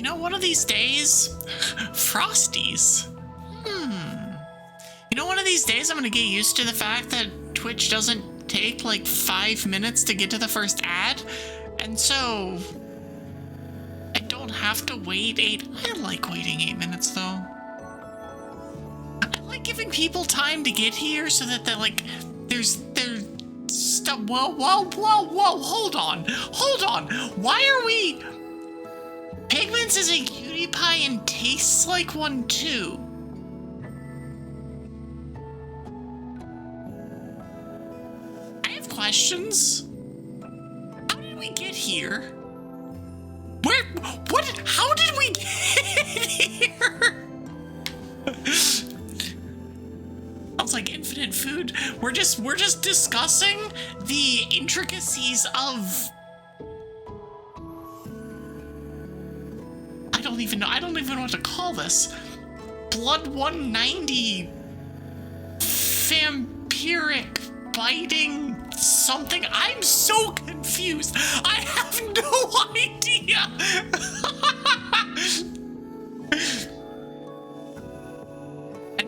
know, one of these days, Frosties. You know, one of these days I'm gonna get used to the fact that Twitch doesn't take like 5 minutes to get to the first ad, and so I don't have to wait 8. I like waiting 8 minutes though. I like giving people time to get here so that they're like, there's stuff. Whoa, hold on. Why are we? Pigments is a cutie pie and tastes like one too. I have questions. How did we get here? Where? What? How did we get here? Sounds like infinite food. We're just discussing the intricacies of. I don't even know what to call this. Blood 190. Vampiric biting something. I'm so confused. I have no idea. I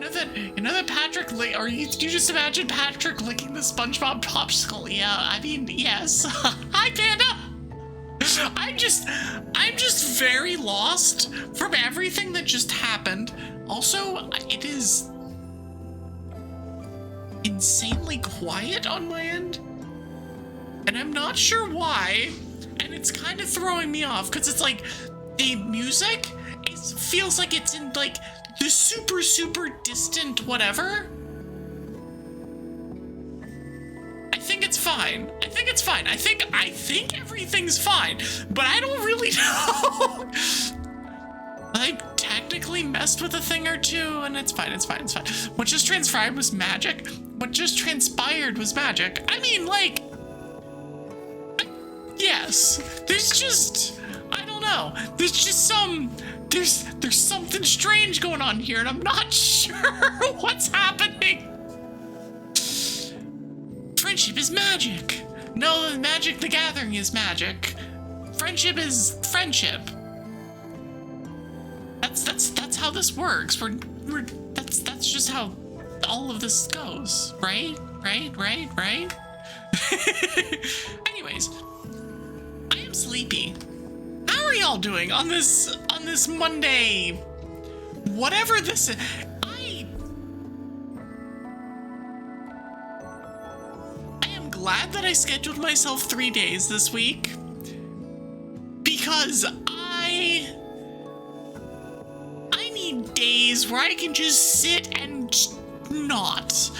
know that Patrick, or you just imagine Patrick licking the SpongeBob popsicle. Yeah, I mean, yes. Hi, Panda. I'm just very lost from everything that just happened. Also, it is insanely quiet on my end, and I'm not sure why, and it's kind of throwing me off because it's like the music feels like it's in like the super distant whatever. I think it's fine. I think everything's fine, but I don't really know. I technically messed with a thing or two, and it's fine. What just transpired was magic. I mean, like, yes. There's just, I don't know. There's just there's something strange going on here, and I'm not sure what's happening. Friendship is magic. No, Magic the Gathering is magic. Friendship is friendship. That's how this works. That's just how all of this goes, right? Anyways, I am sleepy. How are y'all doing on this Monday? Whatever this is. I am glad that I scheduled myself 3 days this week, because I need days where I can just sit and not.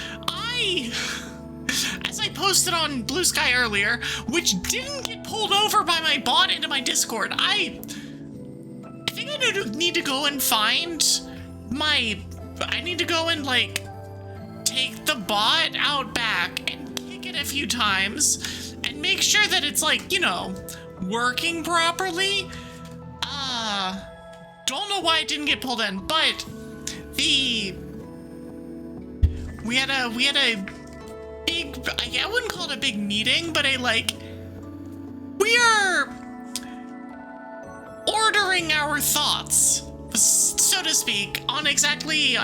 As I posted on Blue Sky earlier, which didn't get pulled over by my bot into my Discord, I think I need to go and find I need to go and like take the bot out back and kick it a few times and make sure that it's like, you know, working properly. Don't know why it didn't get pulled in, but we had a big, I wouldn't call it a big meeting, but we are ordering our thoughts, so to speak, on exactly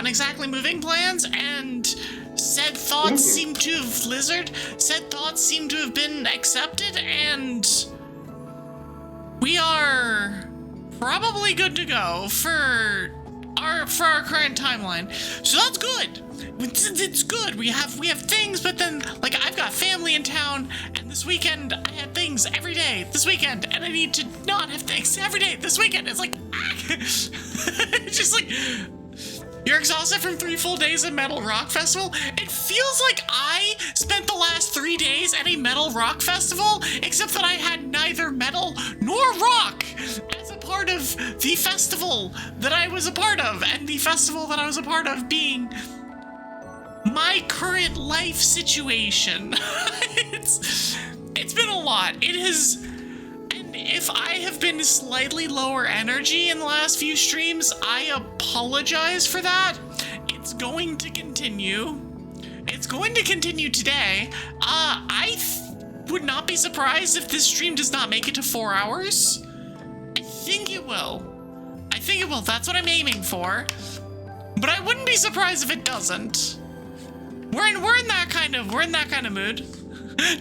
moving plans, and said thoughts seem to have been accepted, and we are probably good to go for our current timeline. So that's good. It's good. We have things, but then like I've got family in town, and this weekend I had things every day this weekend, and I need to not have things every day this weekend. It's like it's just like you're exhausted from 3 full days of Metal Rock Festival. It feels like I spent the last 3 days at a Metal Rock Festival, except that I had neither metal nor rock as a part of the festival that I was a part of, and the festival that I was a part of being my current life situation. It's been a lot. It has, and if I have been slightly lower energy in the last few streams, I apologize for that. It's going to continue. It's going to continue today. I would not be surprised if this stream does not make it to 4 hours. I think it will. I think it will. That's what I'm aiming for. But I wouldn't be surprised if it doesn't. We're in that kind of mood.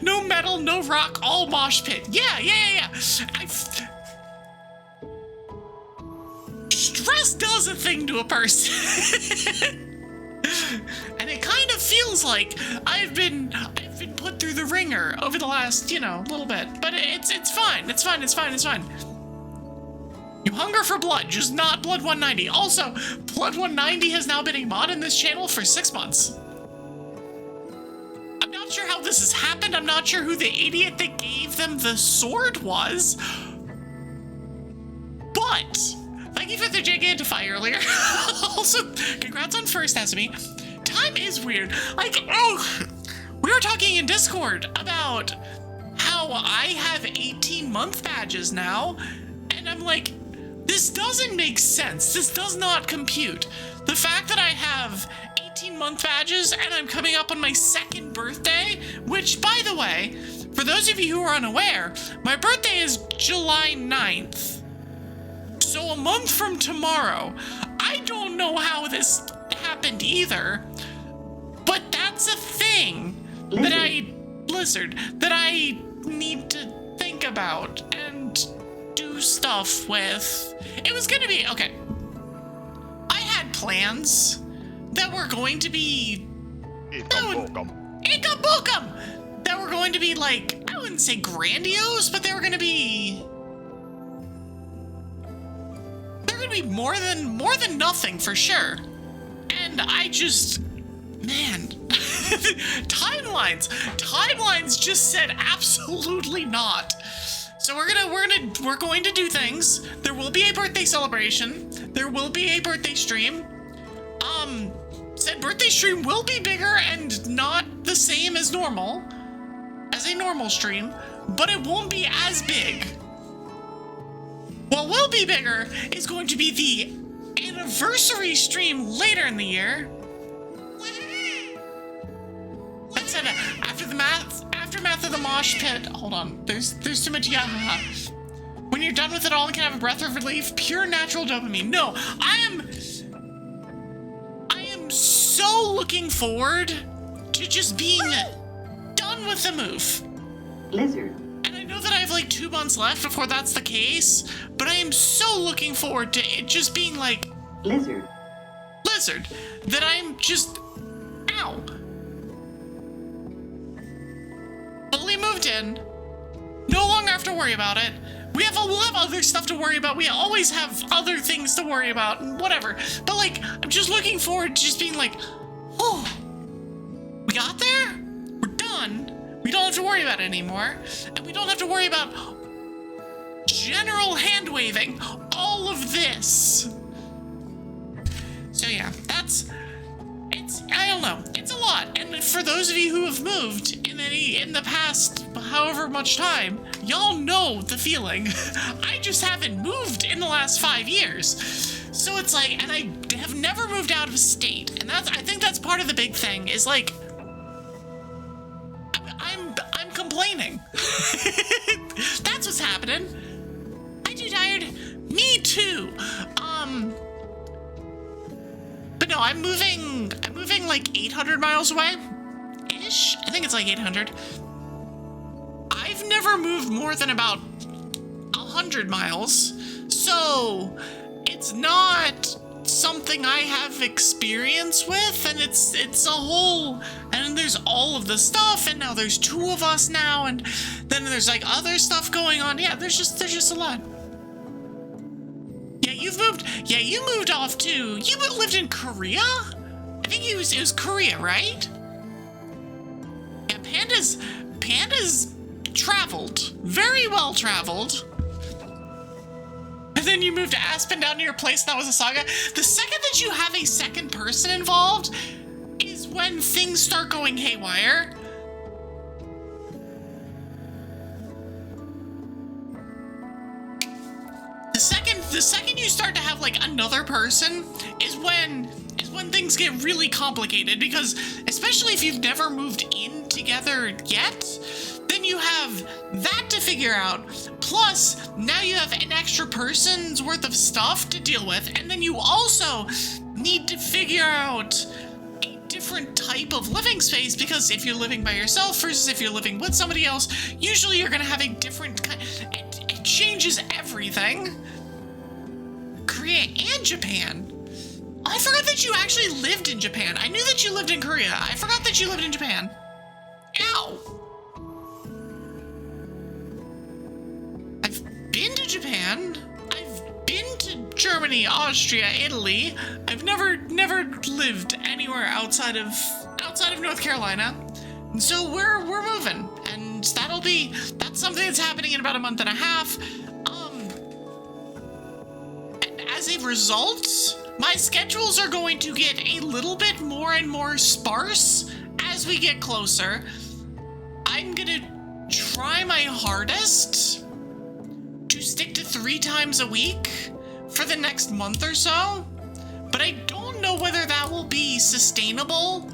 No metal, no rock, all mosh pit. Yeah. Stress does a thing to a person. And it kind of feels like I've been put through the ringer over the last, little bit. But it's fine. It's fine. You hunger for blood, just not Blood 190. Also, Blood 190 has now been a mod in this channel for 6 months. I'm not sure how this has happened. I'm not sure who the idiot that gave them the sword was. But thank you for the Gigantify earlier. Also, congrats on first, Esme. Time is weird. We were talking in Discord about how I have 18-month badges now, and I'm like, this doesn't make sense. This does not compute. The fact that I have 18-month badges and I'm coming up on my 2nd birthday, which, by the way, for those of you who are unaware, my birthday is July 9th. So a month from tomorrow. I don't know how this happened either, but that's a thing that I need to think about and do stuff with. It was gonna be, okay. I had plans that were going to be... Ikabokum! That were going to be like, I wouldn't say grandiose, but they were gonna be... They're gonna be more than nothing for sure. And I just... Man... Timelines just said absolutely not. So we're going to do things. There will be a birthday celebration. There will be a birthday stream. Said birthday stream will be bigger and not the same as normal, as a normal stream, but it won't be as big. What will be bigger is going to be the anniversary stream later in the year. That said, aftermath of the mosh pit. Hold on, there's too much yahaha. When you're done with it all and can have a breath of relief, pure natural dopamine. No, I am so looking forward to just being done with the move. Lizard. And I know that I have like 2 months left before that's the case, but I am so looking forward to it just being like Lizard. That I'm just fully moved in. No longer have to worry about it. We'll have other stuff to worry about. We always have other things to worry about and whatever. But like, I'm just looking forward to just being like, oh, we got there? We're done. We don't have to worry about it anymore. And we don't have to worry about general hand waving. All of this. So yeah, I don't know. It's a lot. And for those of you who have moved in the past however much time, y'all know the feeling. I just haven't moved in the last 5 years. So it's like, and I have never moved out of state. And I think that's part of the big thing is like, I'm complaining. That's what's happening. I'm too tired. Me too. But no, I'm moving like 800 miles away ish. I think it's like 800. I've never moved more than about 100 miles. So it's not something I have experience with, and it's a whole, and there's all of the stuff, and now there's 2 of us now, and then there's like other stuff going on. Yeah, there's just a lot. Yeah, you moved off too. You lived in Korea? I think it was Korea, right? Yeah, Panda's traveled. Very well traveled. And then you moved to Aspen down to your place, and that was a saga. The second that you have a second person involved is when things start going haywire. The second you start to have like another person is when things get really complicated, because especially if you've never moved in together yet, then you have that to figure out, plus now you have an extra person's worth of stuff to deal with, and then you also need to figure out a different type of living space, because if you're living by yourself versus if you're living with somebody else, usually you're going to have a different kind. It changes everything. Korea and Japan. I forgot that you actually lived in Japan. I knew that you lived in Korea. I forgot that you lived in Japan. Ow! I've been to Japan. I've been to Germany, Austria, Italy. I've never lived anywhere outside of North Carolina. And so we're moving, and that's something that's happening in about a month and a half. And as a result, my schedules are going to get a little bit more and more sparse as we get closer. I'm gonna try my hardest to stick to 3 times a week for the next month or so, but I don't know whether that will be sustainable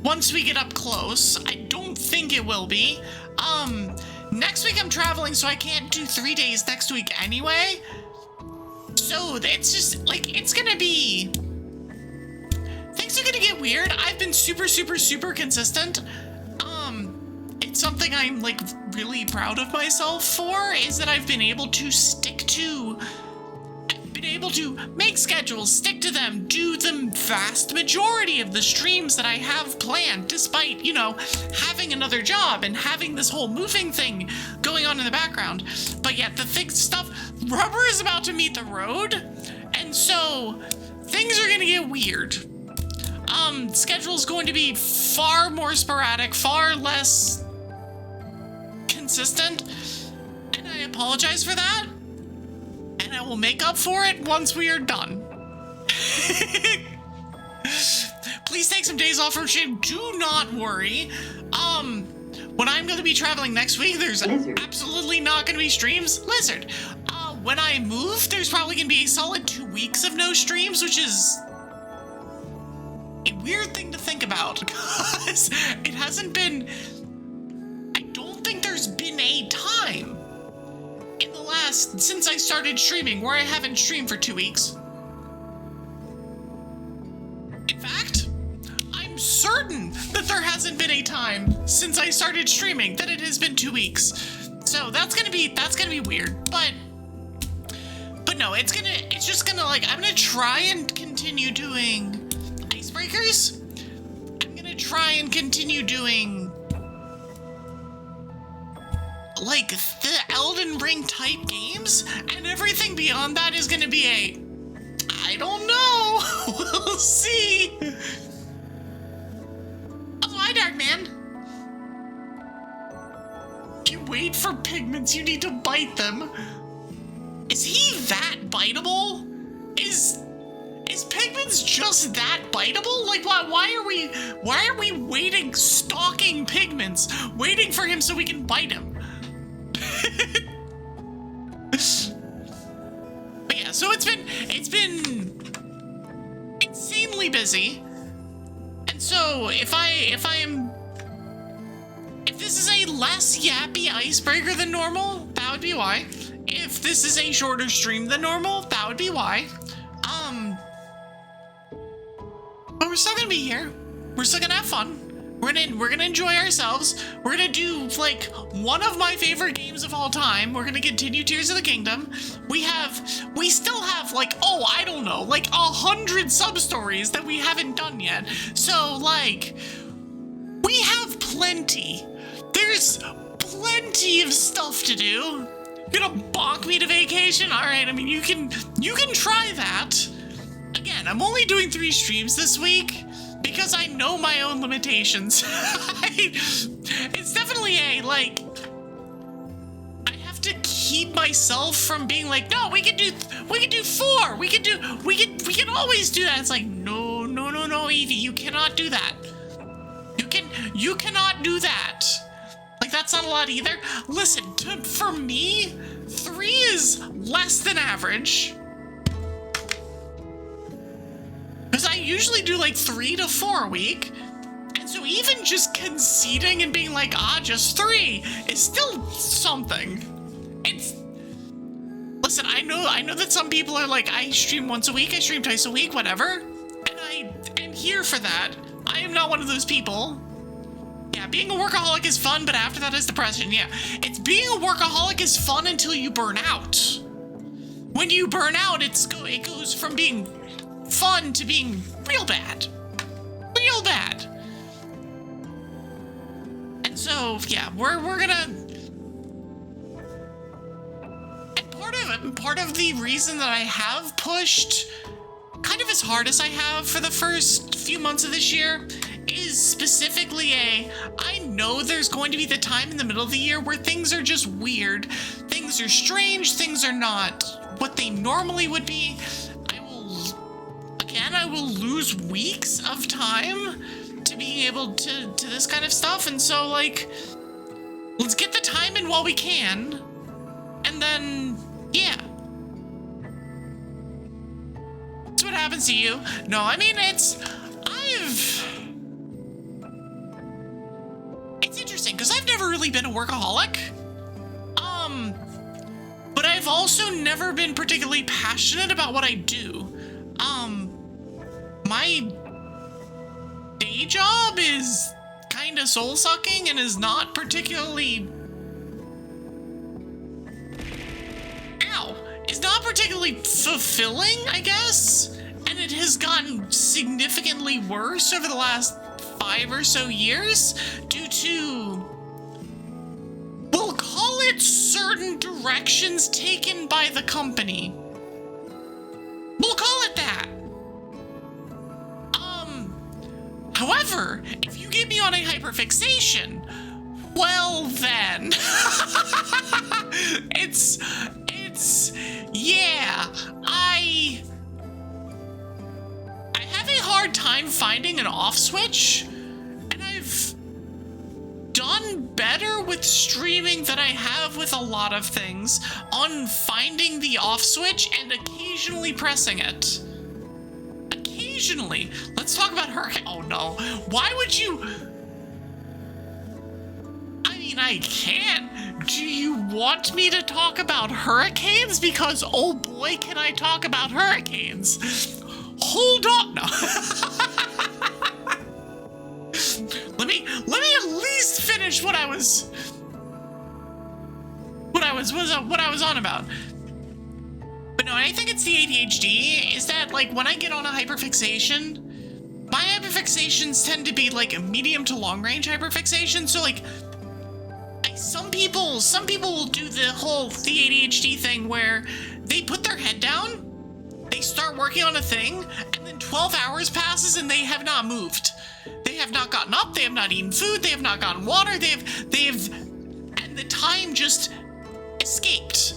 once we get up close. I don't think it will be. Next week I'm traveling, so I can't do 3 days next week anyway. So it's just like, it's gonna be, things are gonna get weird. I've been super consistent. It's something I'm like really proud of myself for, is that I've been able to make schedules, stick to them, do the vast majority of the streams that I have planned, despite, you know, having another job and having this whole moving thing going on in the background. But yet rubber is about to meet the road, and so things are gonna get weird. Schedule's going to be far more sporadic, far less consistent, and I apologize for that, and I will make up for it once we are done. Please take some days off from stream. Do not worry. When I'm going to be traveling next week, there's absolutely not going to be streams. Lizard. When I move, there's probably going to be a solid 2 weeks of no streams, which is a weird thing to think about, because it hasn't been, I don't think there's been a time in the last, since I started streaming, where I haven't streamed for 2 weeks. In fact, I'm certain that there hasn't been a time since I started streaming that it has been 2 weeks. So that's gonna be weird, but no, it's just gonna, like, I'm gonna try and continue doing icebreakers. I'm gonna try and continue doing, like, the Elden Ring type games, and everything beyond that is gonna be I don't know. We'll see. Oh, hi, Darkman. You wait for pigments, you need to bite them. Is he that biteable? Is Pigman's just that biteable? Like, why are we waiting, stalking Pigments, waiting for him so we can bite him? But yeah, so it's been insanely busy. And so if this is a less yappy icebreaker than normal, that would be why. If this is a shorter stream than normal, that would be why. But we're still gonna be here. We're still gonna have fun. We're gonna enjoy ourselves. We're gonna do, like, one of my favorite games of all time. We're gonna continue Tears of the Kingdom. We still have, like, oh, I don't know, like 100 sub-stories that we haven't done yet. So, like, we have plenty. There's plenty of stuff to do. You're gonna bonk me to vacation? All right, I mean, you can try that. Again, I'm only doing 3 streams this week because I know my own limitations. It's definitely like, I have to keep myself from being like, no, we can do 4. We can always do that. It's like, no, Evie, you cannot do that. You cannot do that. Like, that's not a lot either. Listen, for me, 3 is less than average. Because I usually do like 3 to 4 a week. And so even just conceding and being like, just 3 is still something. Listen, I know that some people are like, I stream once a week, I stream twice a week, whatever. And I am here for that. I am not one of those people. Yeah, being a workaholic is fun, but after that is depression. Yeah, it's being a workaholic is fun until you burn out. When you burn out, it goes from being fun to being real bad. Real bad. And so, yeah, we're gonna... Part of the reason that I have pushed kind of as hard as I have for the first few months of this year is specifically I know there's going to be the time in the middle of the year where things are just weird. Things are strange. Things are not what they normally would be. I will lose weeks of time to being able to this kind of stuff. And so, like, let's get the time in while we can. And then, yeah. That's what happens to you. No, I mean, it's interesting because I've never really been a workaholic. But I've also never been particularly passionate about what I do. My day job is kind of soul-sucking and is not particularly... is not particularly fulfilling, I guess. And it has gotten significantly worse over the last 5 or so years due to... we'll call it certain directions taken by the company. We'll call it that. However, if you get me on a hyperfixation, well then, yeah, I have a hard time finding an off switch, and I've done better with streaming than I have with a lot of things on finding the off switch and occasionally pressing it. Occasionally. Let's talk about hurricane. Oh no. Why would you? I mean, I can. Do you want me to talk about hurricanes? Because oh boy, can I talk about hurricanes. Hold on. No. Let me at least finish what I was on about. But no, I think it's the ADHD, is that, like, when I get on a hyperfixation, my hyperfixations tend to be, like, a medium to long-range hyperfixation, so, like, some people will do the ADHD thing where they put their head down, they start working on a thing, and then 12 hours passes and they have not moved. They have not gotten up, they have not eaten food, they have not gotten water, and the time just escaped.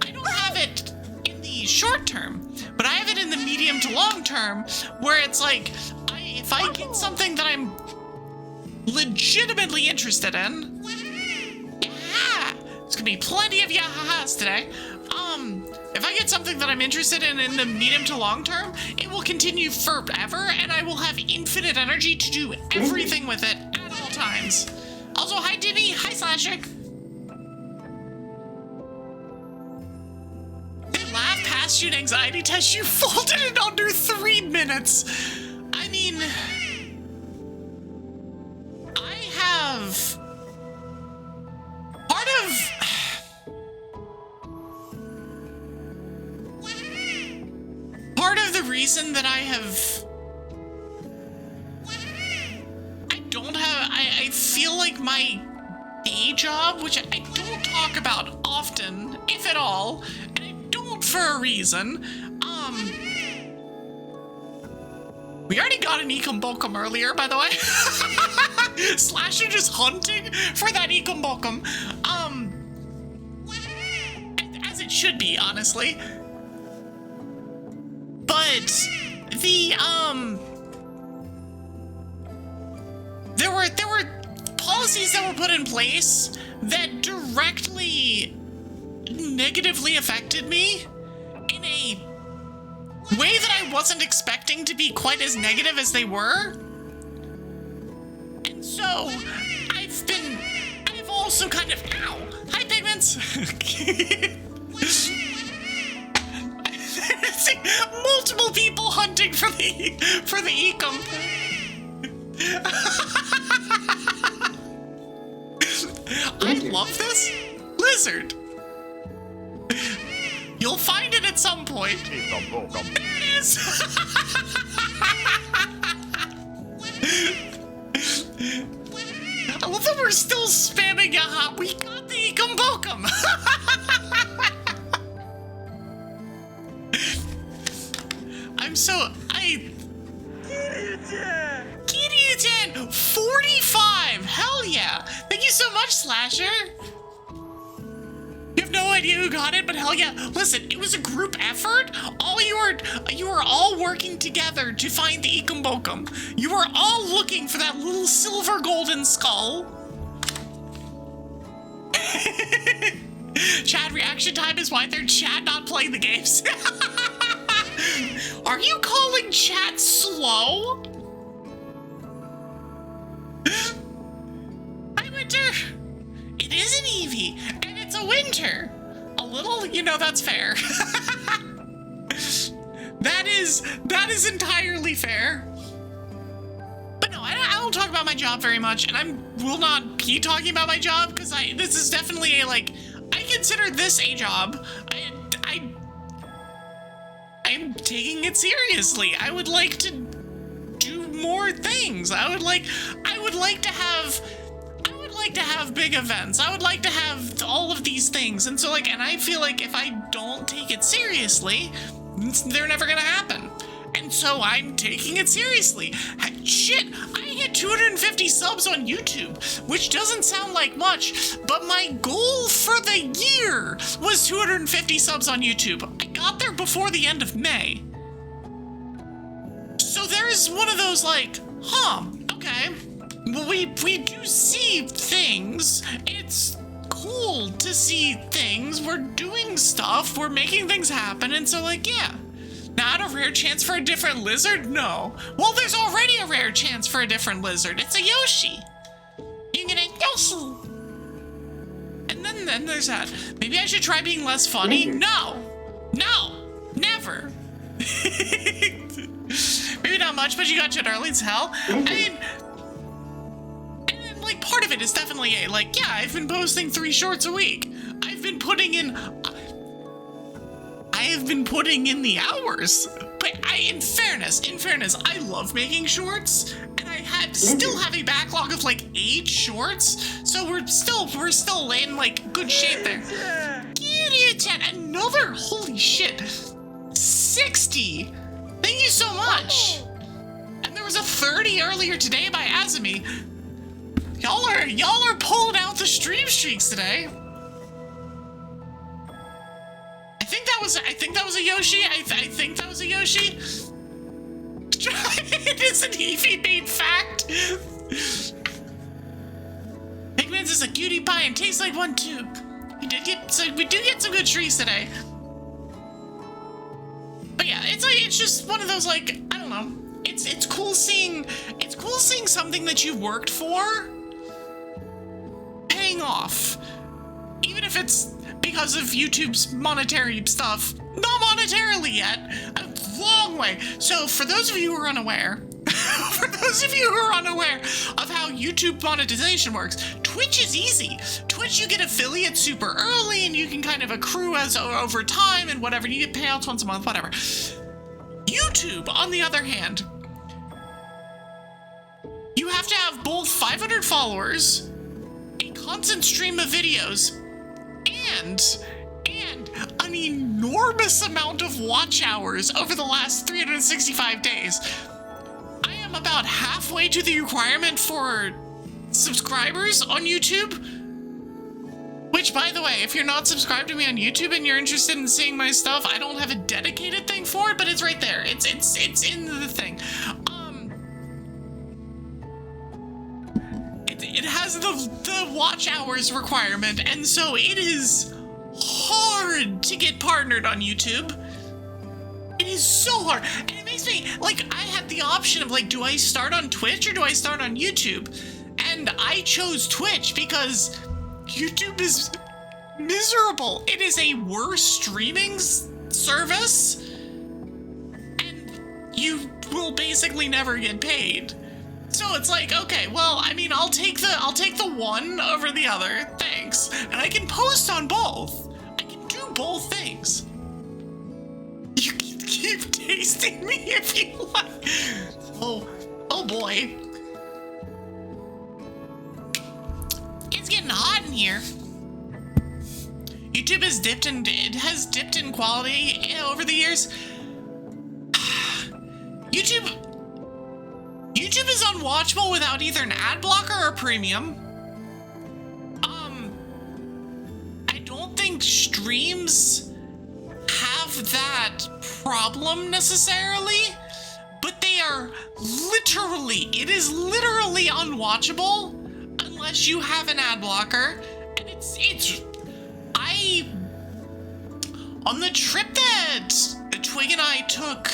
I don't have it in the short term, but I have it in the medium to long term, where it's like, if I get something that I'm legitimately interested in, yeah, there's gonna be plenty of yahahas today. If I get something that I'm interested in the medium to long term, it will continue forever, and I will have infinite energy to do everything with it at all times. Also, hi Dimmy, hi Slasher. They laugh past you an anxiety test, you folded in under 3 minutes. I mean, I have part of the reason that I feel like my day job, which I don't talk about often, if at all, and I don't for a reason, we already got an Ekombokum earlier, by the way. Slasher just hunting for that Ekombokum. As it should be, honestly. But there were policies that were put in place that directly negatively affected me in a way that I wasn't expecting to be quite as negative as they were. so I've also kind of, ow, hi Pigments. Multiple people hunting for the ecom. I love this lizard. You'll find it at some point. There it is. I love that we're still spamming yaha. We got the Ekombokum. Kiryu-chan, 45. Hell yeah. Thank you so much, Slasher. You have no idea who got it, but hell yeah. Listen, it was a group effort. You were all working together to find the Ekombokum. You were all looking for that little silver golden skull. Chat reaction time is why they're chat not playing the games. Are you calling chat slow? Hi, Winter. It is an Evie, and it's a winter. A little, that's fair. That is entirely fair. But no, I don't talk about my job very much, and I will not be talking about my job because this is definitely I consider this a job. I'm taking it seriously. I would like to do more things. I would like to have big events. I would like to have all of these things. And so and I feel like if I don't take it seriously, they're never gonna happen. And so I'm taking it seriously. Shit, I hit 250 subs on YouTube, which doesn't sound like much, but my goal for the year was 250 subs on YouTube. I got there before the end of May. So there's one of those okay. Well, we do see things. It's cool to see things. We're doing stuff. We're making things happen. And so yeah. Not a rare chance for a different lizard? No. Well, there's already a rare chance for a different lizard. It's a Yoshi. You get a Yoshi. And then there's that. Maybe I should try being less funny? No. No. Never. Maybe not much, but you got shit early as hell. I mean, and part of it is definitely I've been posting 3 shorts a week. I've been putting in the hours, but in fairness, I love making shorts, and I still have a backlog of 8 shorts, so we're still in good shape there. Kiryu-chan, another, holy shit, 60. Thank you so much. And there was a 30 earlier today by Azumi. Y'all are pulling out the stream streaks today. I think that was a Yoshi. I think that was a Yoshi. It is an Evie made fact. Pigments is a cutie pie and tastes like one too. We do get some good trees today. But yeah, it's just one of those I don't know. It's cool seeing something that you worked for paying off. Even if it's because of YouTube's monetary stuff. Not monetarily yet. A long way. So for those of you who are unaware, of how YouTube monetization works, Twitch is easy. Twitch, you get affiliates super early and you can kind of accrue as over time and whatever. You get payouts once a month, whatever. YouTube, on the other hand, you have to have both 500 followers, a constant stream of videos, and an enormous amount of watch hours over the last 365 days. I am about halfway to the requirement for subscribers on YouTube. Which, by the way, if you're not subscribed to me on YouTube and you're interested in seeing my stuff, I don't have a dedicated thing for it, but it's right there. It's in the thing. It has the watch hours requirement, and so it is hard to get partnered on YouTube. It is so hard, and it makes me I had the option of do I start on Twitch or do I start on YouTube? And I chose Twitch because YouTube is miserable. It is a worse streaming service, and you will basically never get paid. So it's like, okay, well, I mean, I'll take the one over the other, thanks. And I can post on both. I can do both things. You can keep tasting me if you like. Oh boy. It's getting hot in here. YouTube has dipped in quality over the years. YouTube is unwatchable without either an ad blocker or premium. I don't think streams have that problem necessarily, but they are it is literally unwatchable unless you have an ad blocker. And on the trip that Twig and I took,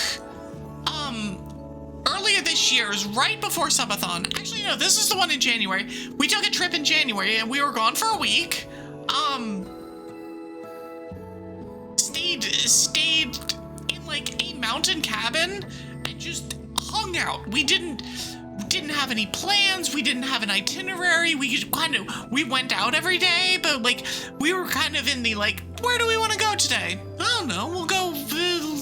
earlier this year, it was right before Subathon. Actually, no, this is the one in January. We took a trip in January and we were gone for a week. Stayed in like a mountain cabin and just hung out. We didn't have any plans. We didn't have an itinerary. We went out every day, but like we were kind of in the like, where do we want to go today? I don't know. We'll go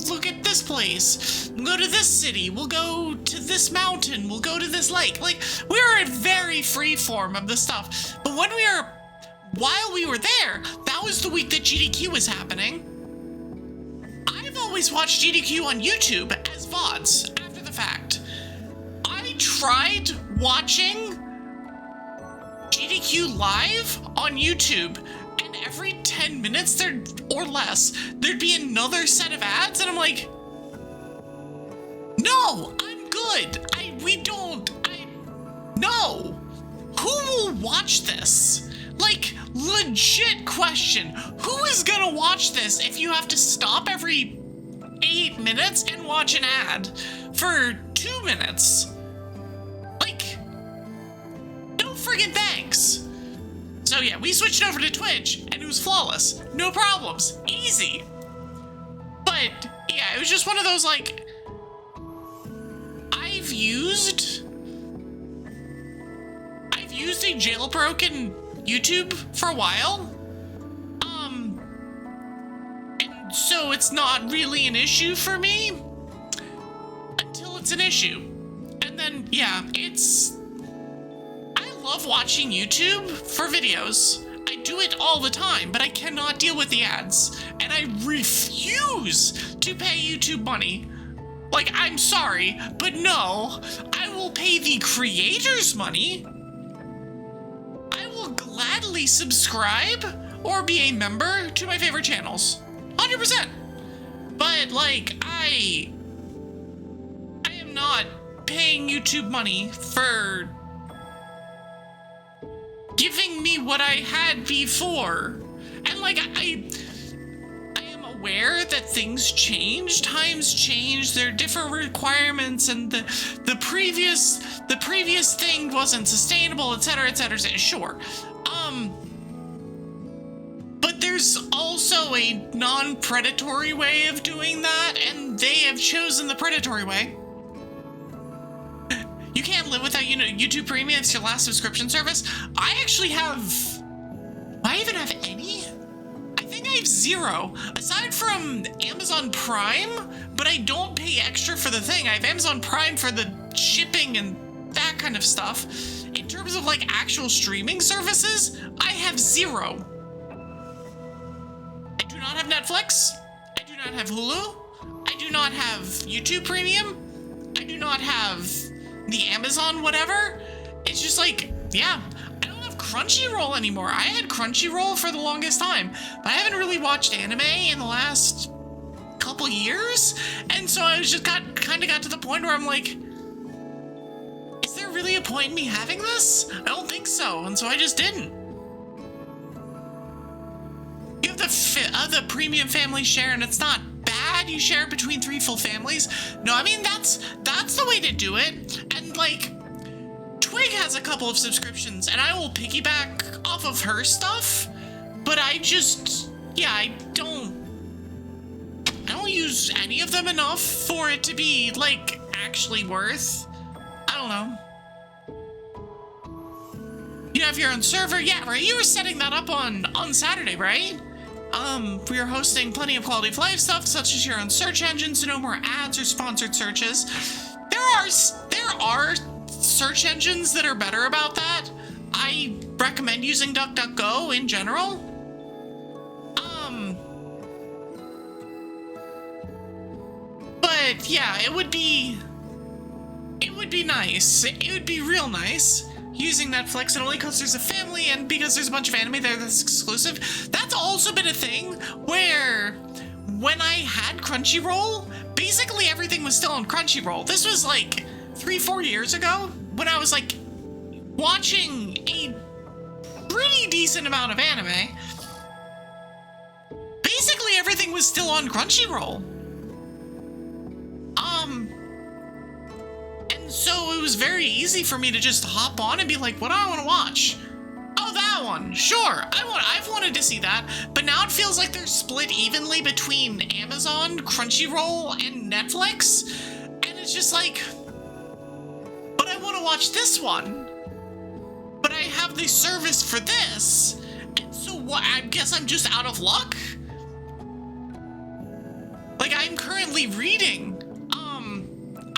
look at this place. We'll go to this city. We'll go to this mountain. We'll go to this lake. Like we were in very free form of the stuff. But while we were there, that was the week that GDQ was happening. I've always watched GDQ on YouTube as VODs after the fact. I tried watching GDQ live on YouTube, and every 10 minutes or less, there'd be another set of ads, and I'm like, no, I'm good. No. Who will watch this? Like, legit question. Who is gonna watch this if you have to stop every 8 minutes and watch an ad for 2 minutes? Like, no friggin' thanks. So yeah, we switched over to Twitch and it was flawless. No problems. Easy. But yeah, it was just one of those like, I've used a jailbroken YouTube for a while. And so it's not really an issue for me until it's an issue. And then yeah, I love watching YouTube for videos. I do it all the time, but I cannot deal with the ads. And I refuse to pay YouTube money. Like, I'm sorry, but no, I will pay the creators money. I will gladly subscribe or be a member to my favorite channels. 100%. But, like, I am not paying YouTube money for giving me what I had before. And, like, I am aware that things change, times change, there are different requirements, and the previous thing wasn't sustainable, etc., etc., sure. But there's also a non-predatory way of doing that, and they have chosen the predatory way. You can't live without, YouTube Premium. It's your last subscription service. I actually have... Do I even have any? I think I have 0. Aside from Amazon Prime, but I don't pay extra for the thing. I have Amazon Prime for the shipping and that kind of stuff. In terms of, like, actual streaming services, I have 0. I do not have Netflix. I do not have Hulu. I do not have YouTube Premium. I do not have the Amazon whatever. It's just like, yeah, I don't have Crunchyroll anymore. I had Crunchyroll for the longest time, but I haven't really watched anime in the last couple years, and so I was just kind of got to the point where I'm like, is there really a point in me having this? I don't think so, and so I just didn't. You have the premium family share, and it's not bad. You share it between 3 full families. No, I mean, that's the way to do it. And like, Twitch Apogek has a couple of subscriptions, and I will piggyback off of her stuff, but I just, yeah, I don't use any of them enough for it to be, like, actually worth. I don't know. You have your own server? Yeah, right, you were setting that up on Saturday, right? We are hosting plenty of quality of life stuff, such as your own search engine, so no more ads or sponsored searches. There are search engines that are better about that. I recommend using DuckDuckGo in general. But yeah, it would be nice. It would be real nice using Netflix, and only because there's a family and because there's a bunch of anime there that's exclusive. That's also been a thing where when I had Crunchyroll, basically everything was still on Crunchyroll. This was like 3-4 years ago when I was like watching a pretty decent amount of anime. Basically everything was still on Crunchyroll. And so it was very easy for me to just hop on and be like, what do I want to watch? Oh, that one. Sure. I've wanted to see that, but now it feels like they're split evenly between Amazon, Crunchyroll, and Netflix. And it's just like, but I want to watch this one. But I have the service for this. And so what? I guess I'm just out of luck? Like, I'm currently reading.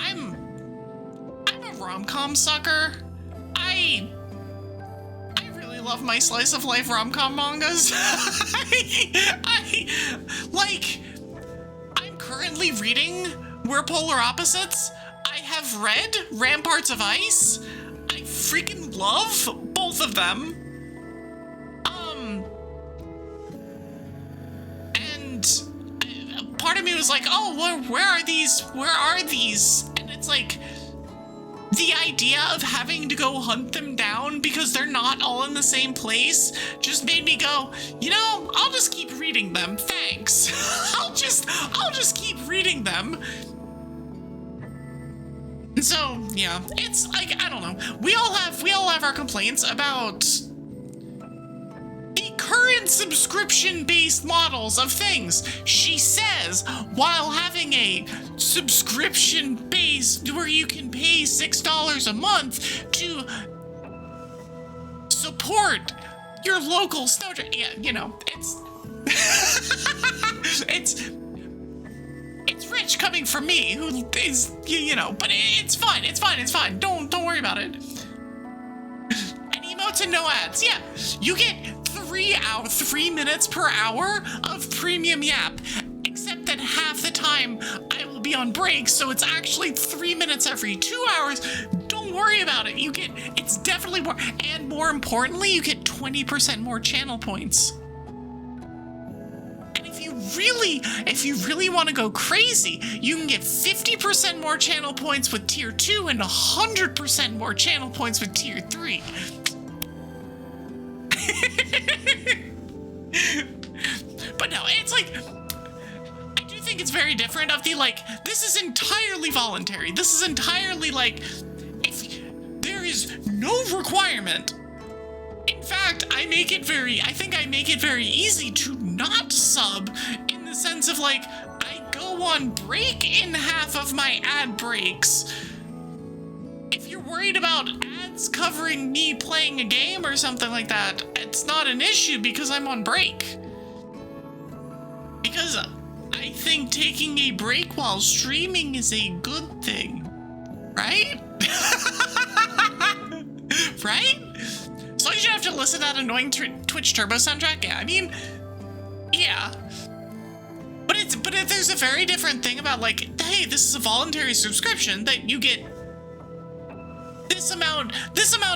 I'm a rom-com sucker. I really love my slice of life rom-com mangas. I'm currently reading We're Polar Opposites. I have read Ramparts of Ice. I freaking love both of them. And part of me was like, oh, where are these? Where are these? And it's like, the idea of having to go hunt them down because they're not all in the same place just made me go, you know, I'll just keep reading them. Thanks. I'll just keep reading them. And so, yeah, it's like, I don't know. We all have our complaints about the current subscription-based models of things. She says, while having a subscription base where you can pay $6 a month to support your local snow train. Yeah, you know, it's it's rich coming from me, who is, you know, but it's fine. Don't worry about it. And emotes and no ads. Yeah, you get 3 minutes per hour of premium Yap, except that half the time I will be on break, so it's actually 3 minutes every 2 hours. Don't worry about it. It's definitely more, and more importantly, you get 20% more channel points. And if you really want to go crazy, you can get 50% more channel points with tier 2 and 100% more channel points with tier 3. But no, it's like, I do think it's very different of the, like, this is entirely voluntary. This is entirely like, if there is no requirement. In fact, I think I make it very easy to not sub, in the sense of, like, I go on break in half of my ad breaks. If you're worried about ads covering me playing a game or something like that, it's not an issue because I'm on break. Because I think taking a break while streaming is a good thing, right? Right? So you should have to listen to that annoying Twitch Turbo soundtrack. Yeah, I mean, yeah. But there's a very different thing about, like, hey, this is a voluntary subscription that you get this amount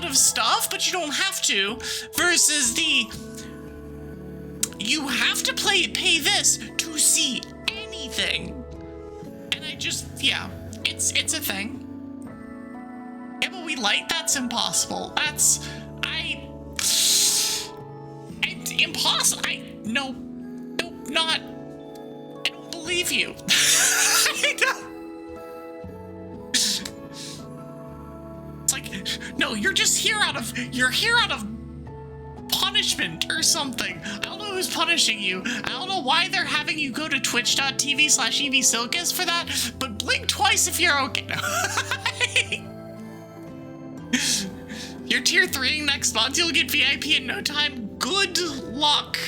of stuff, but you don't have to, versus the you have to pay this to see anything. And I just, yeah, it's a thing. Yeah, but we like, that's impossible. It's impossible. Nope, not. I don't believe you. It's like, No, you're just here out of punishment or something. I don't know who's punishing you. I don't know why they're having you go to twitch.tv/Evie Sylkas for that, but blink twice if you're okay. You're tier 3 next month, you'll get VIP in no time. Good luck.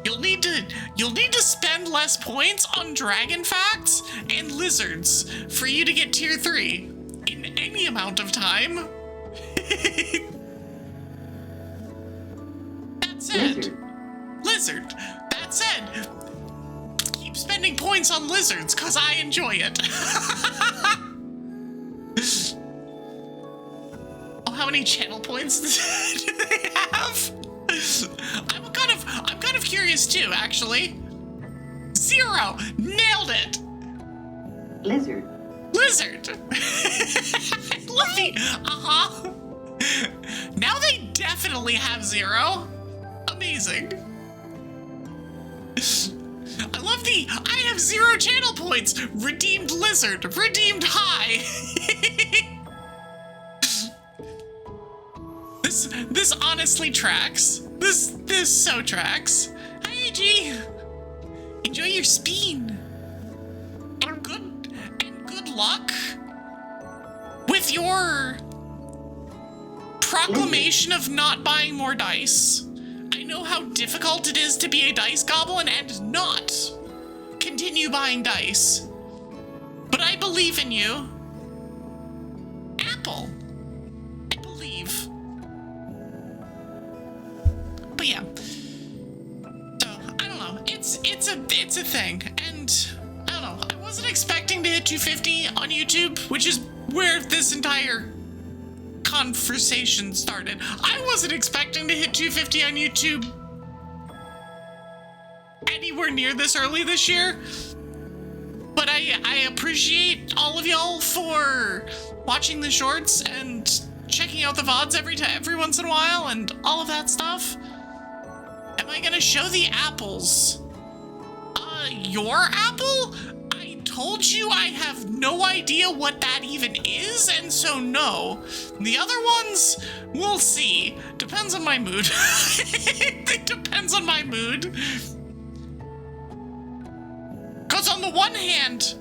You'll need to spend less points on dragon facts and lizards for you to get tier 3 in any amount of time. That said, lizard. That said, keep spending points on lizards because I enjoy it. Oh, how many channel points do they have? I'm kind of curious too, actually. 0! Nailed it! Lizard. I love the Now they definitely have 0. Amazing. I love the I have 0 channel points. Redeemed lizard. Redeemed high. This honestly tracks. This so tracks. Hi, AG. Enjoy your speen. And good luck with your proclamation of not buying more dice. I know how difficult it is to be a dice goblin and not continue buying dice. But I believe in you. Apple. I believe. But yeah. So, I don't know. It's a thing. And I don't know. I wasn't expecting to hit 250 on YouTube, which is where this entire conversation started. I wasn't expecting to hit 250 on YouTube anywhere near this early this year. But I appreciate all of y'all for watching the shorts and checking out the VODs every once in a while and all of that stuff. Am I gonna show the apples? Your apple? I told you I have no idea what that even is, and so no. The other ones, we'll see. Depends on my mood. It depends on my mood. Because on the one hand,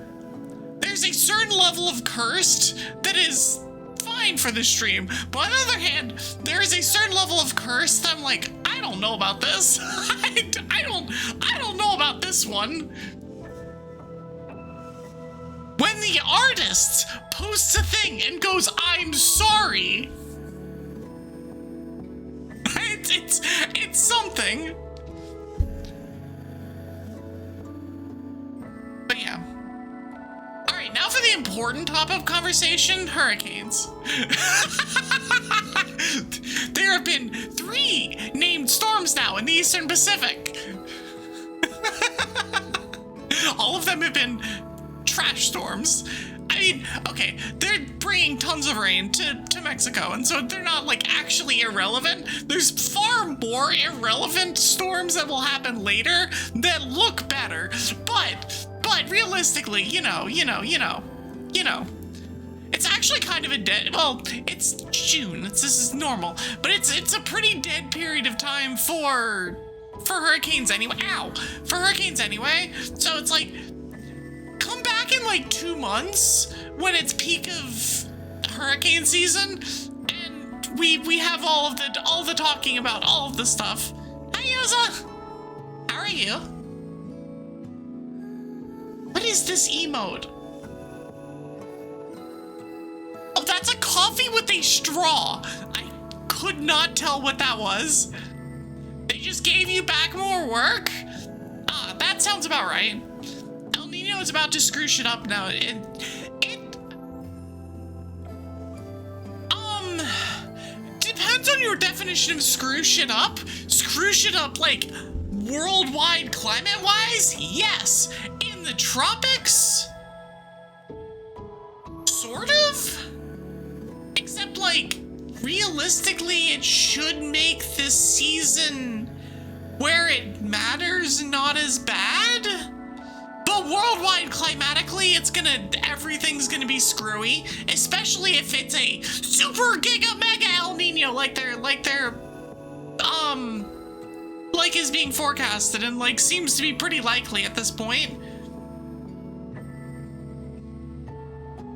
there's a certain level of cursed that is fine for the stream. But on the other hand, there is a certain level of cursed that I'm like, I don't know about this. I don't know about this one. When the artist posts a thing and goes, I'm sorry. It's something. But yeah. Alright, now for the important topic of conversation, hurricanes. There have been 3 named storms now in the Eastern Pacific. All of them have been trash storms. I mean, okay, they're bringing tons of rain to Mexico, and so they're not, like, actually irrelevant. There's far more irrelevant storms that will happen later that look better, but realistically, you know. It's actually kind of a dead, well, it's June, this is normal, but it's a pretty dead period of time for hurricanes anyway. Ow! For hurricanes anyway. So it's like, come back in like 2 months when it's peak of hurricane season, and we have all the talking about all of the stuff. Hi, Yoza! How are you? What is this emote? Oh, that's a coffee with a straw. I could not tell what that was. They just gave you back more work? That sounds about right. El Nino is about to screw shit up now. Depends on your definition of screw shit up. Screw shit up, like, worldwide climate-wise? Yes. In the tropics? Sort of? Except, like, realistically, it should make this season where it matters not as bad. But worldwide climatically, likely everything's gonna be screwy, especially if it's a super giga mega El Nino like is being forecasted and like seems to be pretty likely at this point.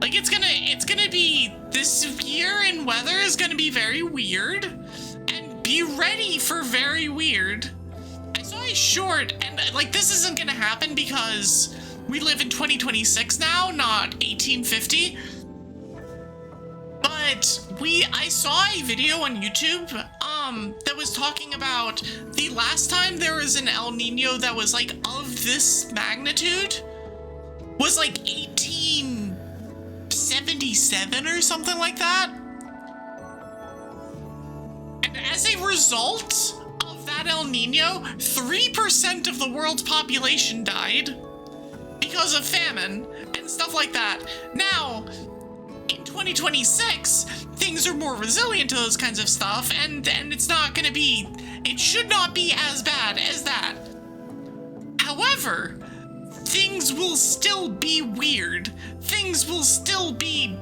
Like it's gonna be, this year in weather is gonna be very weird, and be ready for very weird. I saw a short, and like this isn't gonna happen because we live in 2026 now, not 1850. But I saw a video on YouTube that was talking about the last time there was an El Nino that was like of this magnitude was like 1877 or something like that. And as a result of that El Nino, 3% of the world's population died because of famine and stuff like that. Now, in 2026, things are more resilient to those kinds of stuff, and it's not gonna be, it should not be as bad as that. However, things will still be weird. Things will still be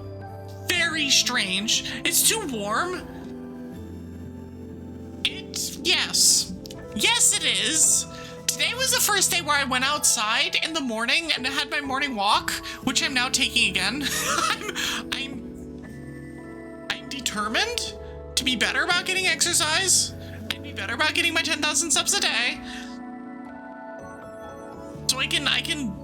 very strange. It's too warm. Yes, it is. Today was the first day where I went outside in the morning and I had my morning walk, which I'm now taking again. I'm determined to be better about getting exercise and be better about getting my 10,000 steps a day. So I can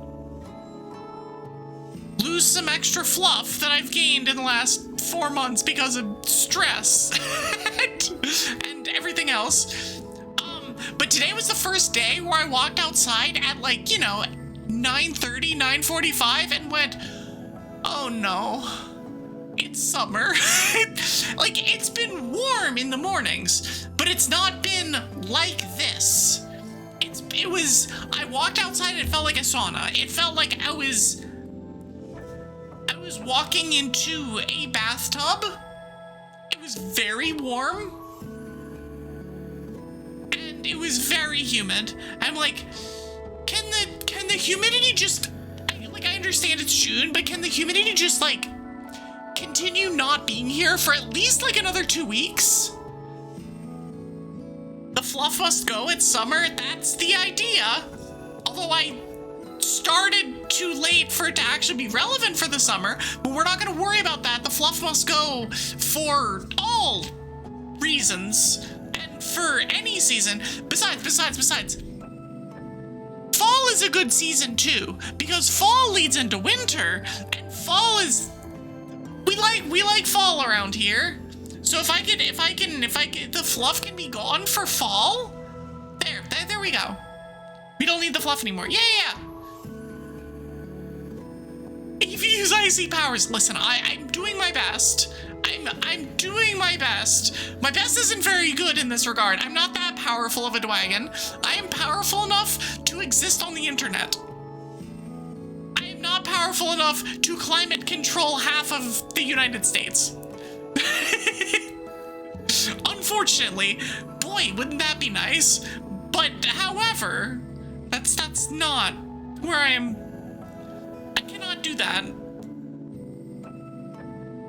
lose some extra fluff that I've gained in the last 4 months because of stress and everything else. But today was the first day where I walked outside at like, 9:30, 9:45 and went, oh no, it's summer. Like, it's been warm in the mornings, but it's not been like this. I walked outside and it felt like a sauna. It felt like I was walking into a bathtub. It was very warm. And it was very humid. I'm like, can the humidity just, like, I understand it's June, but can the humidity just like continue not being here for at least like another 2 weeks? The fluff must go, it's summer, that's the idea. Although I started too late for it to actually be relevant for the summer, but we're not gonna worry about that. The fluff must go for all reasons and for any season. Besides, fall is a good season too, because fall leads into winter, and fall is, we like fall around here. So if the fluff can be gone for fall, there we go. We don't need the fluff anymore. Yeah. Evie's icy powers. Listen, I'm doing my best. I'm doing my best. My best isn't very good in this regard. I'm not that powerful of a dragon. I am powerful enough to exist on the internet. I am not powerful enough to climate control half of the United States. Unfortunately, boy, wouldn't that be nice? But however, that's not where I am. I cannot do that.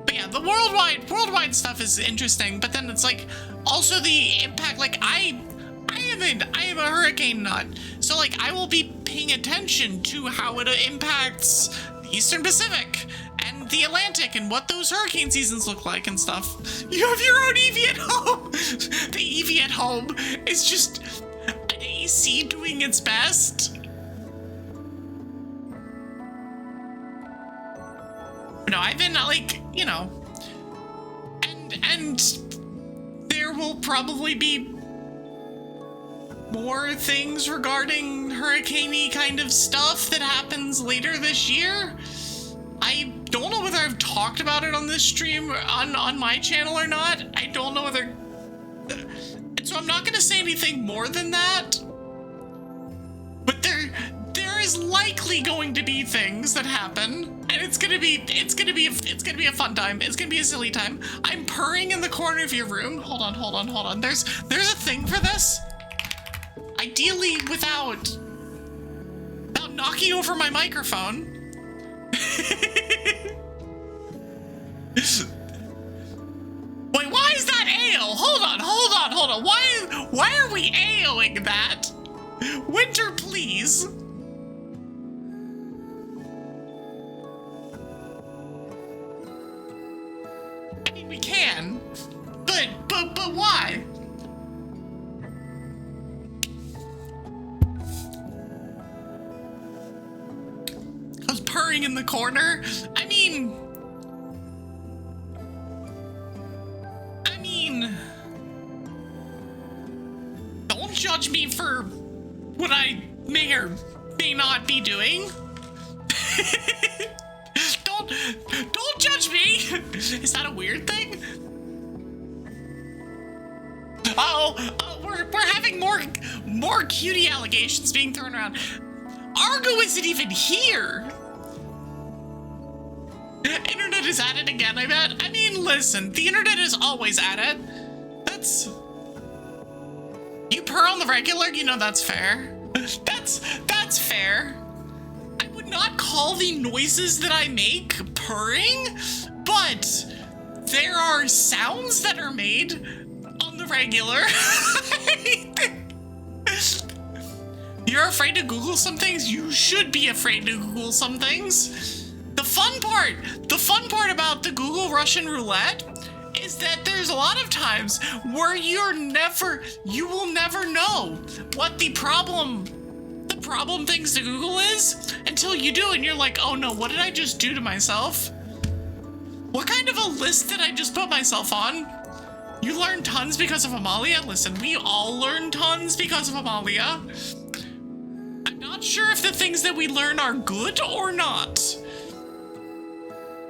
But yeah, the worldwide stuff is interesting, but then it's like also the impact. Like I am a hurricane nut, so like I will be paying attention to how it impacts the Eastern Pacific and the Atlantic and what those hurricane seasons look like and stuff. You have your own Evie at home. The Evie at home is just an AC doing its best. No, I've been like, and there will probably be more things regarding hurricane-y kind of stuff that happens later this year. I don't know whether I've talked about it on this stream, on my channel or not. I don't know whether, so I'm not gonna say anything more than that. But there is likely going to be things that happen, and it's gonna be a fun time. It's gonna be a silly time. I'm purring in the corner of your room. Hold on. There's a thing for this. Ideally without knocking over my microphone. Wait, why is that AO? Hold on. Why are we AOing that? Winter, please. I mean, we can, but why? I was purring in the corner. I mean, don't judge me for what I may or may not be doing. Don't judge me. Is that a weird thing? We're having more cutie allegations being thrown around. Argo isn't even here. Internet is at it again, I bet. I mean, listen, the internet is always at it. You purr on the regular, you know that's fair. That's fair. I would not call the noises that I make purring, but there are sounds that are made on the regular. You're afraid to Google some things? You should be afraid to Google some things. The fun part about the Google Russian roulette is that there's a lot of times where you will never know what the problem things to Google is until you do, and you're like, oh no, what did I just do to myself? What kind of a list did I just put myself on? You learn tons because of Amalia? Listen, we all learn tons because of Amalia. I'm not sure if the things that we learn are good or not.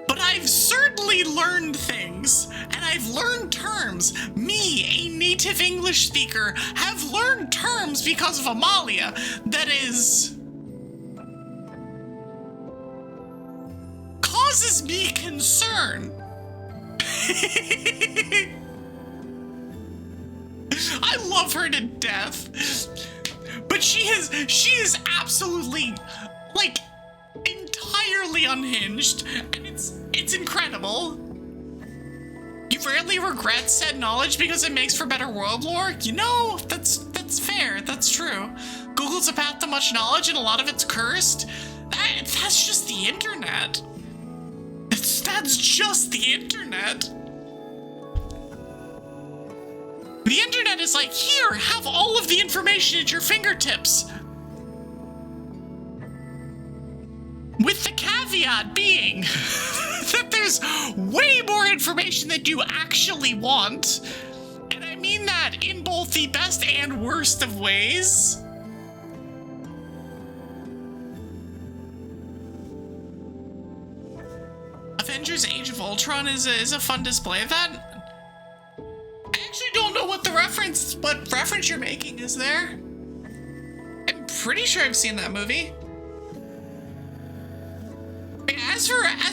But I've certainly learned things, and I've learned terms. Me, a native English speaker, have learned terms because of Amalia that causes me concern. I love her to death, but she is absolutely, like, entirely unhinged, and it's incredible. You rarely regret said knowledge because it makes for better world lore. You know, that's fair. That's true. Google's a path to much knowledge, and a lot of it's cursed. That's just the internet. That's just the internet. The internet is like, here, have all of the information at your fingertips. With the caveat being that there's way more information that you actually want. And I mean that in both the best and worst of ways. Avengers Age of Ultron is a fun display of that. I actually don't know what reference you're making is there. I'm pretty sure I've seen that movie. As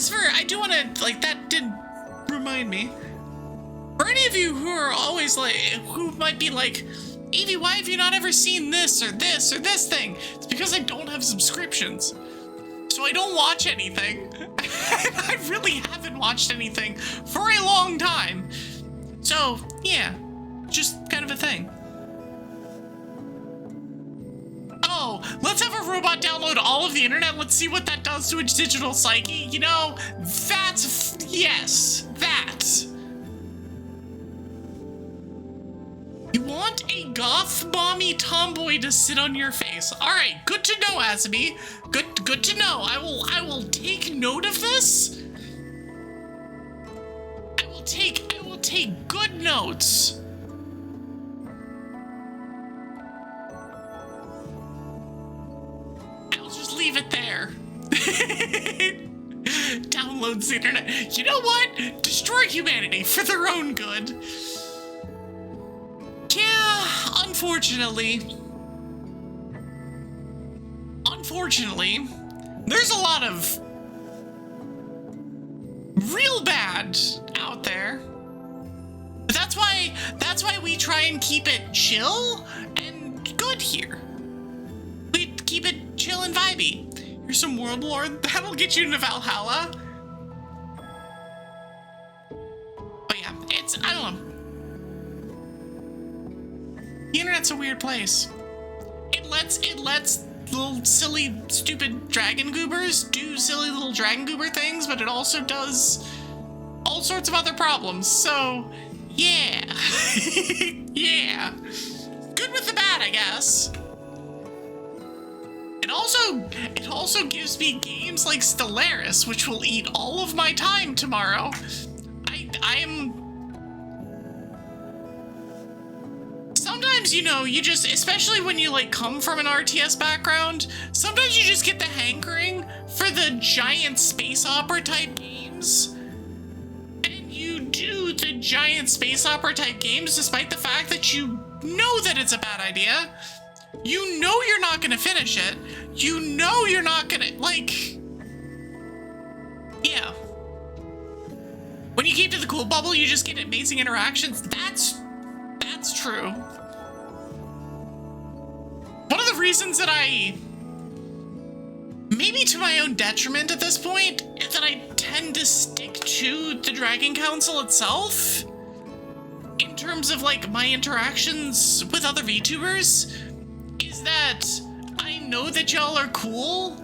for, I do want to, like, that did remind me. For any of you who are always like, who might be like, Evie, why have you not ever seen this or this or this thing? It's because I don't have subscriptions. So I don't watch anything. I really haven't watched anything for a long time. So, yeah, just kind of a thing. Oh, let's have a robot download all of the internet. Let's see what that does to its digital psyche. You know, yes, that. You want a goth mommy tomboy to sit on your face. All right, good to know, Azumi. Good to know. I will take note of this. I will take good notes. I'll just leave it there. Downloads the internet. You know what? Destroy humanity for their own good. Yeah, unfortunately, there's a lot of real bad out there. But that's why we try and keep it chill and good here. We keep it chill and vibey. Here's some world lore. That'll get you into Valhalla. But yeah, it's, I don't know. The internet's a weird place. It lets little silly, stupid dragon goobers do silly little dragon goober things, but it also does all sorts of other problems. So, yeah. Yeah. Good with the bad, I guess. It also gives me games like Stellaris, which will eat all of my time tomorrow. I am... Sometimes, you know, you just, especially when you like come from an RTS background, sometimes you just get the hankering for the giant space opera type games. And you do the giant space opera type games despite the fact that you know that it's a bad idea. You know you're not gonna finish it. You know you're not gonna, like... Yeah. When you keep to the cool bubble, you just get amazing interactions. That's true. One of the reasons that I, maybe to my own detriment at this point, is that I tend to stick to the Dragon Council itself in terms of like my interactions with other VTubers, is that I know that y'all are cool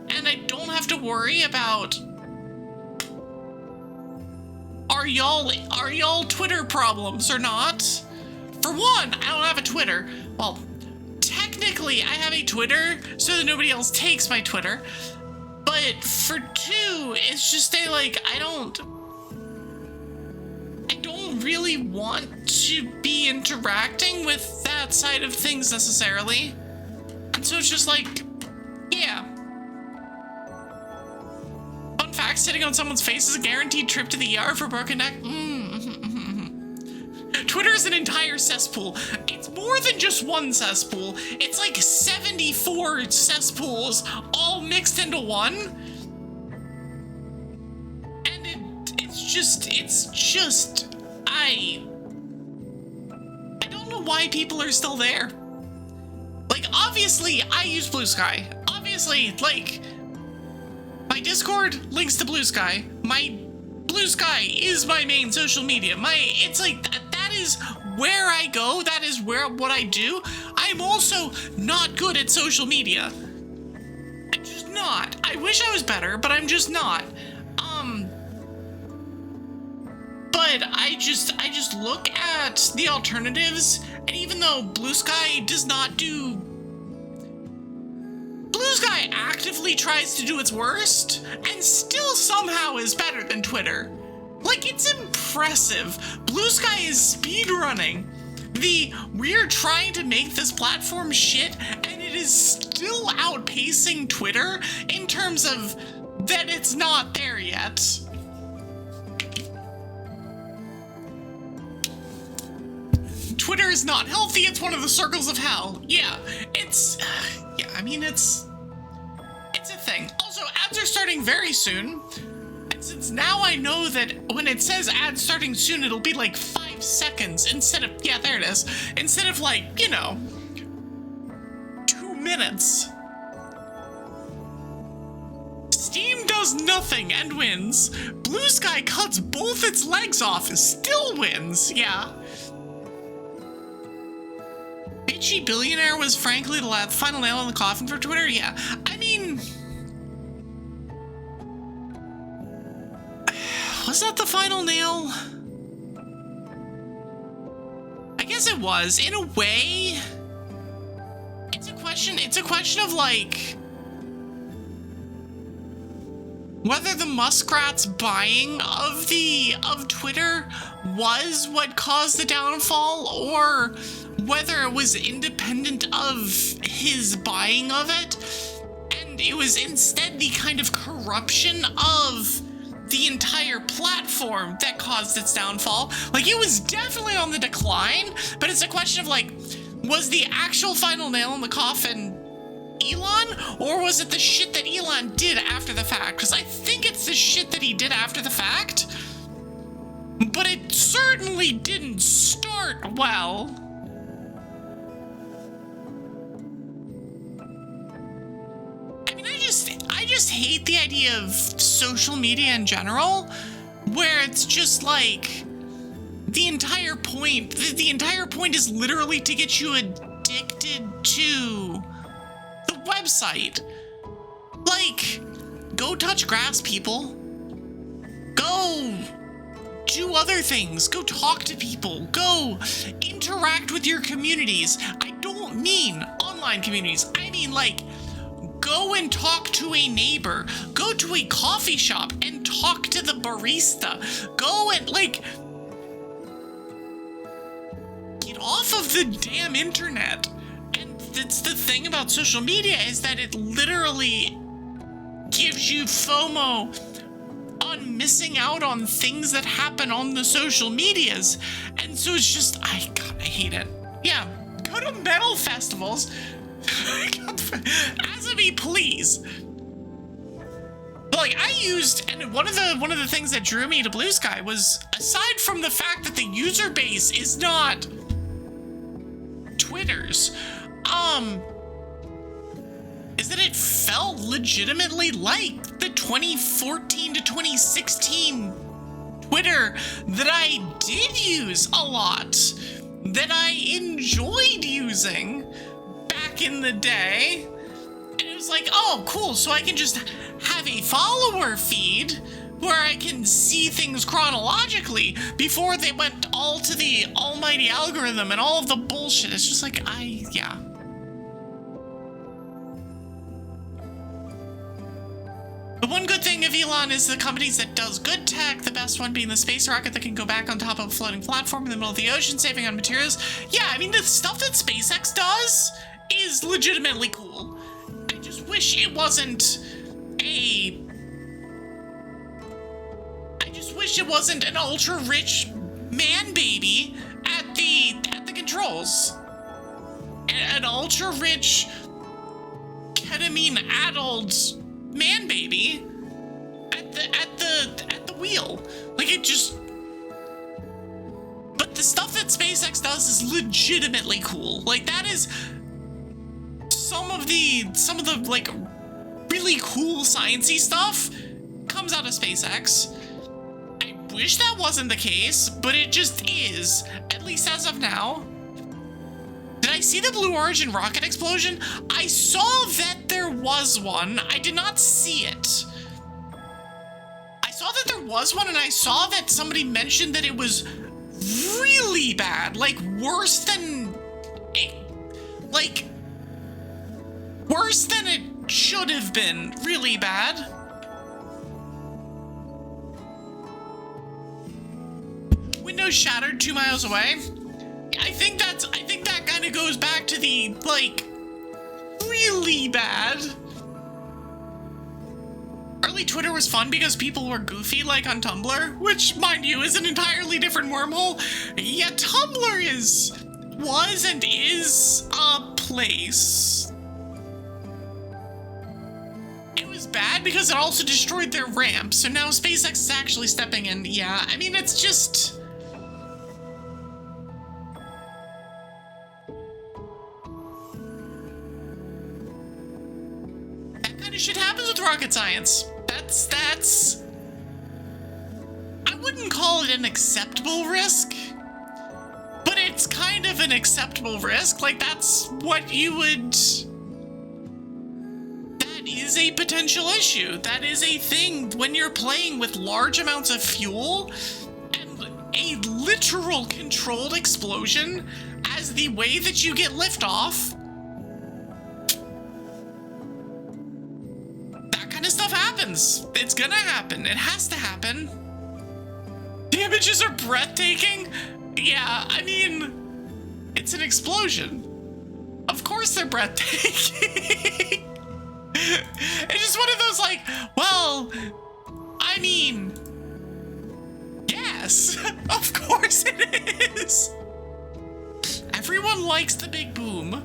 and I don't have to worry about are y'all Twitter problems or not? For one, I don't have a Twitter. Well, technically I have a Twitter so that nobody else takes my Twitter. But for two, it's just I don't really want to be interacting with that side of things necessarily. And so it's just like, yeah. Fun fact, sitting on someone's face is a guaranteed trip to the ER for broken neck. Twitter is an entire cesspool. It's more than just one cesspool. It's like 74 cesspools all mixed into one. And it's just, I don't know why people are still there. Like, obviously, I use Blue Sky. Obviously, like, my Discord links to Blue Sky. My Blue Sky is my main social media. It's like, that is where I go. That is what I do. I'm also not good at social media. I'm just not. I wish I was better, but I'm just not. But I just look at the alternatives, and even though Blue Sky does not do... Blue Sky actively tries to do its worst, and still somehow is better than Twitter. Like, it's impressive. Blue Sky is speedrunning we're trying to make this platform shit, and it is still outpacing Twitter in terms of that it's not there yet. Twitter is not healthy, it's one of the circles of hell. Yeah, I mean, it's a thing. Also, ads are starting very soon. And since now I know that when it says ads starting soon, it'll be like 5 seconds instead of, yeah, there it is. Instead of like, you know, 2 minutes. Steam does nothing and wins. Blue Sky cuts both its legs off and still wins, yeah. Bitchy Billionaire was frankly the final nail in the coffin for Twitter? Yeah. I mean... Was that the final nail? I guess it was. In a way, it's a question of like whether the Muskrat's buying of Twitter was what caused the downfall, or whether it was independent of his buying of it, and it was instead the kind of corruption of the entire platform that caused its downfall. Like, it was definitely on the decline, but it's a question of like, was the actual final nail in the coffin Elon, or was it the shit that Elon did after the fact? Because I think it's the shit that he did after the fact, but it certainly didn't start well. I just hate the idea of social media in general, where it's just like the entire point is literally to get you addicted to the website. Like, go touch grass, people. Go do other things. Go talk to people. Go interact with your communities. I don't mean online communities. I mean, like, go and talk to a neighbor. Go to a coffee shop and talk to the barista. Go and, like, get off of the damn internet. And that's the thing about social media, is that it literally gives you FOMO on missing out on things that happen on the social medias. And so it's just, I hate it. Yeah, go to metal festivals. As of me, please. But like, I used, and one of the things that drew me to Blue Sky was, aside from the fact that the user base is not Twitter's, is that it felt legitimately like the 2014 to 2016 Twitter that I did use a lot, that I enjoyed using back in the day. And it was like, oh, cool, so I can just have a follower feed where I can see things chronologically before they went all to the almighty algorithm and all of the bullshit. It's just like, yeah. The one good thing of Elon is the companies that does good tech, the best one being the space rocket that can go back on top of a floating platform in the middle of the ocean, saving on materials. Yeah, I mean, the stuff that SpaceX does is legitimately cool. I just wish it wasn't an ultra-rich man-baby at the controls. An ultra-rich, ketamine-addled man-baby at the wheel. Like, it just... But the stuff that SpaceX does is legitimately cool. Like, that is some of the like really cool sciencey stuff comes out of SpaceX. I wish that wasn't the case, but it just is, at least as of now. Did I see the Blue Origin rocket explosion? I saw that there was one. I did not see it. I saw that there was one, and I saw that somebody mentioned that it was really bad. Like, worse than it should have been. Really bad. Windows shattered 2 miles away. I think that kind of goes back to the, like, really bad. Early Twitter was fun because people were goofy, like on Tumblr, which, mind you, is an entirely different wormhole. Yeah, Tumblr was and is a place. It was bad because it also destroyed their ramp, so now SpaceX is actually stepping in. Yeah, I mean, it's just... shit happens with rocket science. That's I wouldn't call it an acceptable risk, but it's kind of an acceptable risk. Like, that's what you would... That is a potential issue. That is a thing when you're playing with large amounts of fuel and a literal controlled explosion as the way that you get liftoff. Stuff happens. It's gonna happen. It has to happen. The images are breathtaking. Yeah, I mean, it's an explosion. Of course they're breathtaking. It's just one of those, like, well, I mean, yes, of course it is. Everyone likes the big boom.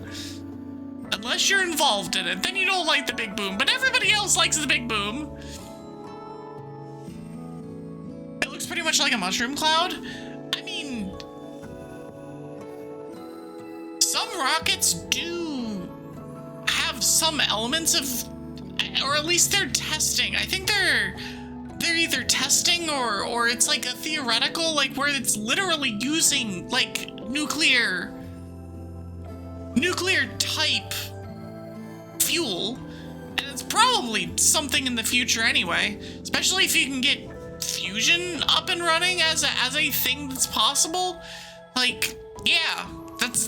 Unless you're involved in it, then you don't like the big boom, but everybody else likes the big boom. It looks pretty much like a mushroom cloud. I mean, some rockets do have some elements of or at least they're testing. I think they're either testing or it's like a theoretical, like where it's literally using like nuclear type fuel, and it's probably something in the future anyway, especially if you can get fusion up and running as a thing that's possible. Like, yeah, that's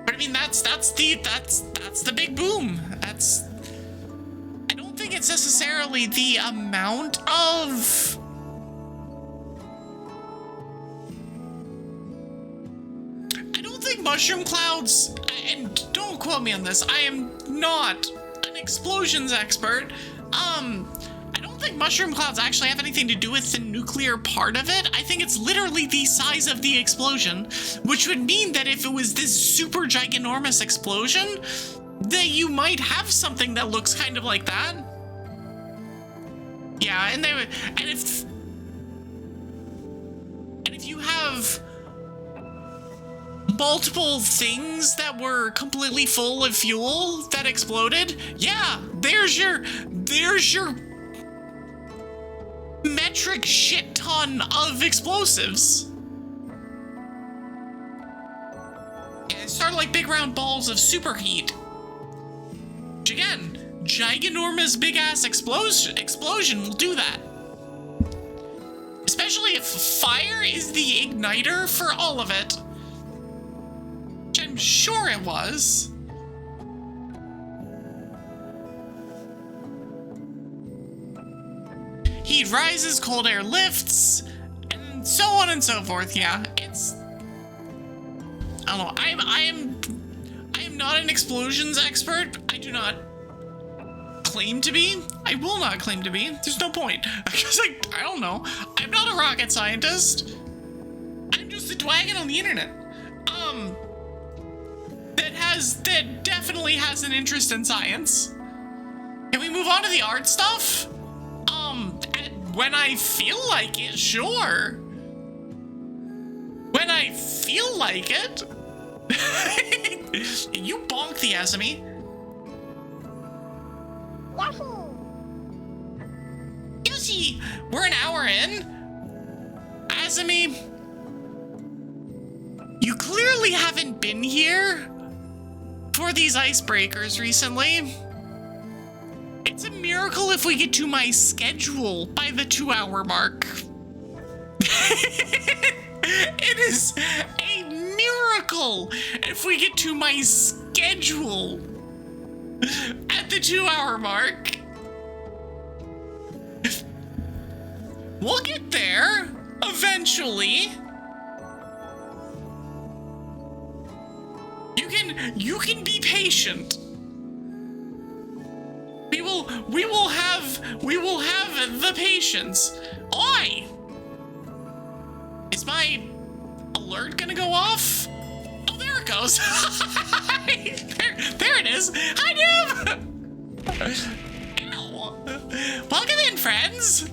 but I mean that's the big boom. I don't think it's necessarily the amount of mushroom clouds, and don't quote me on this, I am not an explosions expert. I don't think mushroom clouds actually have anything to do with the nuclear part of it. I think it's literally the size of the explosion, which would mean that if it was this super giganormous explosion, that you might have something that looks kind of like that. Yeah, and if you have multiple things that were completely full of fuel that exploded, yeah, there's your metric shit ton of explosives. Yeah, it started like big round balls of superheat. Which again, giganormous big ass explosion will do that. Especially if fire is the igniter for all of it. Which I'm sure it was. Heat rises, cold air lifts, and so on and so forth. Yeah, it's, I don't know. I am not an explosions expert. I do not claim to be. I will not claim to be. There's no point. Because I don't know. I'm not a rocket scientist. I'm just a dwagon on the internet. That definitely has an interest in science. Can we move on to the art stuff? When I feel like it, sure. When I feel like it. You bonk the Esme. Yahoo! Yoshi, we're an hour in. Azumi, you clearly haven't been here for these icebreakers recently. It's a miracle if we get to my schedule by the 2-hour mark. It is a miracle if we get to my schedule at the 2-hour mark. We'll get there eventually. You can be patient. We will have the patience. Oi! Is my alert gonna go off? Oh, there it goes. there it is. Hi, Noob! Ow. Welcome in, friends.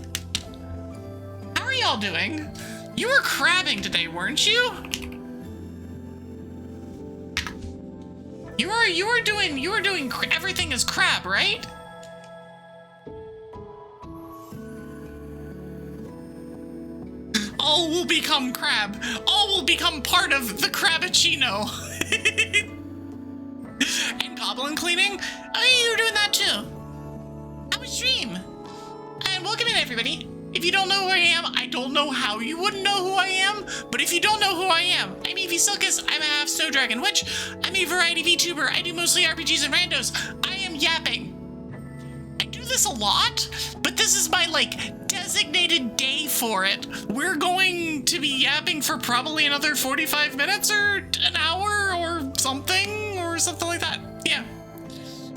How are y'all doing? You were crabbing today, weren't you? You were doing everything as crab, right? All will become crab. All will become part of the crabbuccino. And goblin cleaning? Oh, you were doing that too. How was stream? And welcome in, everybody. If you don't know who I am, I don't know how you wouldn't know who I am, but if you don't know who I am, I'm Evie Sylkas, I'm a half snow dragon witch, I'm a variety VTuber, I do mostly RPGs and randos, I am yapping. I do this a lot, but this is my, designated day for it. We're going to be yapping for probably another 45 minutes or an hour or something like that. Yeah.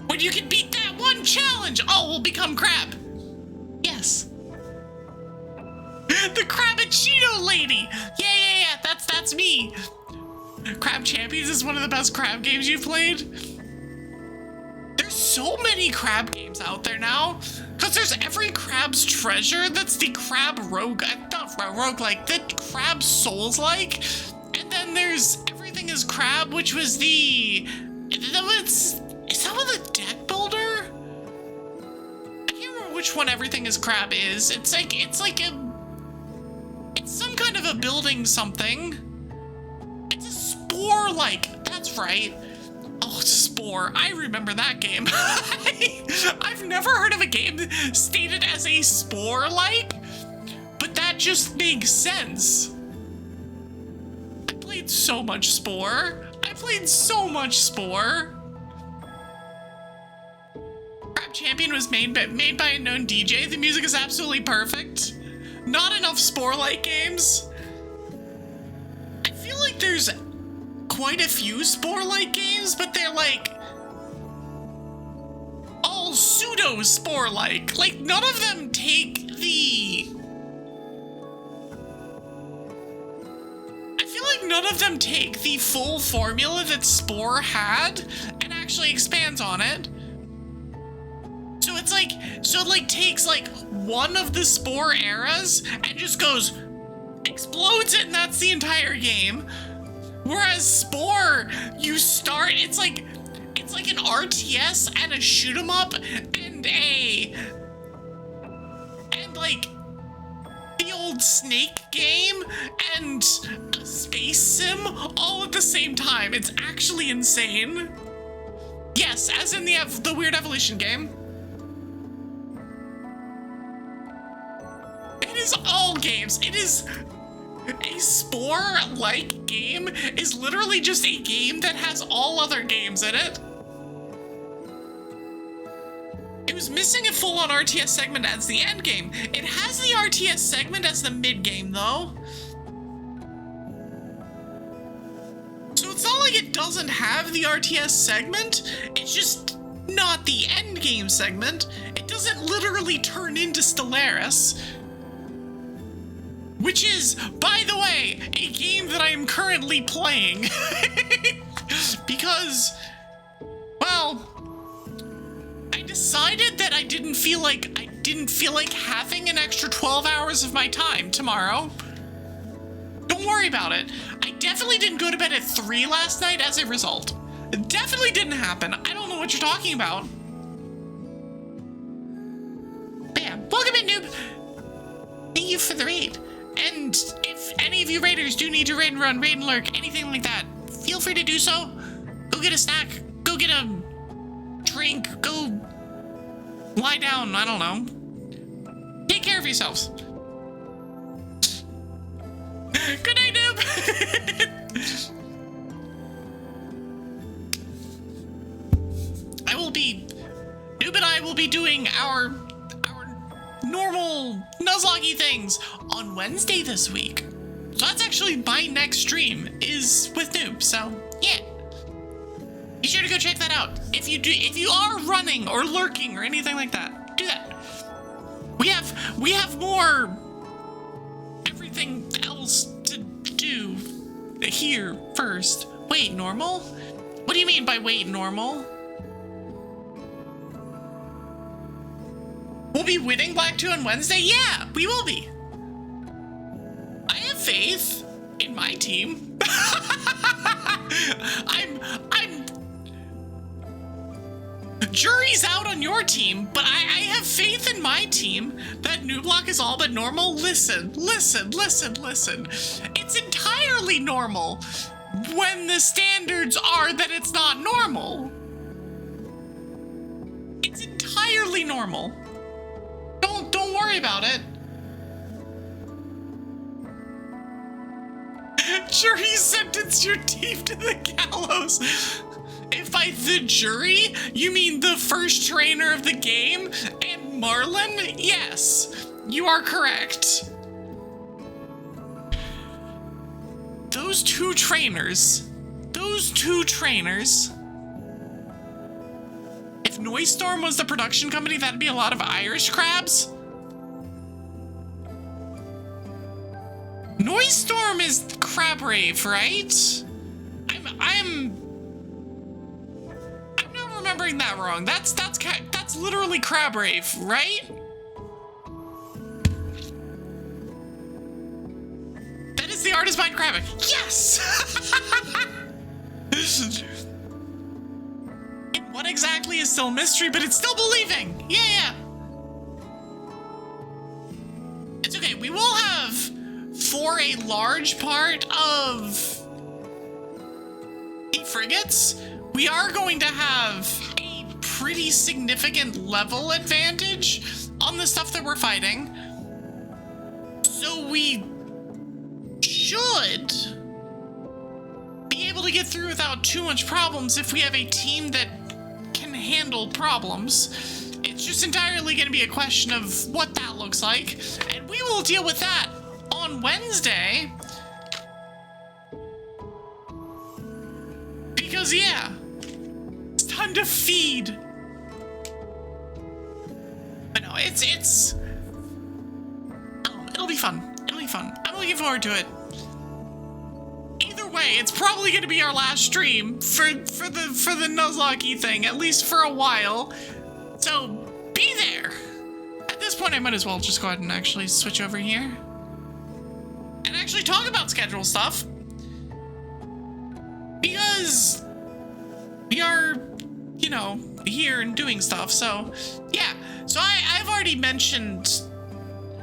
When you can beat that one challenge, all will become crab. Yes. The Crabbuccino lady! Yeah, that's me. Crab Champions is one of the best crab games you've played. There's so many crab games out there now. Because there's every Crab's Treasure, that's the Crab Rogue, not roguelike, the Crab Souls-like. And then there's Everything is Crab, which was it's is that what the deck builder? I can't remember which one everything is crab is. It's some kind of a building something. It's a spore-like, that's right. Oh, Spore, I remember that game. I've never heard of a game stated as a Spore-like, but that just makes sense. I played so much Spore. Crab Champion was made by a known DJ. The music is absolutely perfect. Not enough Spore-like games. I feel like there's quite a few Spore-like games, but they're like all pseudo Spore-like. Like none of them take the... I feel like none of them take the full formula that Spore had and actually expands on it. So it's like, so it like takes like one of the Spore eras and just goes, explodes it, and that's the entire game. Whereas Spore, you start, it's like an RTS and a shoot 'em up and like the old Snake game and a space sim all at the same time. It's actually insane. Yes, as in the Weird Evolution game. It is all games. It is a Spore-like game is literally just a game that has all other games in it. It was missing a full-on RTS segment as the end game. It has the RTS segment as the mid game though. So it's not like it doesn't have the RTS segment, it's just not the end game segment. It doesn't literally turn into Stellaris. Which is, by the way, a game that I am currently playing. Because, well, I decided that I didn't feel like having an extra 12 hours of my time tomorrow. Don't worry about it. I definitely didn't go to bed at 3 last night as a result. It definitely didn't happen. I don't know what you're talking about. Bam. Welcome in, noob. Thank you for the raid. And if any of you raiders do need to raid and run, raid and lurk, anything like that, feel free to do so. Go get a snack, go get a drink, go lie down, I don't know. Take care of yourselves. Good night, noob. Noob and I will be doing our normal Nuzlocke things on Wednesday this week. So that's actually my next stream is with Noob, so yeah. Be sure to go check that out. If you are running or lurking or anything like that, do that. We have more everything else to do here first. Wait, normal? What do you mean by wait, normal? We'll be winning Black 2 on Wednesday? Yeah, we will be. I have faith in my team. Jury's out on your team, but I have faith in my team that New Block is all but normal. Listen. It's entirely normal when the standards are that it's not normal. It's entirely normal. Don't worry about it. Jury sentenced your team to the gallows. If by the jury, you mean the first trainer of the game and Marlin? Yes, you are correct. Those two trainers. If Noisestorm was the production company, that'd be a lot of Irish crabs. Noisestorm is Crab Rave, right? I'm not remembering that wrong. That's literally Crab Rave, right? That is the artist behind Crab Rave. Yes! What exactly is still a mystery, but it's still believing. Yeah. It's okay. We will have, for a large part of the frigates, we are going to have a pretty significant level advantage on the stuff that we're fighting. So we should be able to get through without too much problems if we have a team that can handle problems. It's just entirely going to be a question of what that looks like, and we will deal with that on Wednesday. Because yeah, it's time to feed. But no, it's it'll be fun. It'll be fun. I'm looking forward to it. Either way, it's probably going to be our last stream for the Nuzlocke thing, at least for a while. So be there. At this point, I might as well just go ahead and actually switch over here and actually talk about schedule stuff, because we are, you know, here and doing stuff. So yeah. So I've already mentioned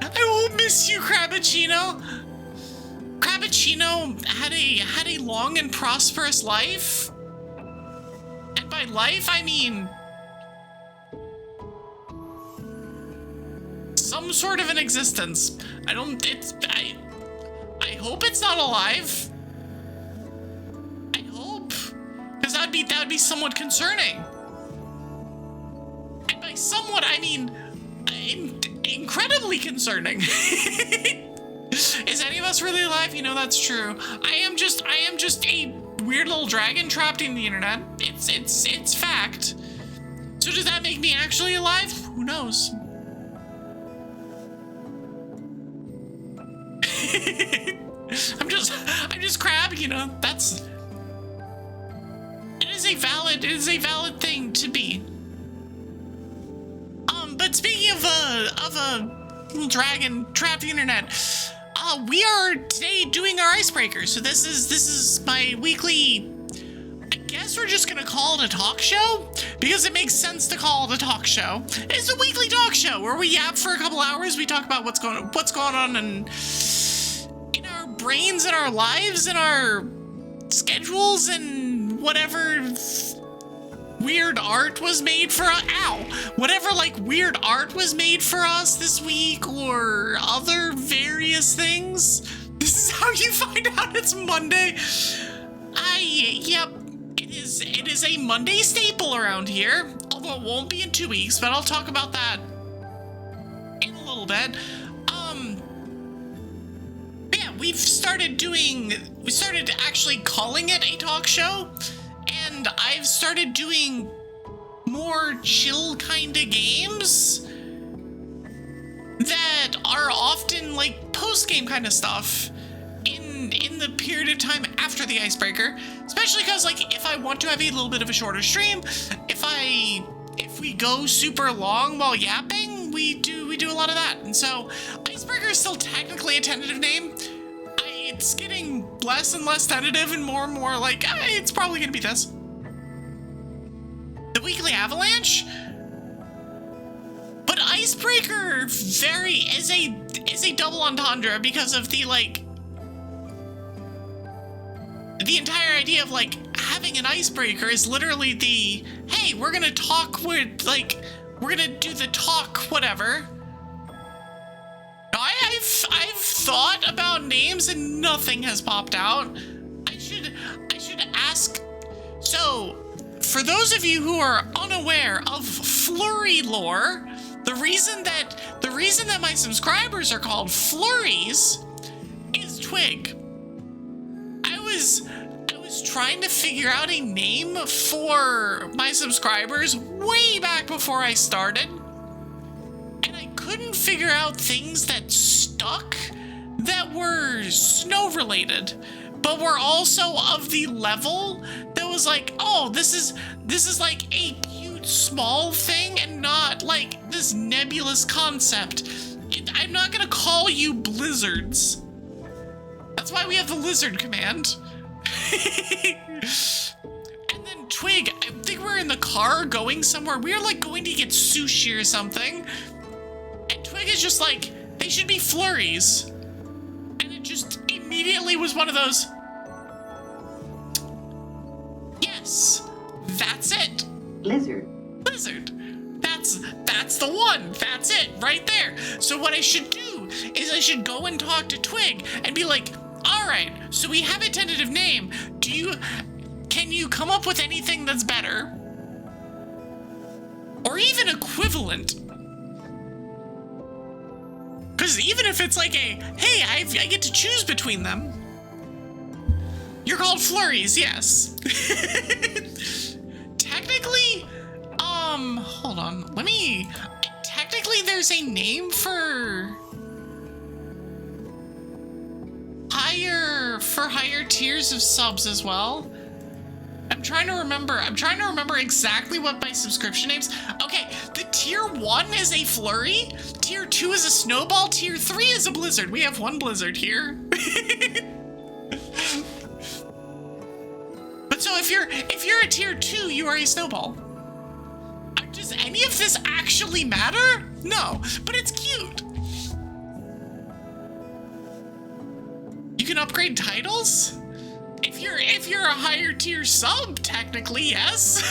I will miss you, Crabbuccino. Crabbuccino had a long and prosperous life. And by life, I mean some sort of an existence. I hope it's not alive. I hope. Because that would be somewhat concerning. And by somewhat, I mean incredibly concerning. Is any of us really alive? You know, that's true. I am just a weird little dragon trapped in the internet. It's fact. So does that make me actually alive? Who knows? I'm just Crab, you know. It is a valid thing to be. But speaking of a little dragon trapped in the internet, we are today doing our icebreaker. So this is my weekly, I guess we're just gonna call it a talk show, because it makes sense to call it a talk show. It's a weekly talk show where we yap for a couple hours. We talk about what's going on in our brains and our lives and our schedules and whatever weird art was made for us. Whatever like weird art was made for us this week, or other various things. This is how you find out it's Monday. Yep, it is a Monday staple around here. Although it won't be in 2 weeks, but I'll talk about that in a little bit. Yeah, we started actually calling it a talk show. And I've started doing more chill kind of games that are often like post-game kind of stuff in the period of time after the icebreaker. Especially because like if I want to have a little bit of a shorter stream, if we go super long while yapping, we do a lot of that. And so icebreaker is still technically a tentative name. It's getting less and less tentative and more like, it's probably gonna be this. The weekly avalanche? But icebreaker is a double entendre because of the entire idea of like having an icebreaker is literally the, hey, we're gonna talk with we're gonna do the talk whatever. I've thought about names and nothing has popped out. I should ask. So, for those of you who are unaware of Flurry lore, the reason that my subscribers are called Flurries is Twig. I was trying to figure out a name for my subscribers way back before I started. Couldn't figure out things that stuck that were snow related, but were also of the level that was like, oh, this is like a cute small thing and not like this nebulous concept. I'm not gonna call you blizzards. That's why we have the lizard command. And then Twig, I think we're in the car going somewhere. We were like going to get sushi or something. And Twig is just like, they should be flurries. And it just immediately was one of those. Yes, that's it. Lizard. Lizard. That's the one. That's it right there. So what I should do is I should go and talk to Twig and be like, all right, so we have a tentative name. Can you come up with anything that's better? Or even equivalent? Because even if it's like hey, I get to choose between them. You're called flurries, yes. Technically, hold on. Technically there's a name for higher tiers of subs as well. I'm trying to remember exactly what my subscription names. Okay, the tier 1 is a flurry, tier 2 is a snowball, tier 3 is a blizzard. We have one blizzard here. But so if you're a tier 2, you are a snowball. Does any of this actually matter? No, but it's cute. You can upgrade titles? If you're a higher tier sub, technically, yes.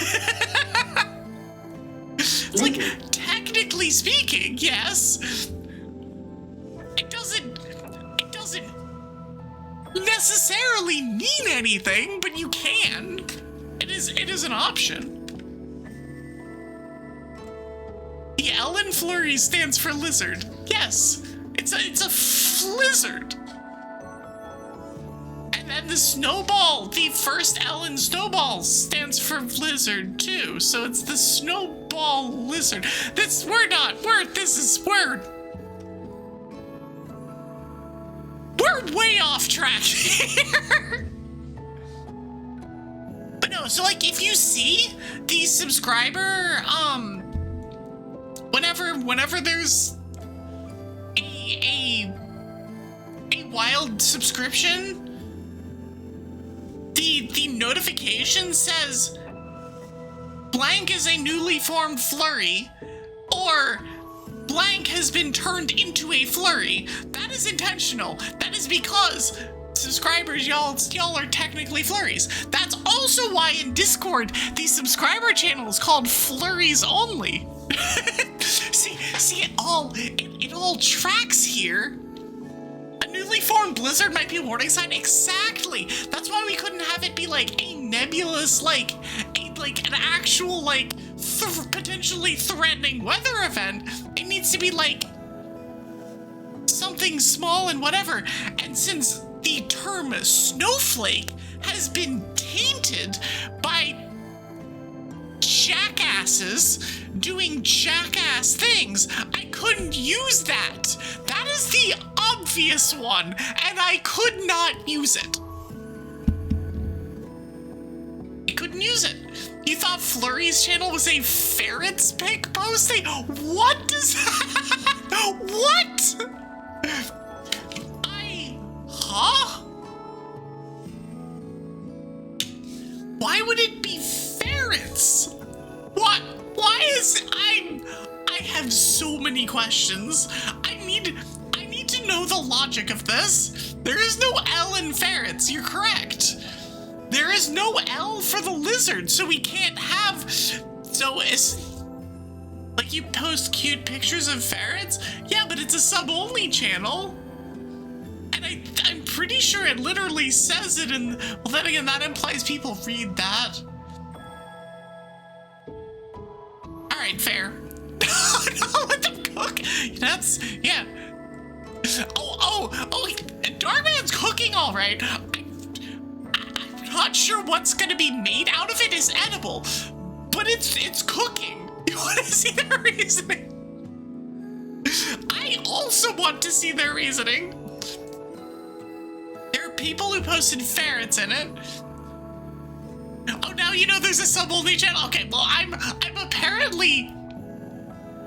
It's like, technically speaking, yes. It doesn't necessarily mean anything, but you can. It is an option. The L in flurry stands for lizard. Yes, it's a flizzard. And then the snowball, the first L in snowball stands for lizard too. So it's the snowball lizard. We're way off track here. But no, so like if you see the subscriber, whenever there's a wild subscription, the notification says blank is a newly formed flurry or blank has been turned into a flurry. That is intentional. That is because subscribers, y'all are technically flurries. That's also why in Discord the subscriber channel is called Flurries Only. see it all tracks here. A newly formed blizzard might be a warning sign. Exactly. That's why we couldn't have it be like a nebulous, like an actual potentially threatening weather event. It needs to be like something small and whatever. And since the term snowflake has been tainted by jackasses doing jackass things, I couldn't use that. That is the obvious one, and I could not use it. I couldn't use it. You thought Flurry's channel was a ferret's pic posting? What does that? What? Huh? Why would it be ferrets? What? Why is I have so many questions. I need to know the logic of this. There is no L in ferrets. You're correct. There is no L for the lizard, so we can't have. So it's like you post cute pictures of ferrets. Yeah, but it's a sub-only channel. And I'm pretty sure it literally says it in. Well, then again, that implies people read that. All right, fair. No, let them cook. That's yeah. Oh! Darman's cooking all right. I'm not sure what's gonna be made out of it is edible, but it's cooking. You want to see their reasoning? I also want to see their reasoning. There are people who posted ferrets in it. Oh, now you know there's a sub-only channel. Okay, well, I'm apparently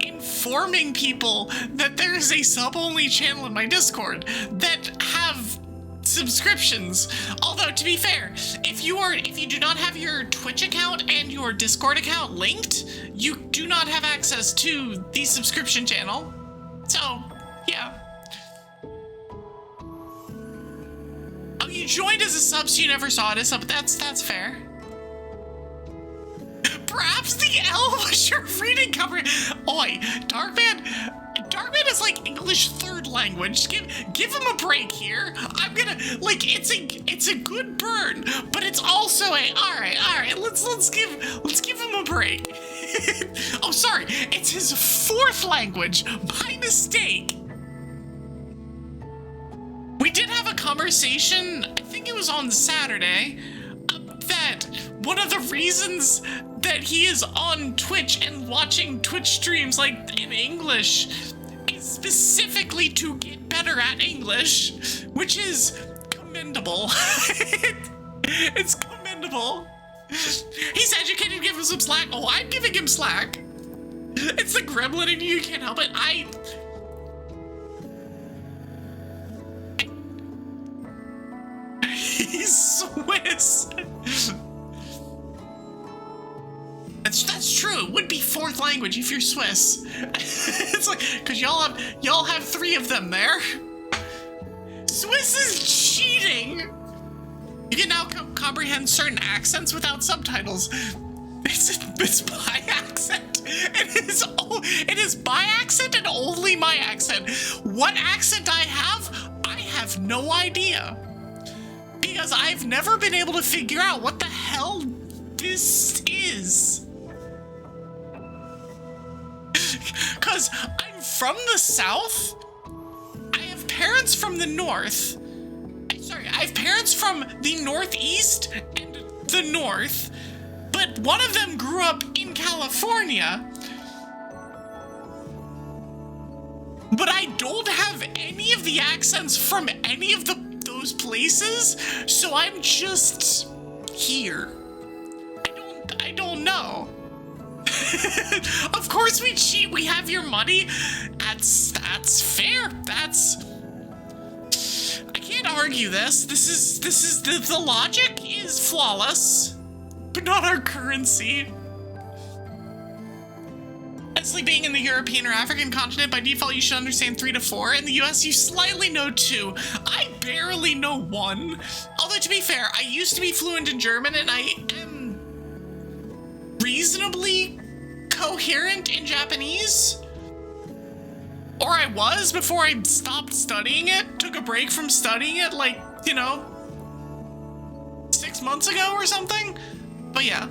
informing people that there is a sub-only channel in my Discord that have subscriptions. Although, to be fair, if you do not have your Twitch account and your Discord account linked, you do not have access to the subscription channel. So, yeah. Oh, you joined as a sub, so you never saw it as a sub. That's fair. Perhaps the L was your reading cover. Oi, Darkman is like English third language. Give him a break here. I'm gonna like it's a good burn, but it's also a all right. Let's give him a break. Oh, sorry, it's his fourth language. My mistake. We did have a conversation. I think it was on Saturday. That one of the reasons that he is on Twitch and watching Twitch streams like in English is specifically to get better at English, which is commendable. It's commendable. He's educated, give him some slack. Oh, I'm giving him slack. It's the gremlin in you, you can't help it. He's Swiss. That's true. It would be fourth language if you're Swiss. It's like because y'all have three of them there. Swiss is cheating. You can now comprehend certain accents without subtitles. It's my accent. It is my accent and only my accent. What accent I have no idea. Because I've never been able to figure out what the hell this is. Because I'm from the south. I have parents from the north. I have parents from the northeast and the north. But one of them grew up in California. But I don't have any of the accents from any of those places, so I'm just here. I don't know. Of course we cheat, we have your money. That's fair. I can't argue this. This is the logic is flawless, but not our currency. Honestly, being in the European or African continent, by default you should understand 3 to 4. In the US, you slightly know 2. I barely know 1. Although, to be fair, I used to be fluent in German, and I am reasonably coherent in Japanese. Or I was before I stopped studying it, took a break from studying it, like, 6 months ago or something. But yeah.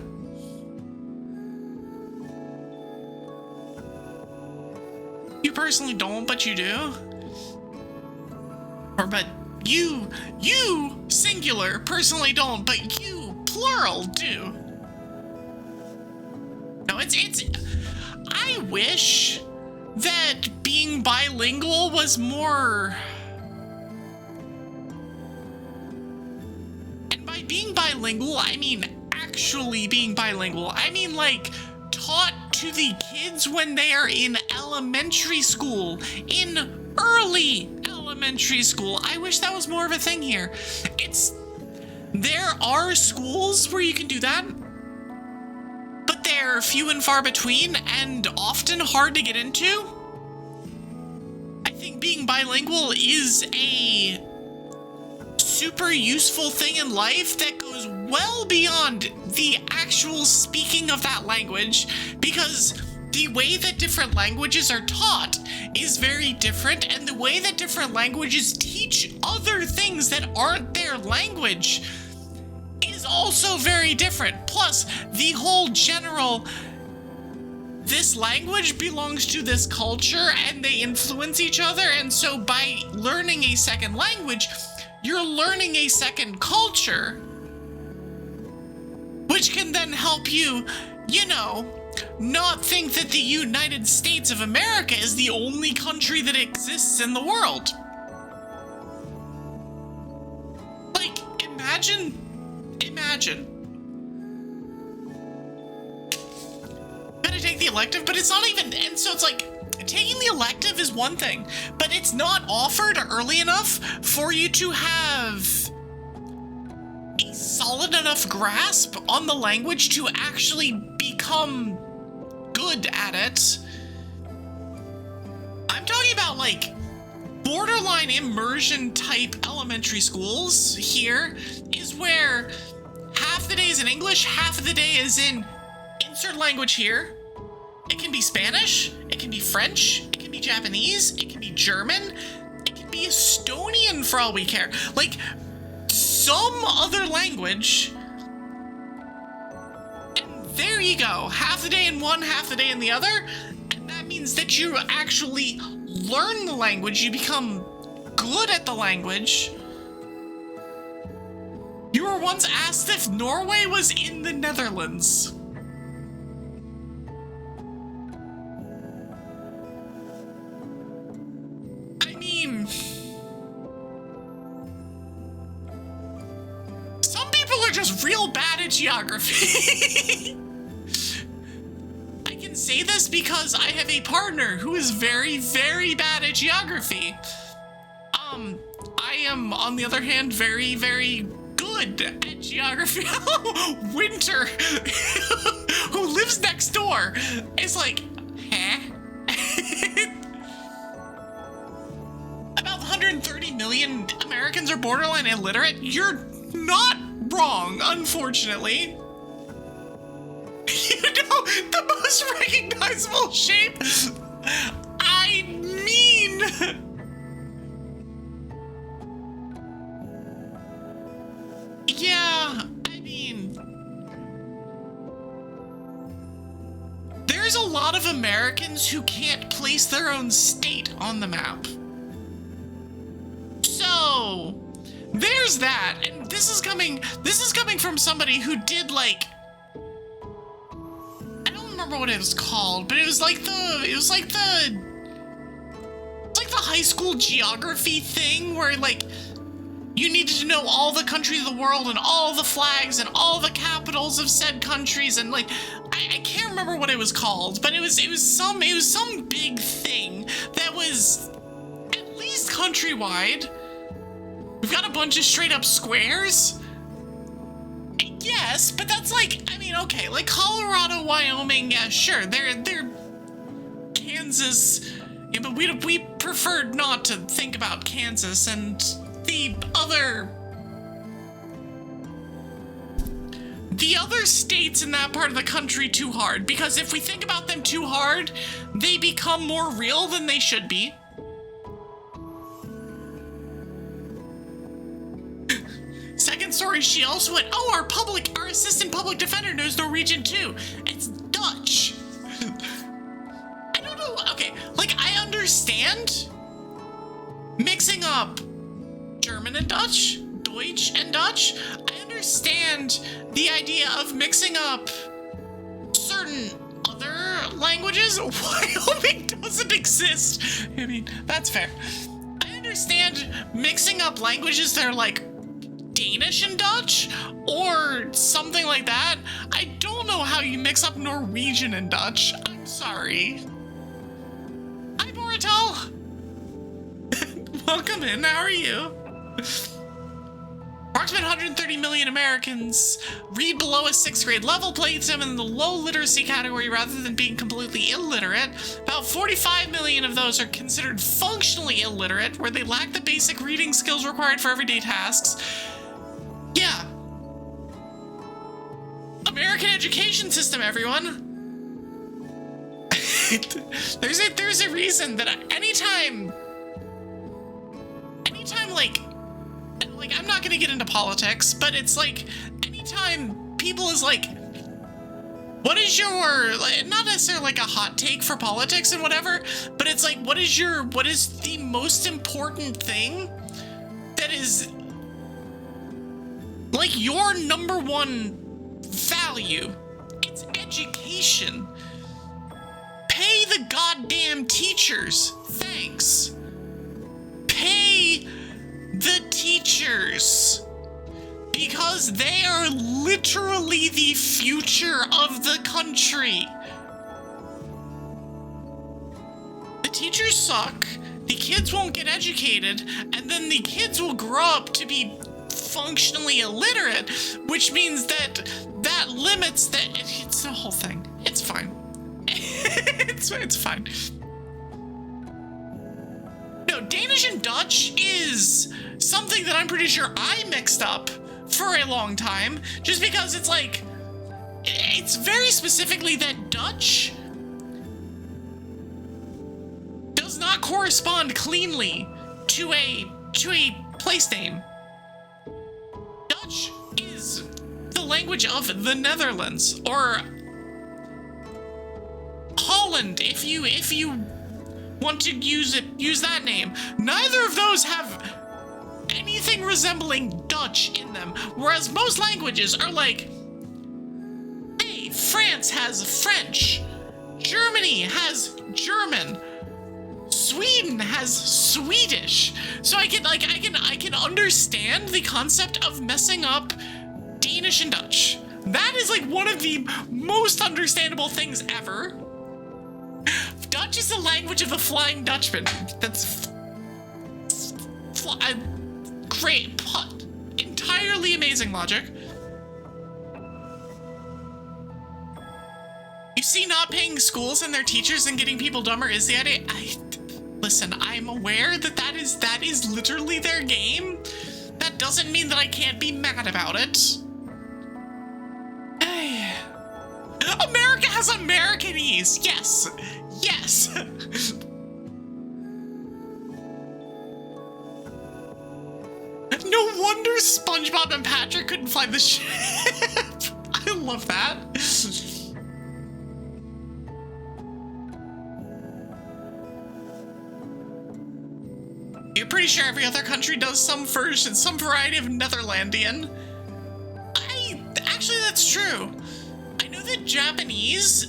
You personally don't, but you do. But you singular personally don't, but you plural do. No, I wish that being bilingual was more. And by being bilingual, I mean actually being bilingual. I mean like taught to the kids when they are in elementary school, in early elementary school. I wish that was more of a thing here. There are schools where you can do that, but they're few and far between and often hard to get into. I think being bilingual is a super useful thing in life that goes well beyond the actual speaking of that language, because the way that different languages are taught is very different, and the way that different languages teach other things that aren't their language is also very different. Plus, the whole general, this language belongs to this culture and they influence each other, and so by learning a second language, you're learning a second culture, which can then help you, not think that the United States of America is the only country that exists in the world. Like, imagine. Gotta take the elective, but it's not even, and so it's like, taking the elective is one thing, but it's not offered early enough for you to have a solid enough grasp on the language to actually become good at it. I'm talking about like borderline immersion type elementary schools here is where half the day is in English, half of the day is in insert language here. It can be Spanish, it can be French, it can be Japanese, it can be German, it can be Estonian for all we care. Like, some other language. And there you go. Half the day in one, half the day in the other. And that means that you actually learn the language, you become good at the language. You were once asked if Norway was in the Netherlands. I mean, some people are just real bad at geography. I can say this because I have a partner who is very, very bad at geography. I am, on the other hand, very, very good at geography. Winter, who lives next door, is like, huh? About 130 million Americans are borderline illiterate. You're not wrong, unfortunately. You know, the most recognizable shape? I mean... Yeah, I mean... There's a lot of Americans who can't place their own state on the map. So, there's that. And this is coming from somebody who did like... I don't remember what it was called, but it was like the high school geography thing where like you needed to know all the countries of the world and all the flags and all the capitals of said countries, and like I can't remember what it was called, but it was some big thing that was at least countrywide. We've got a bunch of straight up squares. Yes, but that's like, I mean, okay, like Colorado, Wyoming, yeah, sure, they're Kansas, yeah, but we preferred not to think about Kansas and the other states in that part of the country too hard, because if we think about them too hard, they become more real than they should be. Second story, she also went, oh, our assistant public defender knows Norwegian too. It's Dutch. I don't know, okay, like I understand mixing up German and Dutch, Deutsch and Dutch. I understand the idea of mixing up certain other languages. Wyoming doesn't exist. I mean, that's fair. I understand mixing up languages that are like Danish and Dutch or something like that. I don't know how you mix up Norwegian and Dutch. I'm sorry. Hi, Borital. Welcome in. How are you? Approximately 130 million Americans read below a 6th grade level, placing them in the low literacy category rather than being completely illiterate. About 45 million of those are considered functionally illiterate, where they lack the basic reading skills required for everyday tasks. Yeah. American education system, everyone. There's a reason that anytime like I'm not gonna get into politics, but it's like anytime people is like, what is your, like, not necessarily like a hot take for politics and whatever, but it's like, what is the most important thing that is like your number one value? It's education. Pay the goddamn teachers. Thanks. Pay the teachers. Because they are literally the future of the country. teachers suck, the kids won't get educated, and then the kids will grow up to be functionally illiterate, which means that limits that. It's the whole thing. It's fine. it's fine. No, Danish and Dutch is something that I'm pretty sure I mixed up for a long time, just because it's like, it's very specifically that Dutch does not correspond cleanly to a place name. Dutch is the language of the Netherlands, or Holland, if you want to use that name. Neither of those have anything resembling Dutch in them, whereas most languages are like, hey, France has French, Germany has German, Sweden has Swedish. So I can understand the concept of messing up Danish and Dutch. That is like one of the most understandable things ever. Dutch is the language of the Flying Dutchman. That's great, entirely amazing logic. You see, not paying schools and their teachers and getting people dumber is the idea. Listen, I'm aware that is literally their game. That doesn't mean that I can't be mad about it. America has Americanese. Yes. Yes. No wonder SpongeBob and Patrick couldn't fly the ship. I love that. You're pretty sure every other country does some version, some variety of Netherlandian. Actually, that's true. I know that Japanese,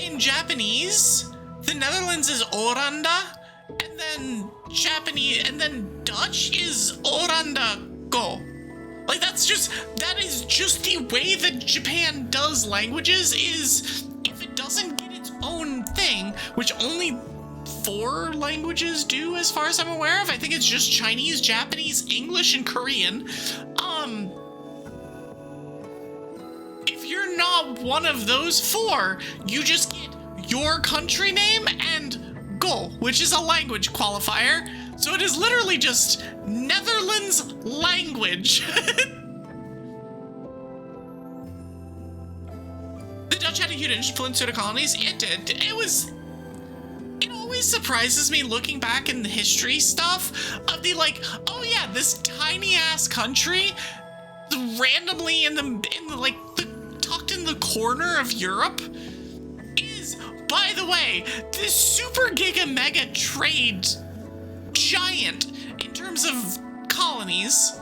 in Japanese, the Netherlands is Oranda, and then Dutch is Oranda Go. Like, that is just the way that Japan does languages, is if it doesn't get its own thing, which only 4 languages do as far as I'm aware of. I think it's just Chinese, Japanese, English, and Korean. If you're not one of those 4, you just get your country name and Go, which is a language qualifier. So it is literally just Netherlands language. The Dutch had a huge influence to the colonies. It did. It always surprises me looking back in the history stuff of the like, oh yeah, this tiny ass country randomly tucked in the corner of Europe is, by the way, this super giga mega trade giant in terms of colonies.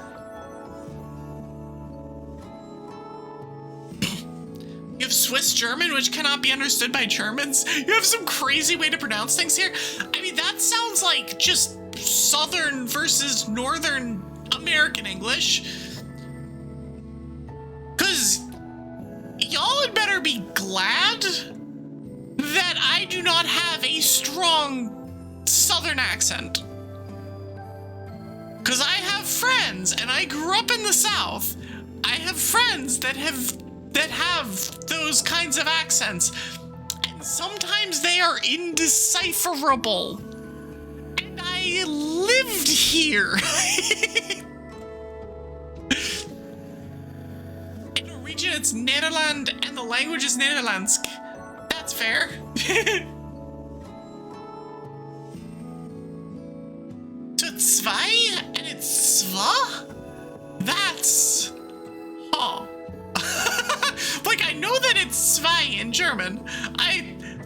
You have Swiss German, which cannot be understood by Germans. You have some crazy way to pronounce things here. I mean, that sounds like just Southern versus Northern American English. Because y'all had better be glad that I do not have a strong Southern accent. Because I have friends, and I grew up in the South. I have friends that have those kinds of accents, and sometimes they are indecipherable. And I lived here. In Norwegian, it's Nederland, and the language is Nederlandsk. That's fair. So it's zwei, and it's sva? That's... huh. Like, I know that it's zwei in German.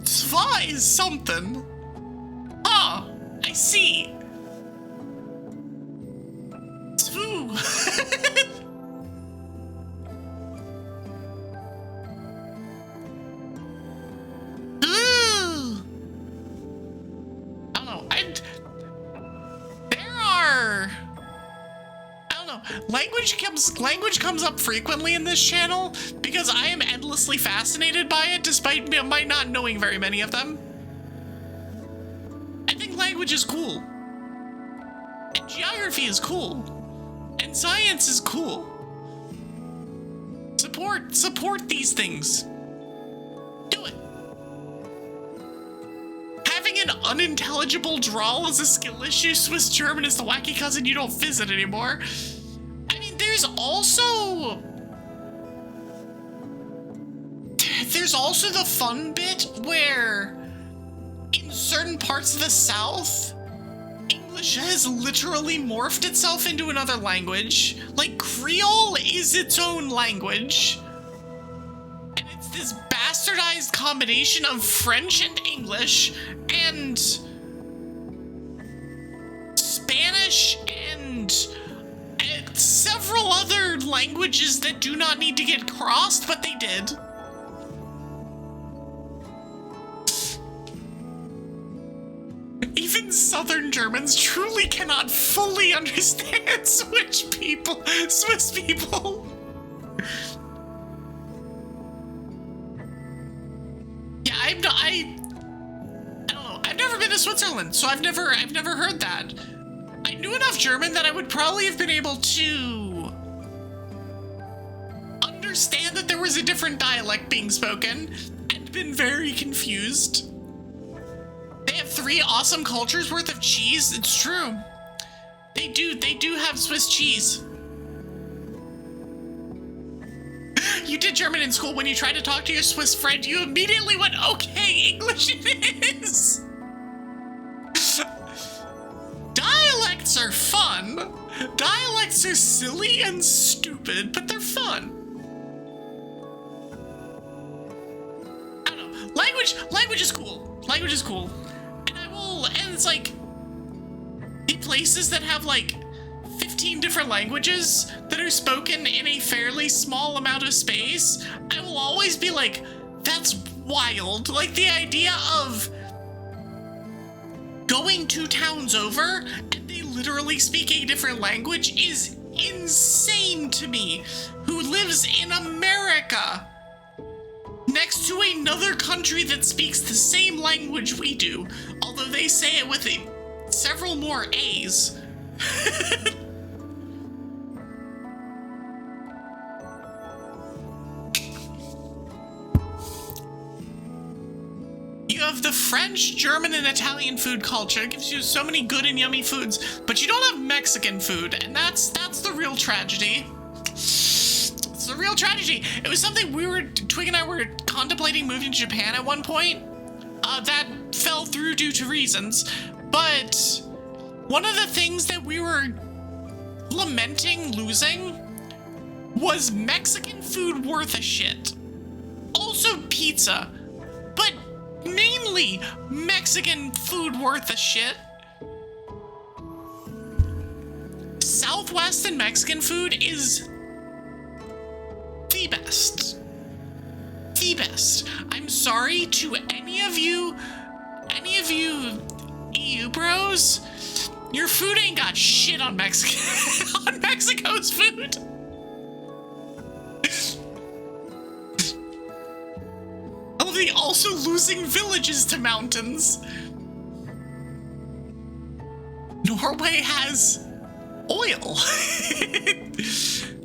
Zwei is something. Oh, I see. Zwu. Language comes up frequently in this channel because I am endlessly fascinated by it, despite my not knowing very many of them. I think language is cool. And geography is cool. And science is cool. Support these things. Do it. Having an unintelligible drawl is a skill issue. Swiss German is the wacky cousin you don't visit anymore. I mean, there's also the fun bit where in certain parts of the South, English has literally morphed itself into another language. Like, Creole is its own language. And it's this bastardized combination of French and English and Spanish and several other languages that do not need to get crossed, but they did. Even Southern Germans truly cannot fully understand Swiss people. Yeah, I don't know. I've never been to Switzerland, so I've never heard that. I knew enough German that I would probably have been able to understand that there was a different dialect being spoken and been very confused. They have 3 awesome cultures worth of cheese. It's true. They do have Swiss cheese. You did German in school. When you tried to talk to your Swiss friend, you immediately went, okay, English it is. Dialects are fun. Dialects are silly and stupid, but they're fun. I don't know. Language is cool. Language is cool. And it's like, the places that have like 15 different languages that are spoken in a fairly small amount of space, I will always be like, that's wild. Like, the idea of going 2 towns over and they literally speak a different language is insane to me, who lives in America next to another country that speaks the same language we do, although they say it with several more A's. You have the French, German, and Italian food culture. It gives you so many good and yummy foods, but you don't have Mexican food, and that's the real tragedy. The real tragedy. It was something Twig and I were contemplating moving to Japan at one point. That fell through due to reasons, but one of the things that we were lamenting losing was Mexican food worth a shit. Also pizza, but mainly Mexican food worth a shit. Southwestern Mexican food is the best. The best. I'm sorry to any of you EU bros. Your food ain't got shit on on Mexico's food. I love the also losing villages to mountains. Norway has oil.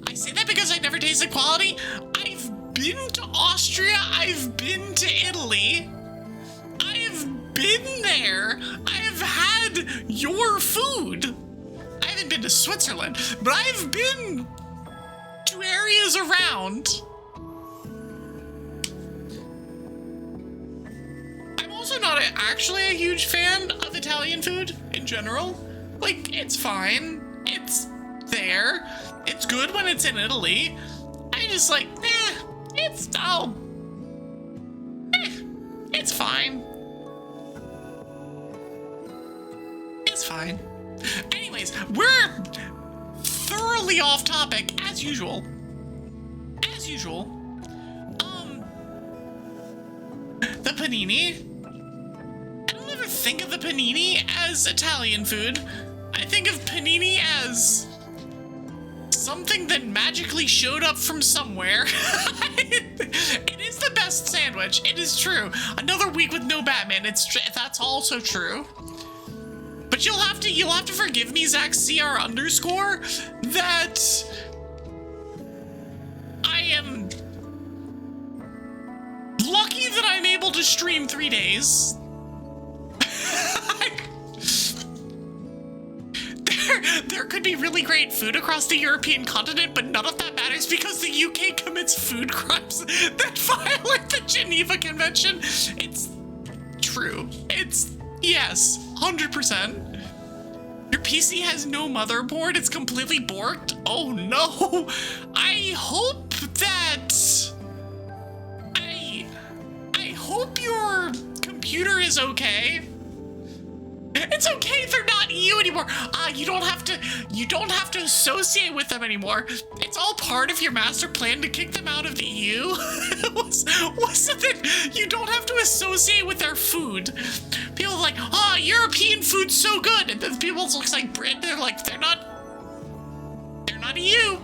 I say that because I never tasted quality. I've been to Austria. I've been to Italy. I've been there. I've had your food. I haven't been to Switzerland, but I've been to areas around. I'm also not actually a huge fan of Italian food in general. Like, it's fine. It's there. It's good when it's in Italy. I just like, it's fine. It's fine. Anyways, we're thoroughly off topic, as usual. As usual. The panini. I don't ever think of the panini as Italian food. I think of panini as something that magically showed up from somewhere. It is the best sandwich. It is true. Another week with no Batman. That's also true. But you'll have to forgive me, Zach CR underscore, that I am lucky that I'm able to stream 3 days. There could be really great food across the European continent, but none of that matters because the UK commits food crimes that violate the Geneva Convention. It's true. Yes, 100%. Your PC has no motherboard. It's completely borked. Oh no. I hope that... I hope your computer is okay. It's okay, they're not EU anymore. You don't have to associate with them anymore. It's all part of your master plan to kick them out of the EU. Wasn't it? You don't have to associate with their food. People are like, European food's so good. And then people looks like Britain. They're like, they're not EU.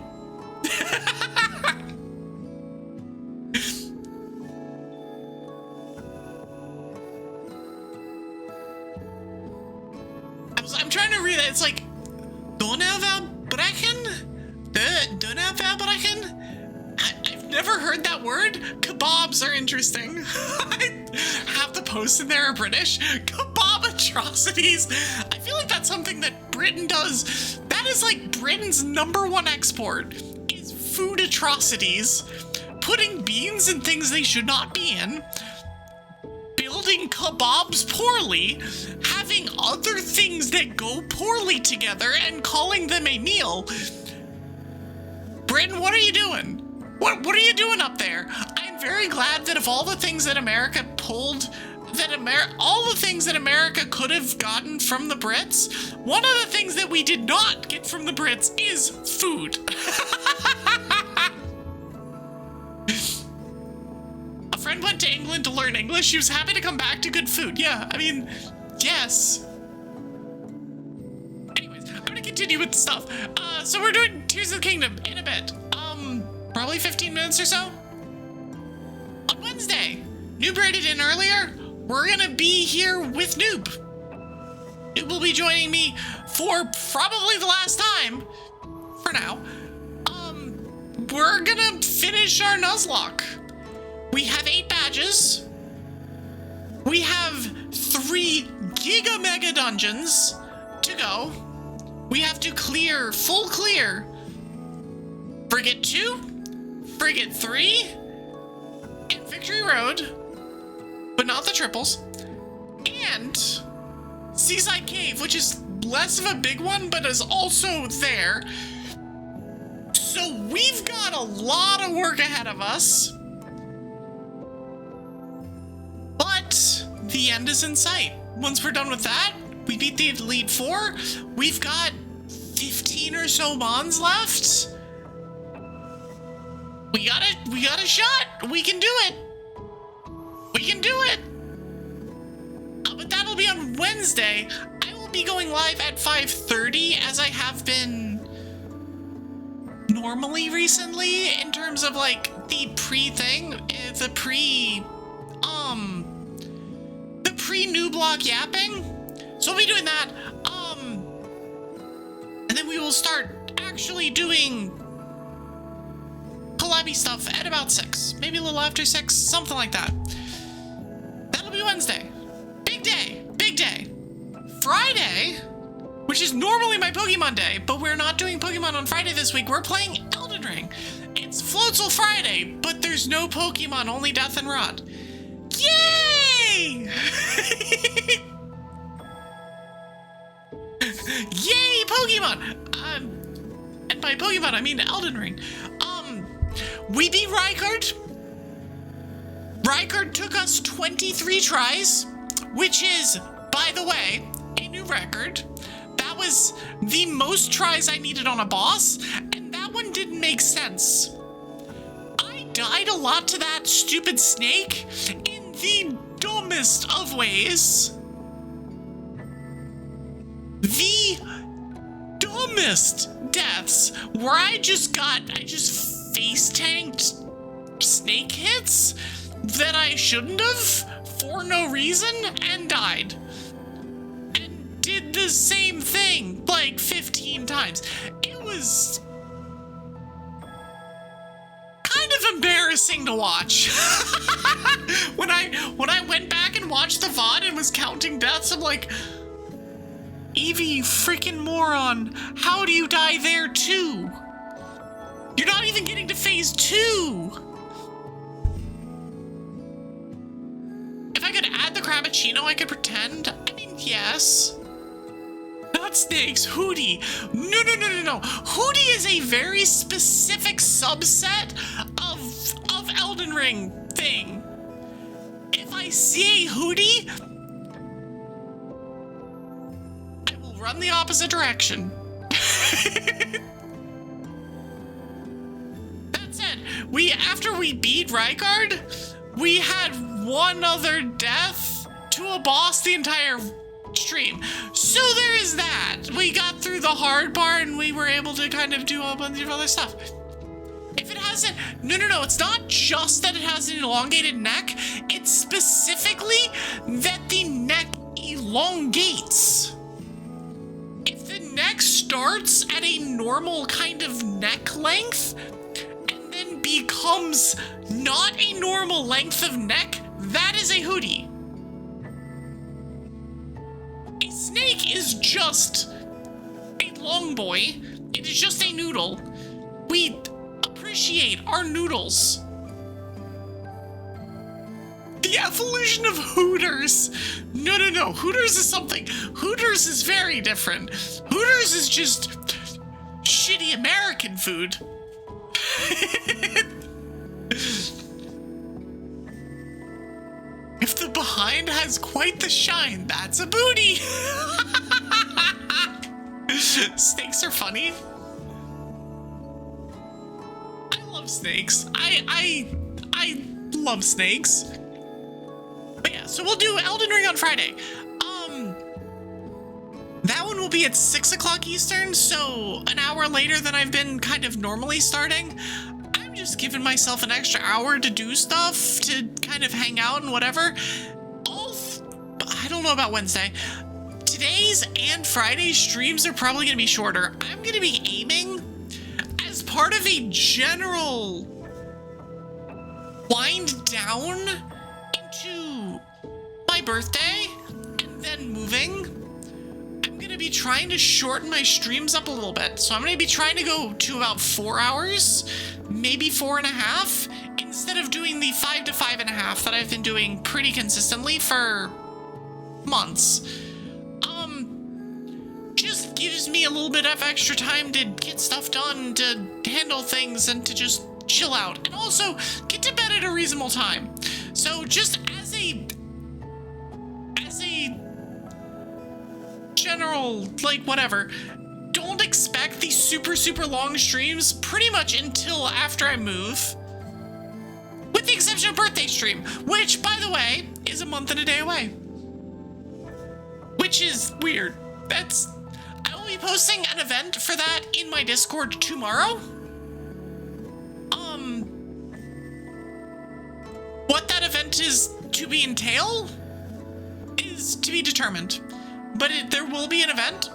I'm trying to read it. It's like, Donauverbrechen? I've never heard that word. Kebabs are interesting. Half the posts in there are British. Kebab atrocities. I feel like that's something that Britain does. That is like Britain's #1 export, is food atrocities. Putting beans in things they should not be in. Building kebabs poorly, having other things that go poorly together and calling them a meal. Britain, what are you doing? What are you doing up there? I'm very glad that of all the things that America pulled, all the things that America could have gotten from the Brits, one of the things that we did not get from the Brits is food. Friend went to England to learn English. She was happy to come back to good food. Yeah, I mean, yes. Anyways, I'm gonna continue with the stuff. So we're doing Tears of the Kingdom in a bit. Probably 15 minutes or so. On Wednesday, Noob rated in earlier. We're gonna be here with Noob. Noob will be joining me for probably the last time, for now. We're gonna finish our Nuzlocke. We have 8 badges. We have 3 Giga Mega Dungeons to go. We have to clear, full clear, Frigate 2, Frigate 3, and Victory Road, but not the triples, and Seaside Cave, which is less of a big one, but is also there. So we've got a lot of work ahead of us. But the end is in sight. Once we're done with that, we beat the Elite Four. We've got 15 or so Mons left. We got a shot. We can do it. We can do it. But that'll be on Wednesday. I will be going live at 5:30, as I have been normally recently, in terms of like the pre-thing, the pre-new block yapping. So we'll be doing that. And then we will start actually doing collabby stuff at about 6, maybe a little after 6, something like that. That'll be Wednesday. Big day, big day. Friday, which is normally my Pokemon day, but we're not doing Pokemon on Friday this week. We're playing Elden Ring. It's Floatzel Friday, but there's no Pokemon, only Death and Rod. Yay! Yay, Pokemon! And by Pokemon, I mean Elden Ring. We beat Rykard. Rykard took us 23 tries, which is, by the way, a new record. That was the most tries I needed on a boss, and that one didn't make sense. I died a lot to that stupid snake in the dumbest of ways. The dumbest deaths where I just face tanked snake hits that I shouldn't have for no reason and died. And did the same thing like 15 times. It was kind of embarrassing to watch. when I went back and watched the VOD and was counting deaths, I'm like, Evie, you freaking moron. How do you die there too? You're not even getting to phase 2. If I could add the Crabbuccino, I could pretend. I mean, yes. Not snakes, Hootie. No. Hootie is a very specific subset of Elden Ring thing. If I see a Hootie, I will run the opposite direction. That said, after we beat Rykard, we had one other death to a boss the entire stream. So there is that. We got through the hard part and we were able to kind of do a bunch of other stuff. If it hasn't, no, it's not just that it has an elongated neck, it's specifically that the neck elongates. If the neck starts at a normal kind of neck length and then becomes not a normal length of neck, that is a Hootie. A snake is just a long boy. It is just a noodle. We appreciate our noodles. The evolution of Hooters. No. Hooters is something. Hooters is very different. Hooters is just shitty American food. If the behind has quite the shine, that's a booty. Snakes are funny. I love snakes. I love snakes. But yeah, so we'll do Elden Ring on Friday. That one will be at 6 o'clock Eastern, so an hour later than I've been kind of normally starting. I'm just giving myself an extra hour to do stuff, to kind of hang out and whatever. I don't know about Wednesday. Today's and Friday's streams are probably going to be shorter. I'm going to be aiming as part of a general wind down into my birthday and then moving. I'm going to be trying to shorten my streams up a little bit. So I'm going to be trying to go to about 4 hours, maybe 4.5, instead of doing the 5 to 5.5 that I've been doing pretty consistently for months. Just gives me a little bit of extra time to get stuff done, to handle things, and to just chill out, and also get to bed at a reasonable time. So just as a general, like, whatever, don't expect these super long streams pretty much until after I move, with the exception of birthday stream, which, by the way, is a month and a day away, which is weird. I will be posting an event for that in my Discord tomorrow. What that event is to be entail is to be determined, but there will be an event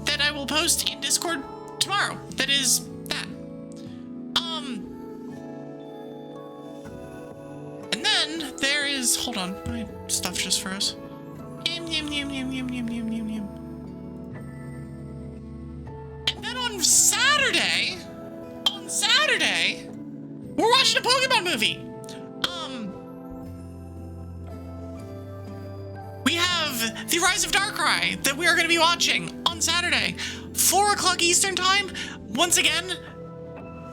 that I will post in Discord tomorrow. That is that. And then there is, hold on, my stuff just froze. And then on Saturday, we're watching a Pokemon movie. We have The Rise of Darkrai that we are going to be watching on Saturday, 4 o'clock Eastern time. Once again,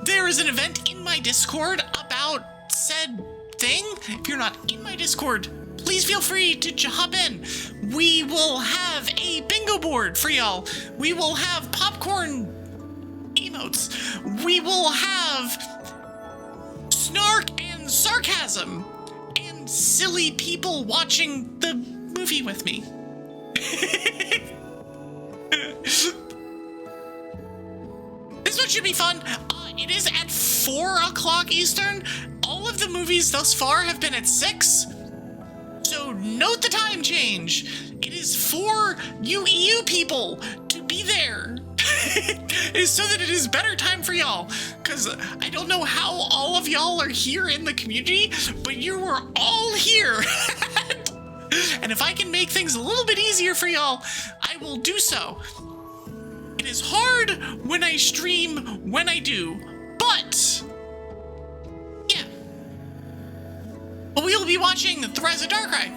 there is an event in my Discord about said thing. If you're not in my Discord, please feel free to hop in. We will have a bingo board for y'all. We will have popcorn emotes. We will have snark and sarcasm and silly people watching the movie with me. this one should be fun. It is at 4 o'clock Eastern. All of the movies thus far have been at 6. So note the time change. It is for you EU people to be there. It's so that it is better time for y'all. Because I don't know how all of y'all are here in the community, but you were all here. And if I can make things a little bit easier for y'all, I will do so. It is hard when I stream when I do, but yeah. But we will be watching The Rise of Darkrai.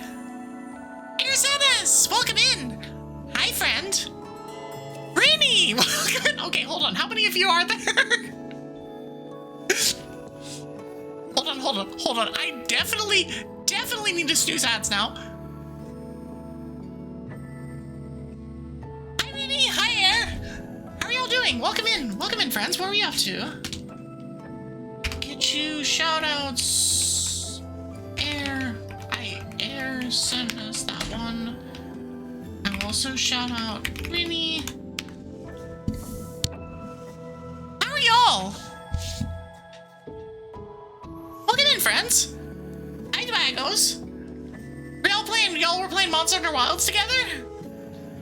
Tenbez, welcome in. Hi, friend. Rini, welcome in. Okay, hold on. How many of you are there? Hold on. I definitely need to snooze ads now. Hi, Rini. Hi, Air. How are y'all doing? Welcome in, friends. What are we up to? Get you shout-outs. Air. Air sent us that one. I'll also shout out Rini. How are y'all? Welcome in, friends. Hi, Tobaccos. Y'all were playing Monster Hunter Wilds together?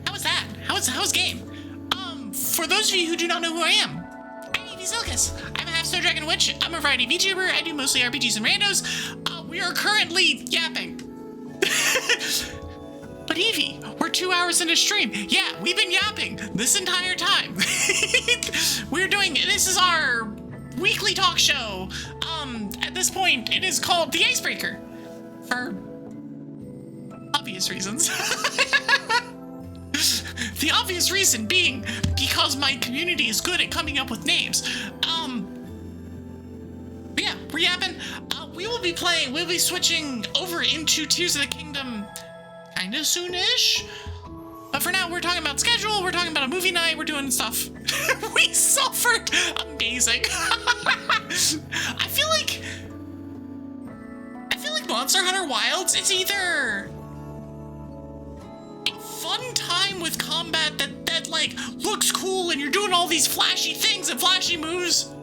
How was that? How's game? For those of you who do not know who I am, I'm Evie Sylkas. I'm a half Snow Dragon Witch. I'm a variety VTuber. I do mostly RPGs and randos. We are currently yapping. But Evie, we're 2 hours into stream. Yeah, we've been yapping this entire time. This is our weekly talk show. At this point, it is called The Icebreaker. For obvious reasons. The obvious reason being because my community is good at coming up with names. But yeah, we're yapping. We'll be switching over into Tears of the Kingdom kind of soonish. But for now, we're talking about schedule, we're talking about a movie night, we're doing stuff. We suffered. Amazing. I feel like Monster Hunter Wilds is either a fun time with combat that like looks cool and you're doing all these flashy things and flashy moves,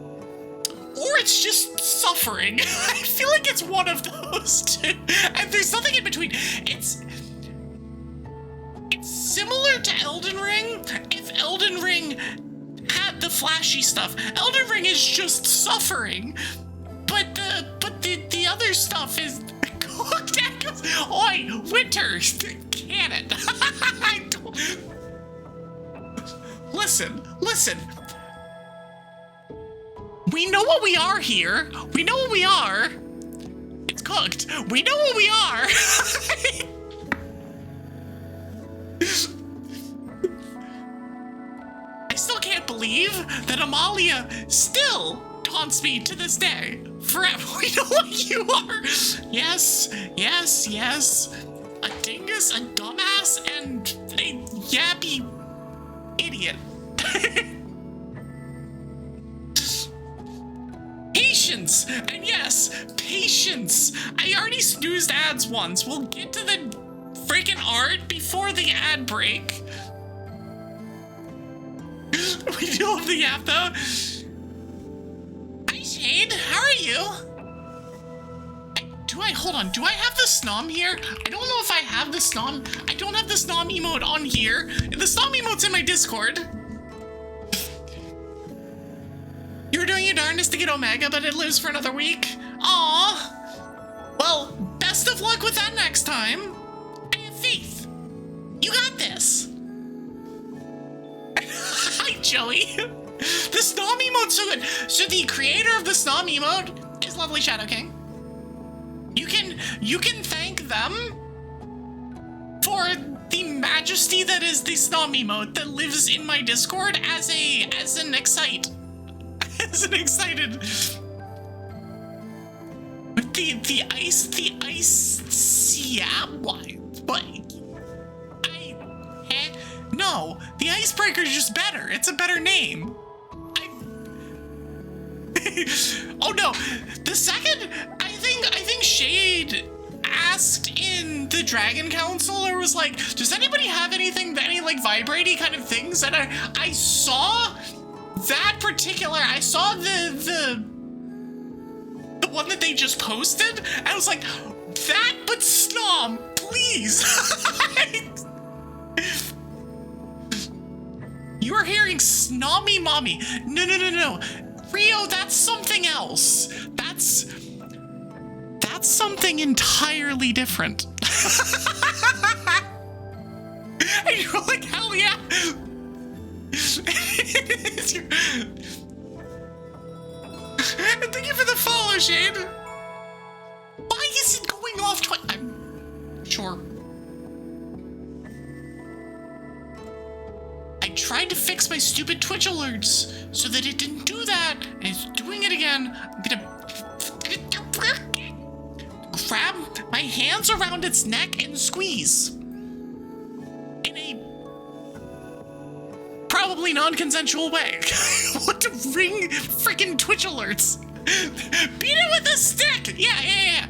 or it's just suffering. I feel like it's one of those two. And there's nothing in between. It's similar to Elden Ring if Elden Ring had the flashy stuff. Elden Ring is just suffering, but the other stuff is cooked. Oi, Winter, can it? I don't... Listen. We know what we are here. We know what we are. It's cooked. We know what we are. I still can't believe that Amalia still taunts me to this day. Forever. We know what you are. Yes. A dingus, a dumbass, and a yappy idiot. Patience! And yes, patience! I already snoozed ads once. We'll get to the freaking art before the ad break. We do love the yap though. Hi Shade, how are you? Hold on, do I have the Snom here? I don't know if I have the Snom. I don't have the Snom emote on here. The Snom emote's in my Discord. You were doing your darndest to get Omega, but it lives for another week. Aww. Well, best of luck with that next time. I have faith. You got this. Hi, Joey. The Snom emote's so good. So the creator of the Snom emote is Lovely Shadow King. You can thank them for the majesty that is the Snom emote that lives in my Discord as an excited. But the ice, yeah, what? No, the Icebreaker is just better. It's a better name. Oh no, the second, I think Shade asked in the Dragon Council, or was like, does anybody have any like vibratey kind of things? And I saw that particular, I saw the one that they just posted, and I was like, that but Snom, please. You are hearing Snommy Mommy. No. Rio, that's something else. That's something entirely different. And you're like, hell yeah. And thank you for the follow, Shane. Why is it going off twice? I'm sure. I tried to fix my stupid Twitch alerts so that it didn't do that, and it's doing it again. I'm gonna grab my hands around its neck and squeeze. In a probably non-consensual way. What to ring freaking Twitch alerts? Beat it with a stick! Yeah.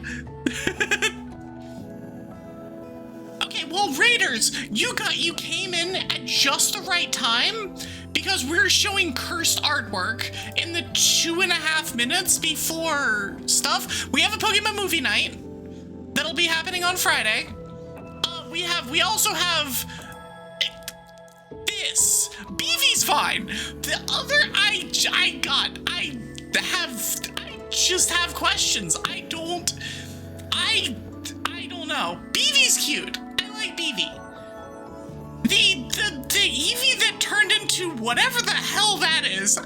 Okay, well, Raiders, you came in at just the right time because we're showing cursed artwork in the 2.5 minutes before stuff. We have a Pokemon movie night that'll be happening on Friday. We also have this. BV's fine. The other I just have questions. I don't know. BV's cute. I like BV. The Evie that turned into whatever the hell that is,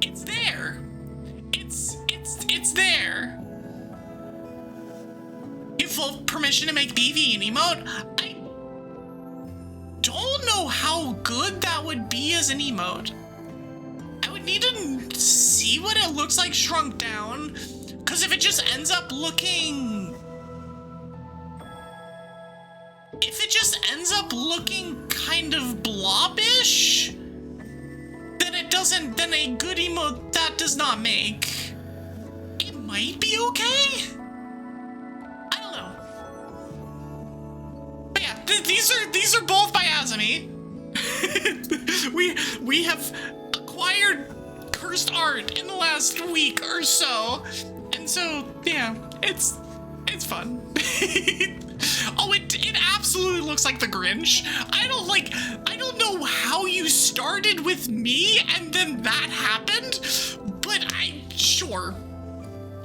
it's there. It's there. Give full permission to make BV an emote. I don't know how good that would be as an emote. I would need to see what it looks like shrunk down, because if it just ends up looking... If it just ends up looking kind of blobbish, then a good emote that does not make. It might be okay? I don't know. But yeah, these are both by Azumi. We have acquired cursed art in the last week or so, and so yeah, it's fun. Oh, it absolutely looks like the Grinch. I don't know how you started with me and then that happened, but sure.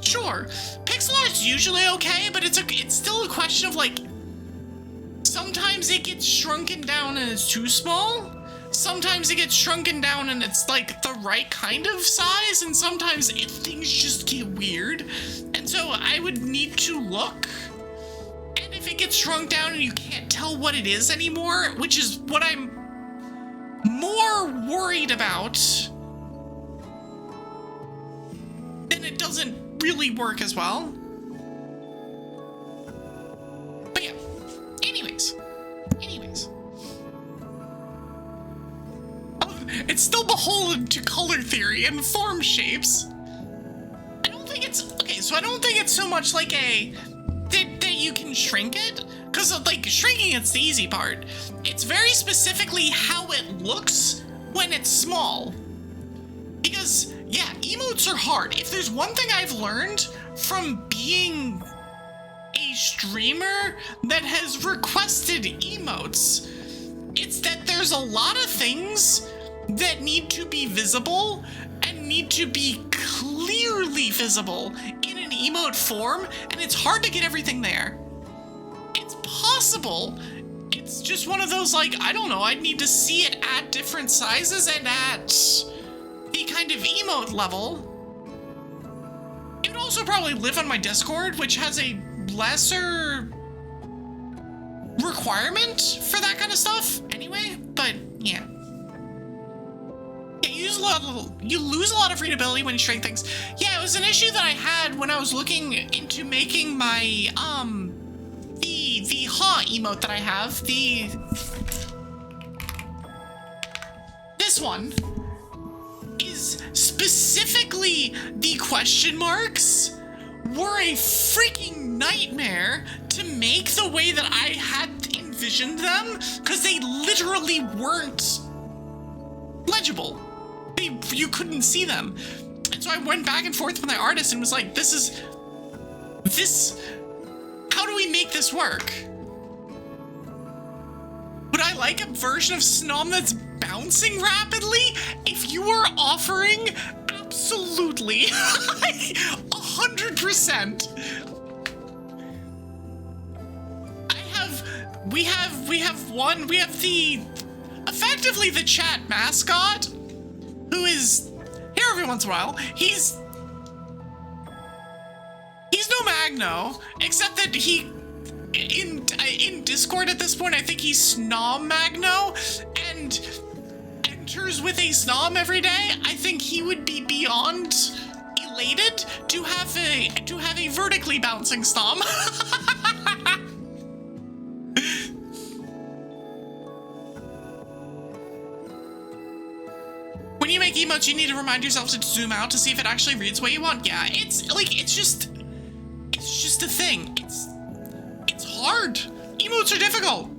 Pixel art's usually okay, but it's still a question of like, sometimes it gets shrunken down and it's too small. Sometimes it gets shrunken down and it's like the right kind of size, and sometimes things just get weird. And so I would need to look. And if it gets shrunk down and you can't tell what it is anymore, which is what I'm more worried about, then it doesn't really work as well. But yeah, anyways. It's still beholden to color theory and form shapes. I don't think it's so much like that you can shrink it, because like shrinking it's the easy part. It's very specifically how it looks when it's small. Because yeah, emotes are hard. If there's one thing I've learned from being a streamer that has requested emotes, it's that there's a lot of things that need to be visible and need to be clearly visible in an emote form, and it's hard to get everything there. It's possible. It's just one of those, like, I don't know, I'd need to see it at different sizes and at the kind of emote level. It would also probably live on my Discord, which has a lesser requirement for that kind of stuff anyway, but yeah. You lose a lot of readability when you shrink things. Yeah, it was an issue that I had when I was looking into making my the Ha emote that I have. This one is specifically the question marks were a freaking nightmare to make the way that I had envisioned them, because they literally weren't legible. You couldn't see them. And so I went back and forth with my artist and was like, how do we make this work? Would I like a version of Snom that's bouncing rapidly? If you are offering, absolutely. 100%. We have effectively the chat mascot, who is here every once in a while. He's no Magno, except that he in Discord at this point, I think he's Snom Magno and enters with a Snom every day. I think he would be beyond elated to have a vertically bouncing Snom. When you make emotes, you need to remind yourself to zoom out to see if it actually reads what you want. Yeah, it's just a thing. It's hard. Emotes are difficult.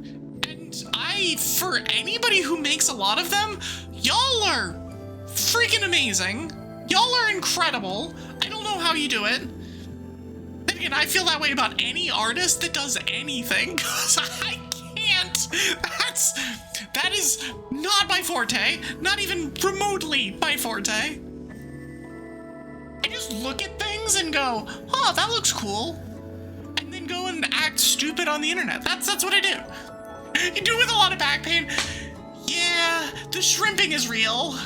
And for anybody who makes a lot of them, y'all are freaking amazing. Y'all are incredible. I don't know how you do it. Then again, I feel that way about any artist that does anything, because I can't. That is not my forte. Not even remotely my forte. I just look at things and go, oh, that looks cool. And then go and act stupid on the internet. That's what I do. You do it with a lot of back pain. Yeah, the shrimping is real.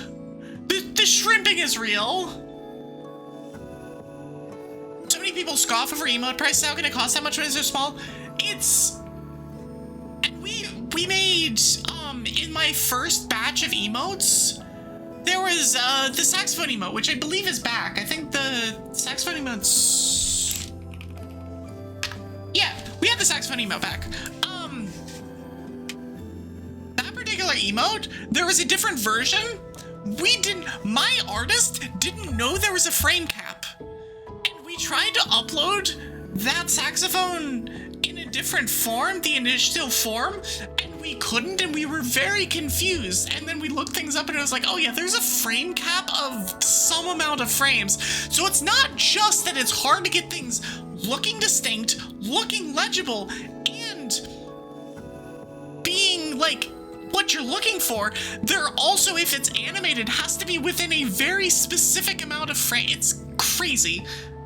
The shrimping is real. So many people scoff over emote price. How can it cost that much when it's so small? And we made, in my first batch of emotes, there was the saxophone emote, which I believe is back. I think the saxophone emotes... Yeah, we had the saxophone emote back. That particular emote, there was a different version. My artist didn't know there was a frame cap. And we tried to upload that saxophone in a different form, the initial form, and we couldn't, and we were very confused. And then we looked things up and it was like, oh yeah, there's a frame cap of some amount of frames. So it's not just that it's hard to get things looking distinct, looking legible, and being like what you're looking for. There also, if it's animated, has to be within a very specific amount of frame. It's crazy.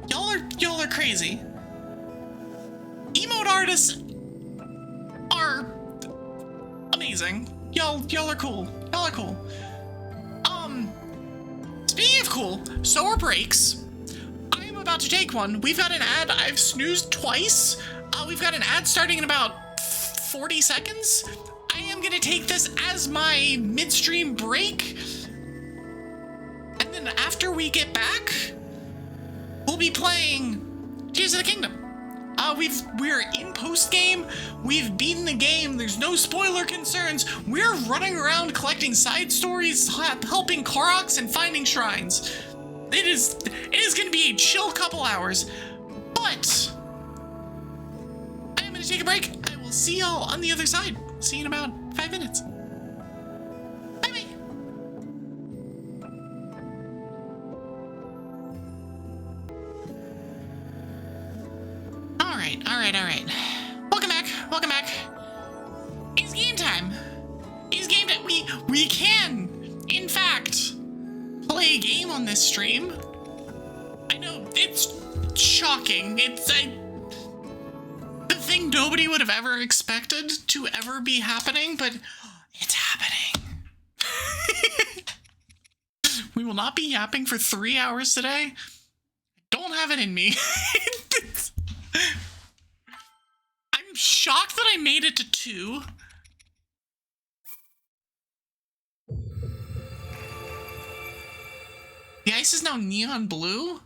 Y'all are crazy. Emote artists are amazing. Y'all are cool. Y'all are cool. Speaking of cool, so are breaks. I am about to take one. We've got an ad. I've snoozed twice. We've got an ad starting in about 40 seconds. I am gonna take this as my midstream break. And then after we get back, we'll be playing Tears of the Kingdom. We're in post-game, we've beaten the game, there's no spoiler concerns, we're running around collecting side stories, helping Koroks, and finding shrines. It is gonna be a chill couple hours, but I am gonna take a break. I will see y'all on the other side. See you in about 5 minutes. Bye-bye. All right. Welcome back. It's game time. We can, in fact, play a game on this stream. I know, it's shocking. It's the thing nobody would have ever expected to ever be happening, but it's happening. We will not be yapping for 3 hours today. I don't have it in me. I'm shocked that I made it to 2. The ice is now neon blue?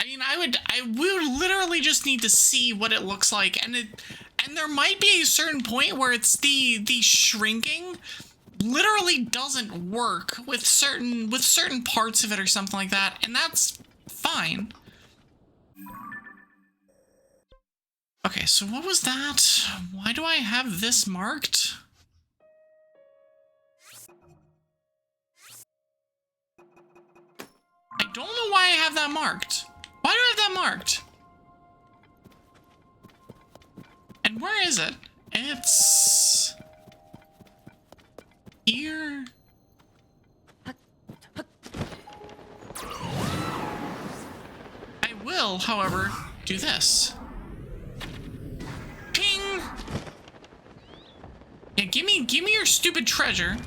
I mean, I would literally just need to see what it looks like, and there might be a certain point where it's the shrinking literally doesn't work with certain parts of it or something like that, and that's fine. Okay, so what was that? Why do I have this marked? I don't know why I have that marked. Why do I have that marked? And where is it? It's here. I will, however, do this. Ping! Yeah, give me your stupid treasure.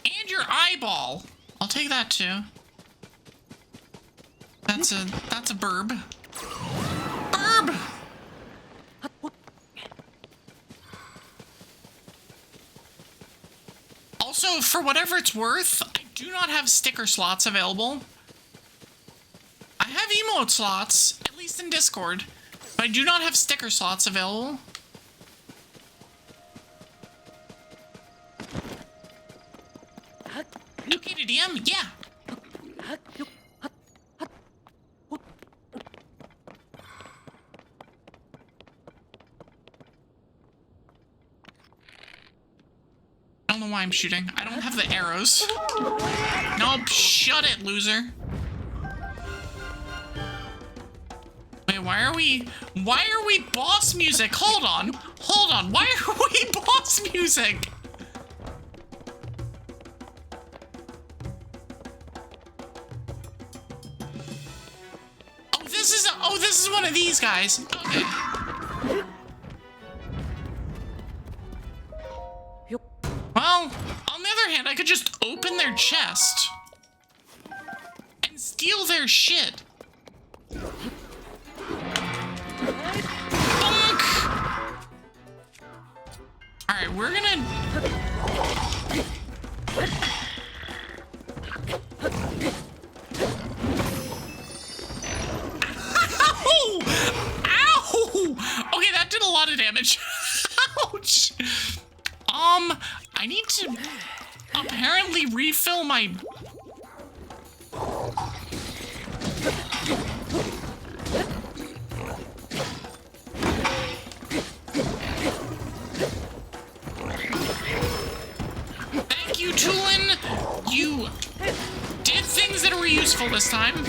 And your eyeball. I'll take that too. That's a burb. Burb! Also, for whatever it's worth, I do not have sticker slots available. I have emote slots, at least in Discord, but I do not have sticker slots available. Okay to DM? Yeah. I don't know why I'm shooting. I don't have the arrows. Nope, shut it, loser. Wait, why are we boss music? Hold on, why are we boss music? Oh, this is one of these guys. Okay. Well, on the other hand, I could just open their chest and steal their shit. Bonk! Alright, we're gonna... Ow! Ow! Okay, that did a lot of damage. Ouch! I need to apparently refill my... Thank you, Tulin. You did things that were useful this time.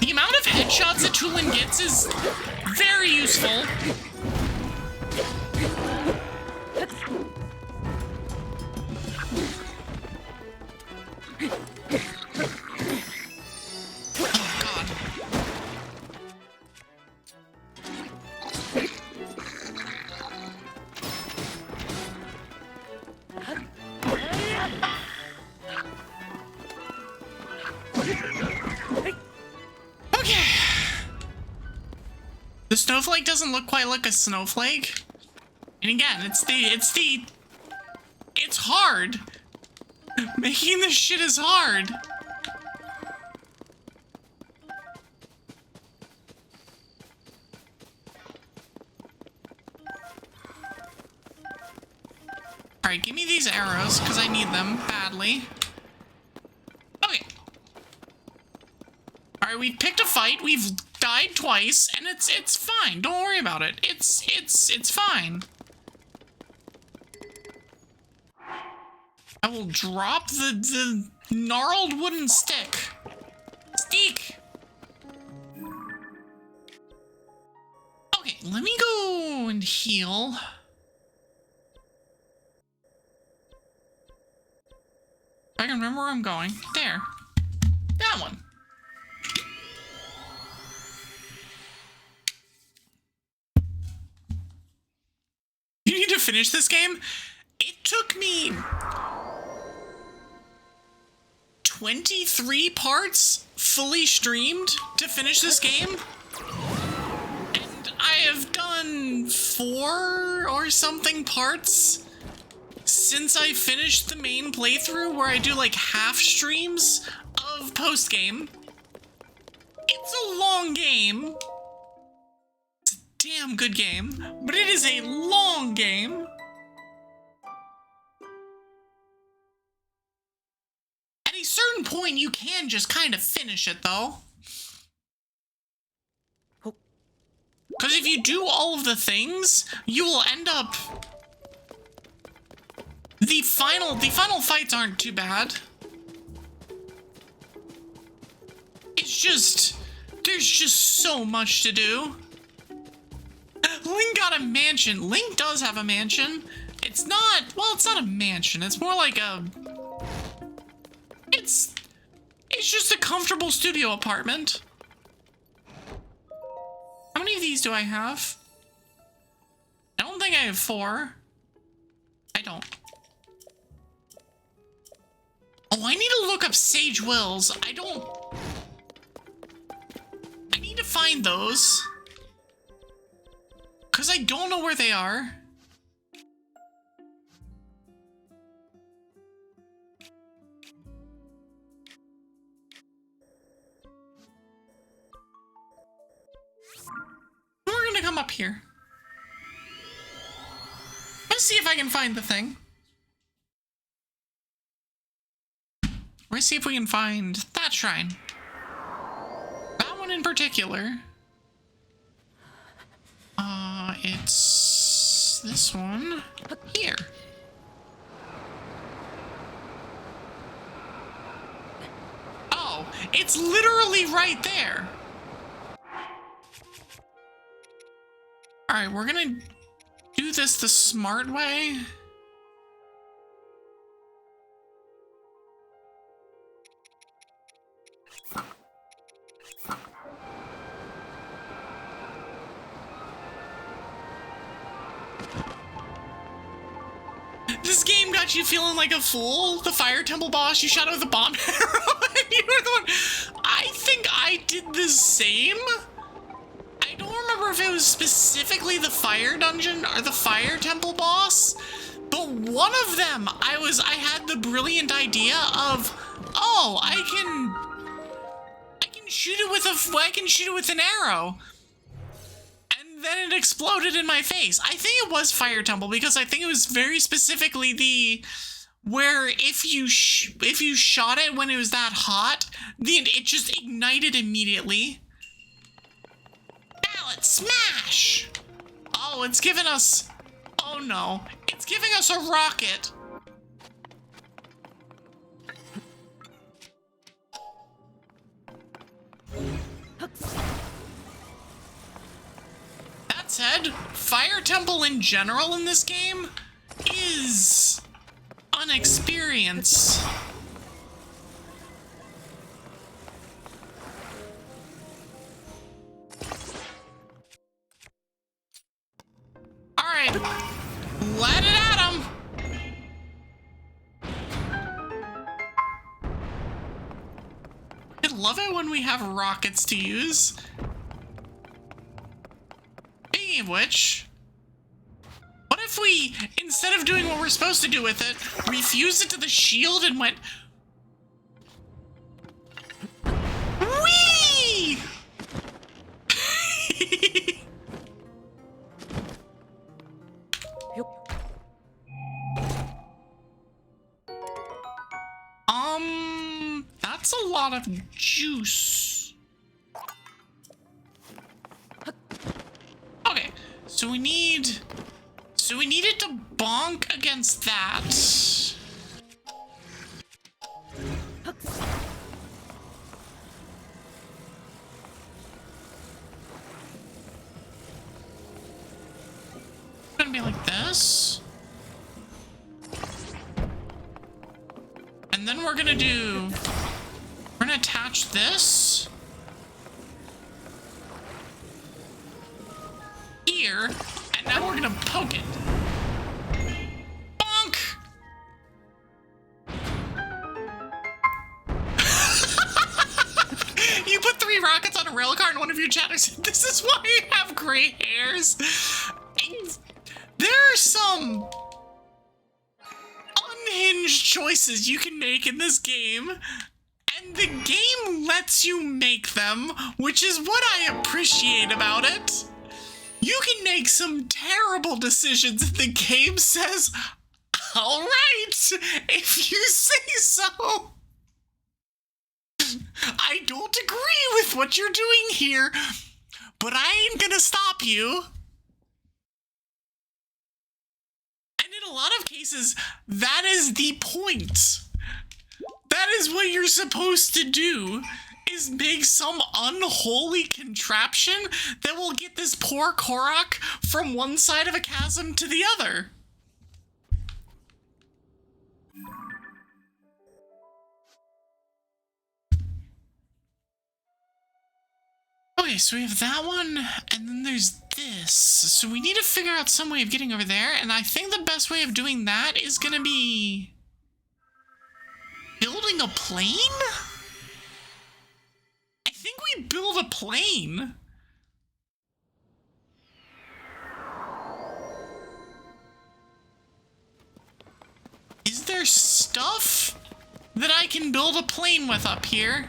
The amount of headshots that Tulin gets is very useful. The snowflake doesn't look quite like a snowflake. And again, it's hard. Making this shit is hard. Alright, give me these arrows, because I need them badly. Okay. Alright, we've picked a fight, we've died twice, and it's fine. Don't worry about it. It's fine. I will drop the gnarled wooden stick. Steak! Okay, let me go and heal. I can remember where I'm going. There. That one. You need to finish this game? It took me 23 parts fully streamed to finish this game. And I have done 4 or something parts since I finished the main playthrough, where I do like half streams of post-game. It's a long game. It's a damn good game, but it is a long game. At a certain point, you can just kind of finish it, though. Because if you do all of the things, you will end up... The final fights aren't too bad. It's just... There's just so much to do. Link got a mansion. Link does have a mansion. It's not... Well, it's not a mansion. It's more like a... It's just a comfortable studio apartment. How many of these do I have? I don't think I have 4. I don't. Oh, I need to look up Sage Wills. I need to find those. Because I don't know where they are. We're gonna come up here. Let's see if I can find the thing. Let's see if we can find that shrine. That one in particular. It's this one here. Oh, it's literally right there. All right, we're gonna do this the smart way. This game got you feeling like a fool. The fire temple boss, you shot out with a bomb arrow, and you were the one. I think I did the same. I don't remember if it was specifically the fire dungeon or the fire temple boss, but one of them, I had the brilliant idea of, oh, I can shoot it with an arrow. And then it exploded in my face. I think it was Fire Temple because I think it was very specifically where if you shot it when it was that hot, it just ignited immediately. Mallet smash! Oh, it's giving us... Oh no. It's giving us a rocket. That said, Fire Temple in general in this game is an experience. Alright, let it at him. I love it when we have rockets to use. Speaking of which, what if we, instead of doing what we're supposed to do with it, we fused it to the shield and went... Whee! That's a lot of juice. Okay, so we need it to bonk against that. It's gonna be like this. And then we're gonna attach this here, and now we're gonna poke it. Bonk! You put 3 rockets on a rail car and one of your chatters said, "This is why you have gray hairs." There are some unhinged choices you can make in this game, and the game lets you make them, which is what I appreciate about it. You can make some terrible decisions if the game says, all right, if you say so. I don't agree with what you're doing here, but I ain't gonna stop you. And in a lot of cases, that is the point. That is what you're supposed to do, is make some unholy contraption that will get this poor Korok from one side of a chasm to the other. Okay, so we have that one, and then there's this. So we need to figure out some way of getting over there, and I think the best way of doing that is gonna be building a plane? I think we build a plane. Is there stuff that I can build a plane with up here?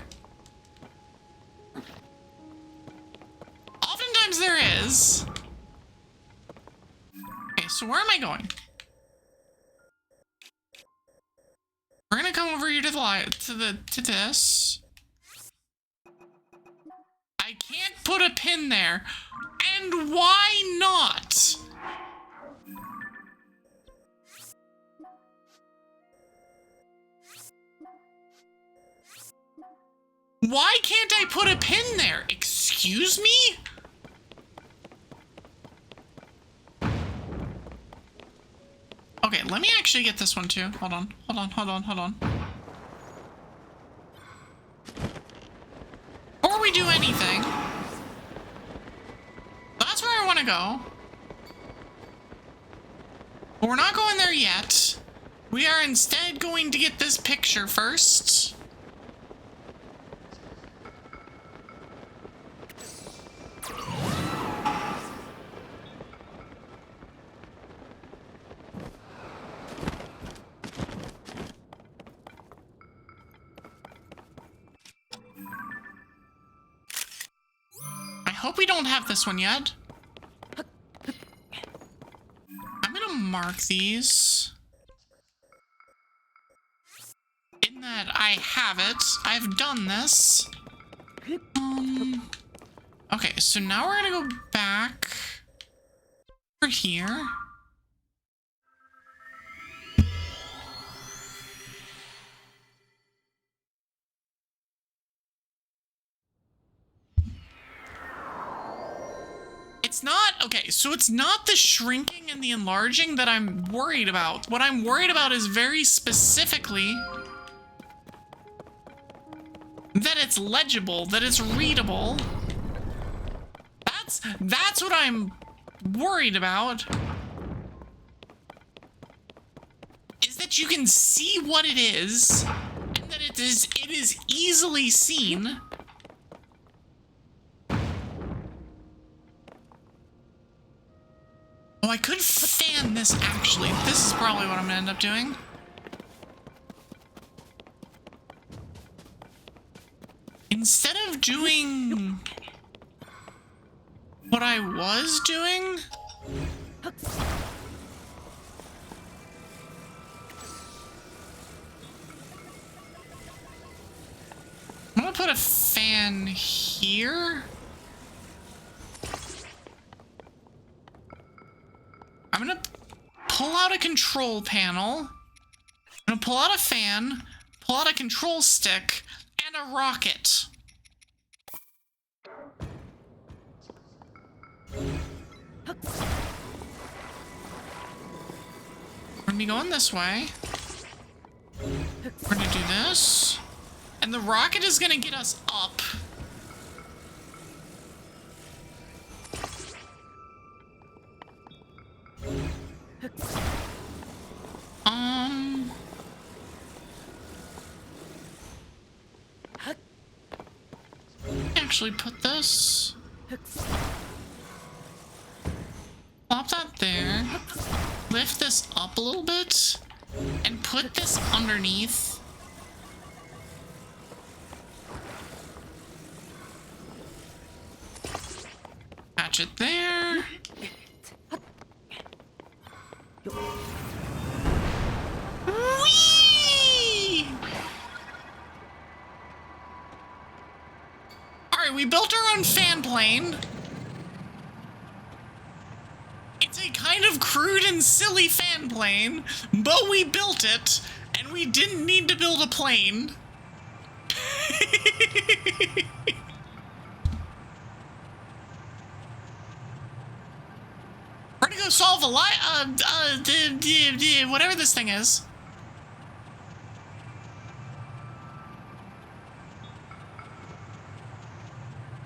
Oftentimes there is. Okay, so where am I going? We're gonna come over here to the light, to this. I can't put a pin there. And why not? Why can't I put a pin there? Excuse me? Okay, let me actually get this one too. Hold on. Before we do anything, that's where I want to go. But we're not going there yet. We are instead going to get this picture first. I hope we don't have this one yet. I'm gonna mark these. In that I have it. I've done this. Okay, so now we're gonna go back over here. It's not, okay, so it's not the shrinking and the enlarging that I'm worried about. What I'm worried about is very specifically that it's legible, that it's readable. That's what I'm worried about. Is that you can see what it is, and that it is easily seen. Oh, I could fan this, actually. This is probably what I'm gonna end up doing. Instead of doing what I was doing, I'm gonna put a fan here. I'm gonna pull out a control panel. I'm gonna pull out a fan, pull out a control stick, and a rocket. We're gonna be going this way. We're gonna do this. And the rocket is gonna get us up. Actually put this. Plop that there. Lift this up a little bit. And put this underneath. Patch it there. Alright, we built our own fan plane. It's a kind of crude and silly fan plane, but we built it, and we didn't need to build a plane. We're gonna go solve a whatever this thing is.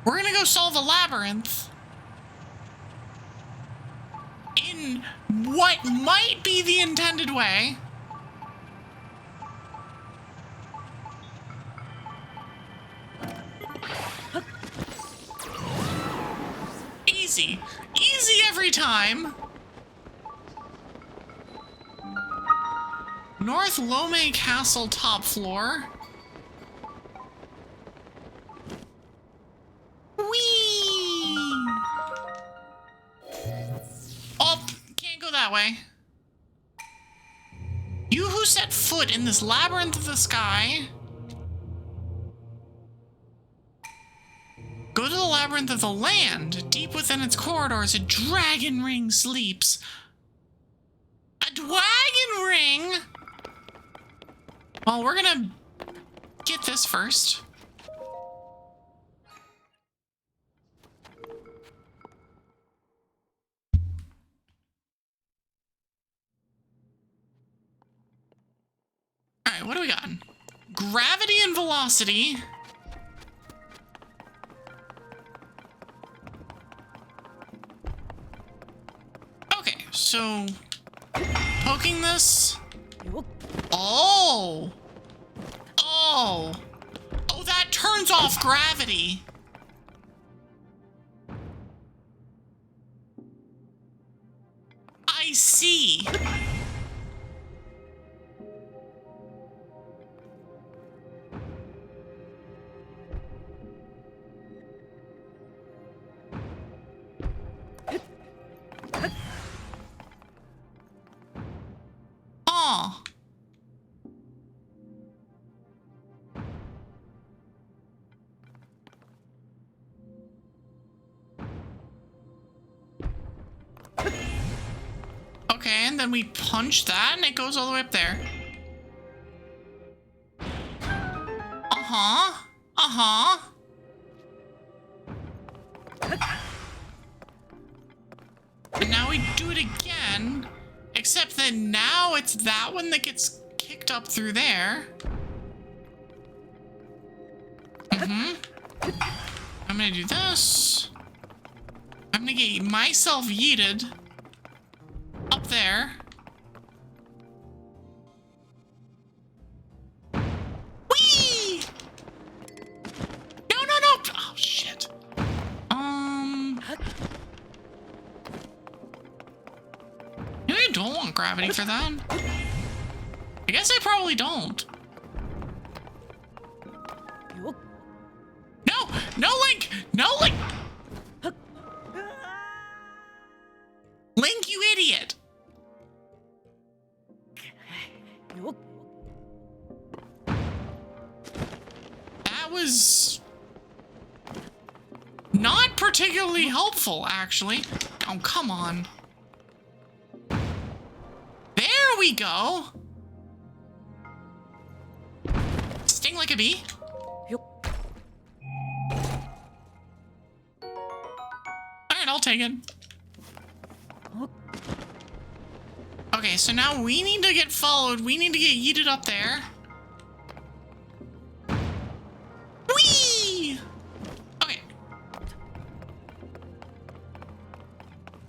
We're gonna go solve a labyrinth in what might be the intended way. Easy. Easy every time. North Lomei Castle top floor. Whee! Oh, can't go that way. You who set foot in this labyrinth of the sky, go to the labyrinth of the land. Deep within its corridors, a dragon ring sleeps. A dragon ring? Well, we're gonna get this first. Alright, what do we got? Gravity and velocity. Okay, so poking this. Oh! Oh! Oh, that turns off gravity. I see. Oh. Okay, and then we punch that and it goes all the way up there. Uh-huh. Uh-huh. And now we do it again, except that now it's that one that gets kicked up through there. Mm-hmm. I'm gonna do this. I'm gonna get myself yeeted up there. Whee! No, no, no! Oh, shit. Maybe I don't want gravity for that. I guess I probably don't. No! No, Link! No, Link! Link, you idiot! That was not particularly helpful, actually. Oh, come on. There we go. Sting like a bee. Alright, I'll take it. Okay, so now we need to get followed. We need to get yeeted up there. Whee! Okay.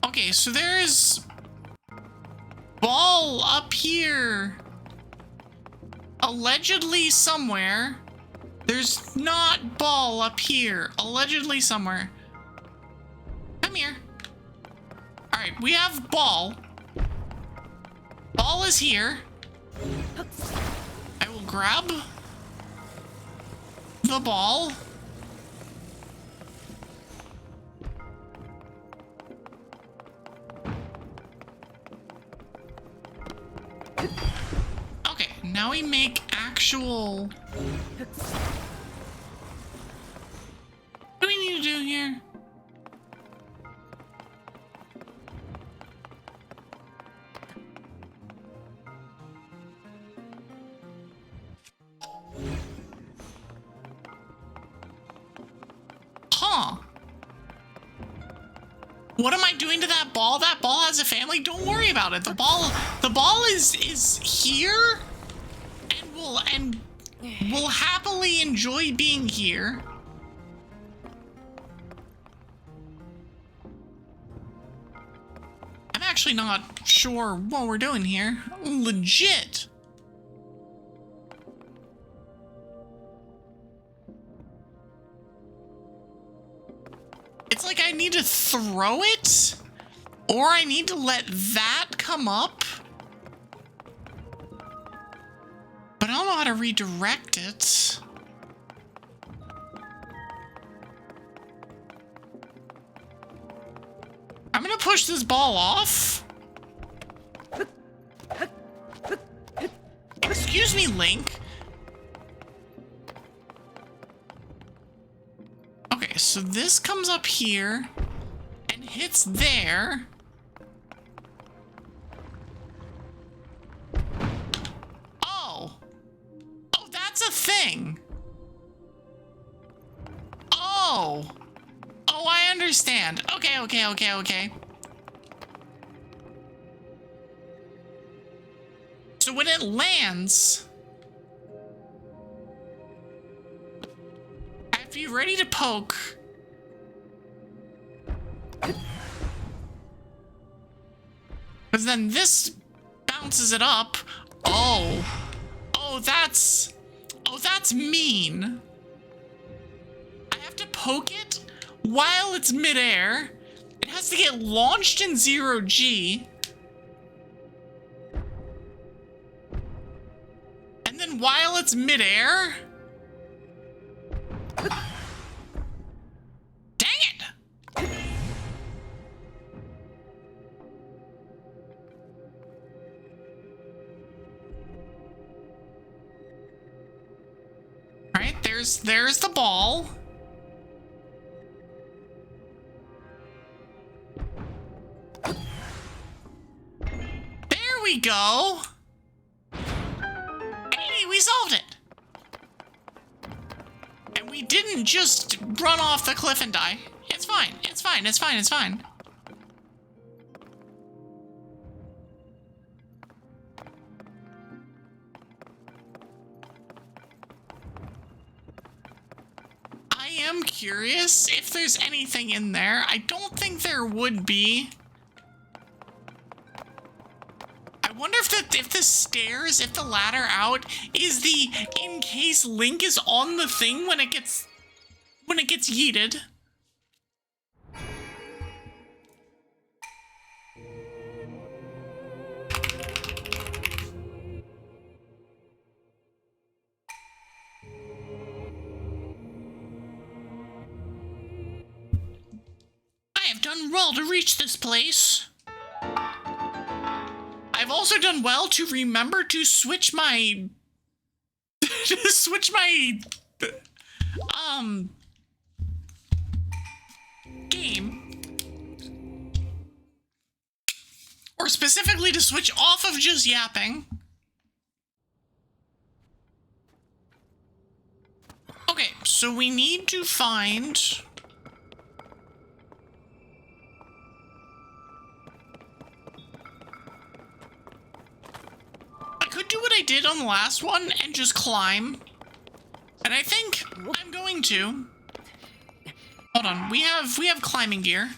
Okay, so there is ball up here. Allegedly somewhere. There's not ball up here. Allegedly somewhere. Come here. Alright, we have ball. Ball is here. I will grab the ball. Okay, now we make actual... What do What am I doing to that ball? That ball has a family. Don't worry about it. The ball is here and will happily enjoy being here. I'm actually not sure what we're doing here. Legit. It's like I need to throw it, or I need to let that come up. But I don't know how to redirect it. I'm gonna push this ball off. Excuse me, Link. Okay, so this comes up here and hits there. Oh. Oh, that's a thing. Oh. Oh, I understand. Okay. So when it lands, I have to be ready to poke. Because then this bounces it up. Oh, that's mean. I have to poke it while it's midair. It has to get launched in 0G. And then while it's midair. Dang it! Alright, there's the ball. There we go. Hey, we solved it. And we didn't just run off the cliff and die. It's fine. I am curious if there's anything in there. I don't think there would be. I wonder if the stairs, if the ladder out is the in case Link is on the thing when it gets yeeted. I have done well to reach this place. I've also done well to remember to switch my game, or specifically to switch off of just yapping. Okay, so we need to find do what I did on the last one and just climb. And I think I'm going to. Hold on, we have climbing gear.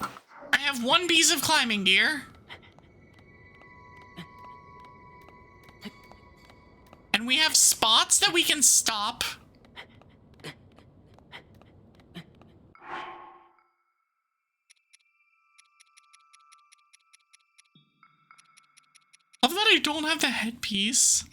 I have one piece of climbing gear. And we have spots that we can stop. Love that I don't have the headpiece.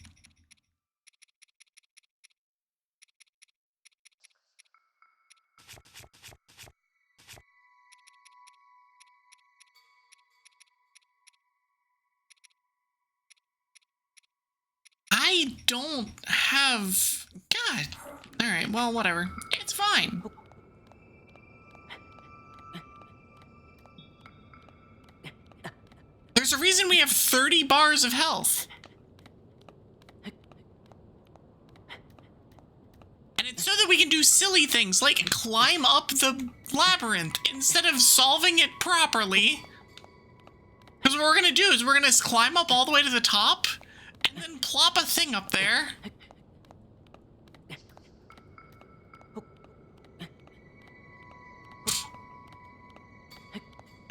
I don't have... God. Alright, well, whatever. It's fine. There's a reason we have 30 bars of health. do silly things like climb up the labyrinth instead of solving it properly. Because what we're going to do is we're going to climb up all the way to the top and then plop a thing up there.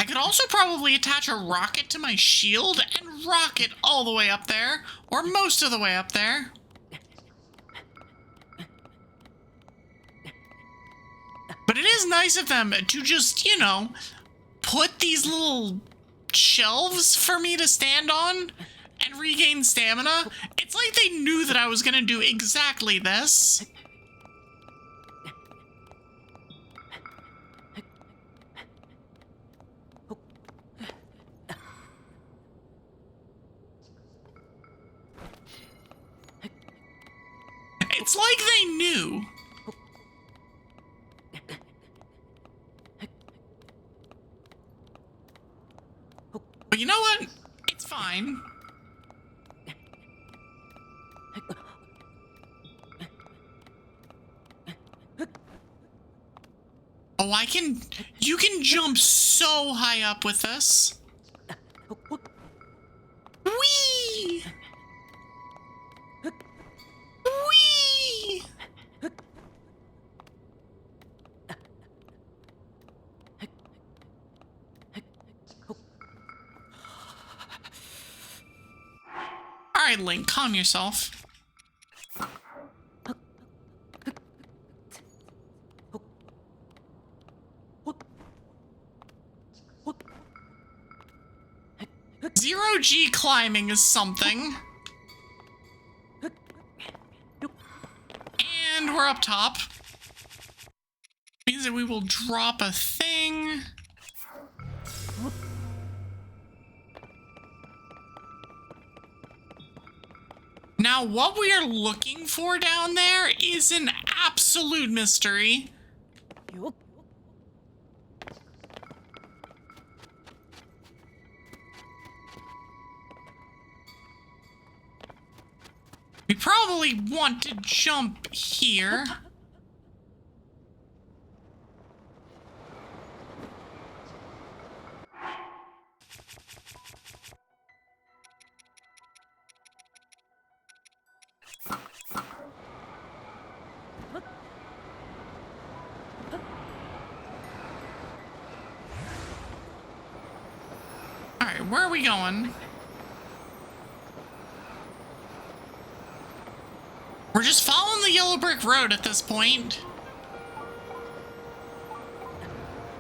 I could also probably attach a rocket to my shield and rocket all the way up there, or most of the way up there. But it is nice of them to just, you know, put these little shelves for me to stand on and regain stamina. It's like they knew that I was gonna do exactly this. It's like they knew. But you know what? It's fine. Oh, you can jump so high up with this. Whee! Whee! Alright, Link, calm yourself. Zero-G climbing is something. And we're up top. Means that we will drop a thing. Now, what we are looking for down there is an absolute mystery. We probably want to jump here. Alright, where are we going? We're just following the yellow brick road at this point.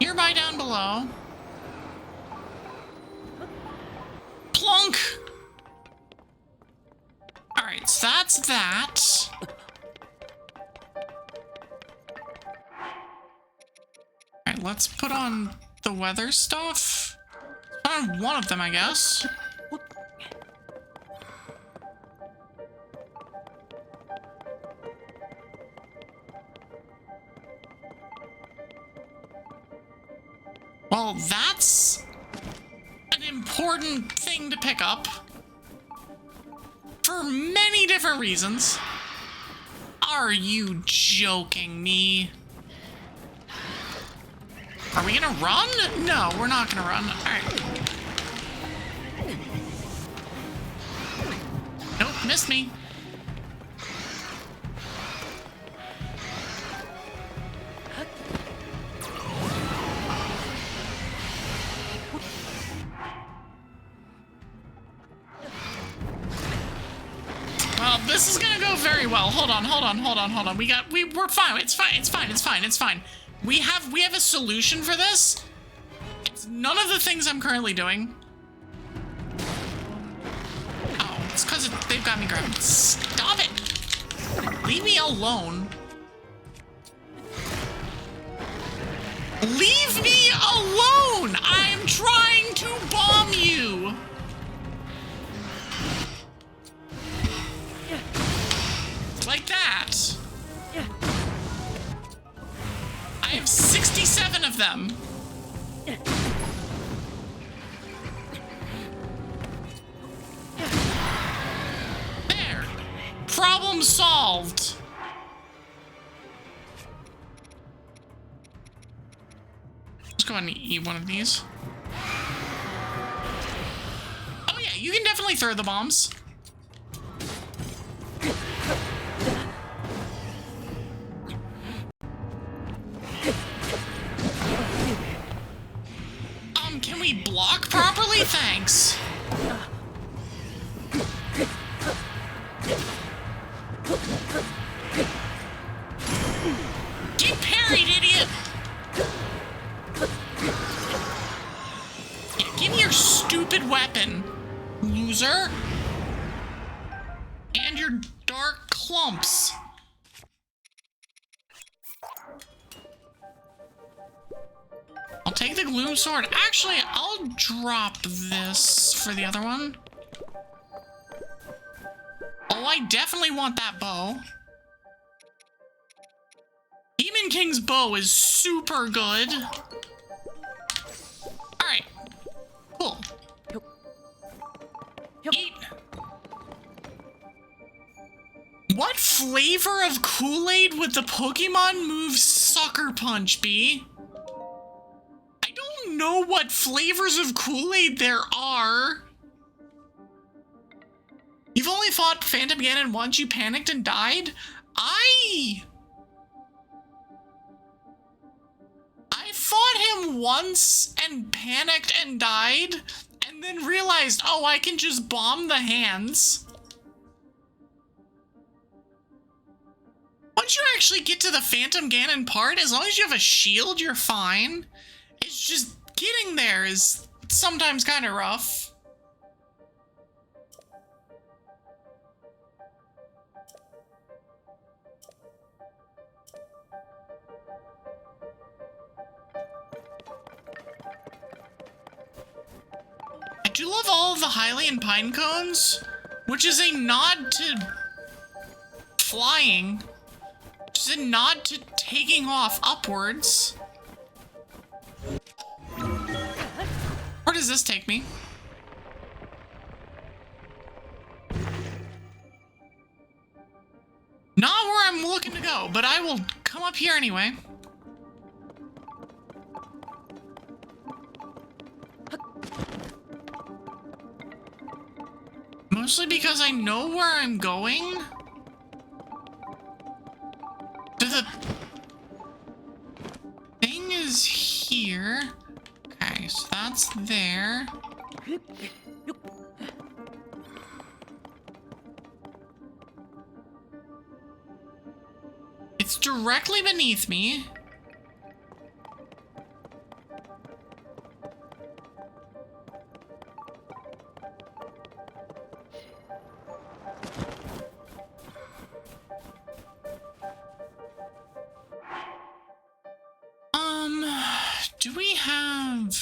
Nearby down below. Plunk! Alright, so that's that. Alright, let's put on the weather stuff. Put on one of them, I guess. Well, that's an important thing to pick up for many different reasons. Are you joking me? Are we gonna run? No, we're not gonna run. Alright. Nope, missed me. This is gonna go very well. Hold on. We're fine. It's fine. We have a solution for this. It's none of the things I'm currently doing. Oh, it's because they've got me grabbed. Stop it! Leave me alone. Leave me alone! I'm trying to bomb you! Like that. I have 67 of them. There. Problem solved. go ahead and eat one of these. Oh yeah, you can definitely throw the bombs. Can we block properly? Thanks. Get parried, idiot! Yeah, give me your stupid weapon, loser. And your dark clumps. I'll take the gloom sword. Actually, I'll drop this for the other one. Oh, I definitely want that bow. Demon King's bow is super good. Alright. Cool. Eat. What flavor of Kool-Aid would the Pokemon move Sucker Punch be? I don't know what flavors of Kool-Aid there are. You've only fought Phantom Ganon once, you panicked and died? I fought him once and panicked and died, and then realized, oh, I can just bomb the hands. Once you actually get to the Phantom Ganon part, as long as you have a shield, you're fine. It's just getting there is sometimes kind of rough. I do love all of the Hylian pine cones, which is a nod to flying. Just a nod to taking off upwards. Where does this take me? Not where I'm looking to go, but I will come up here anyway. Mostly because I know where I'm going. The thing is here. Okay, so that's there. It's directly beneath me. Do we have...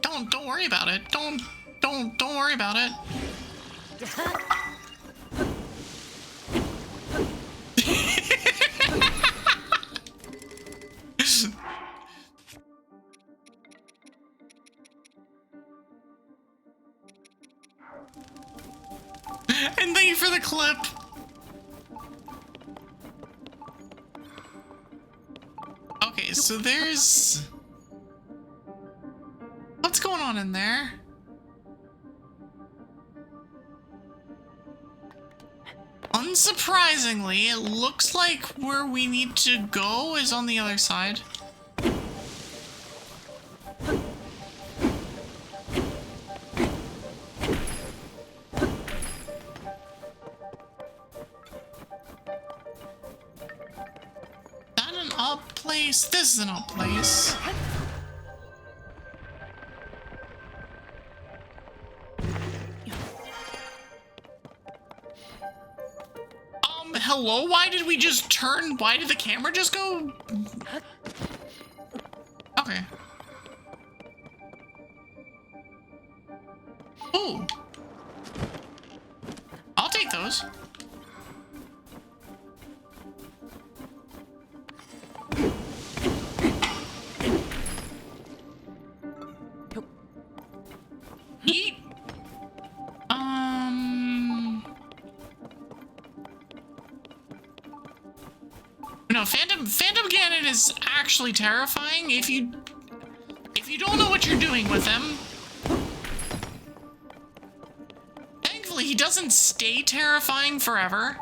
Don't worry about it. Don't worry about it. And thank you for the clip. Okay, so there's... What's going on in there? Unsurprisingly, it looks like where we need to go is on the other side. This is an old place. Hello? Why did we just turn? Why did the camera just go? Okay. Ooh. I'll take those. Eat. No, Phantom Ganon is actually terrifying if you don't know what you're doing with him. Thankfully, he doesn't stay terrifying forever.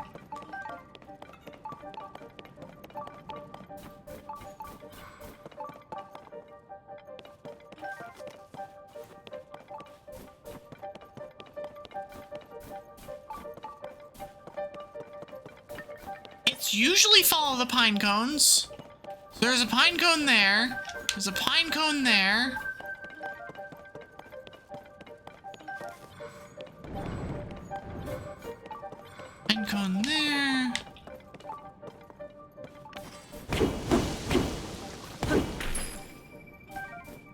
Usually follow the pine cones. So there's a pine cone there. There's a pine cone there. Pine cone there.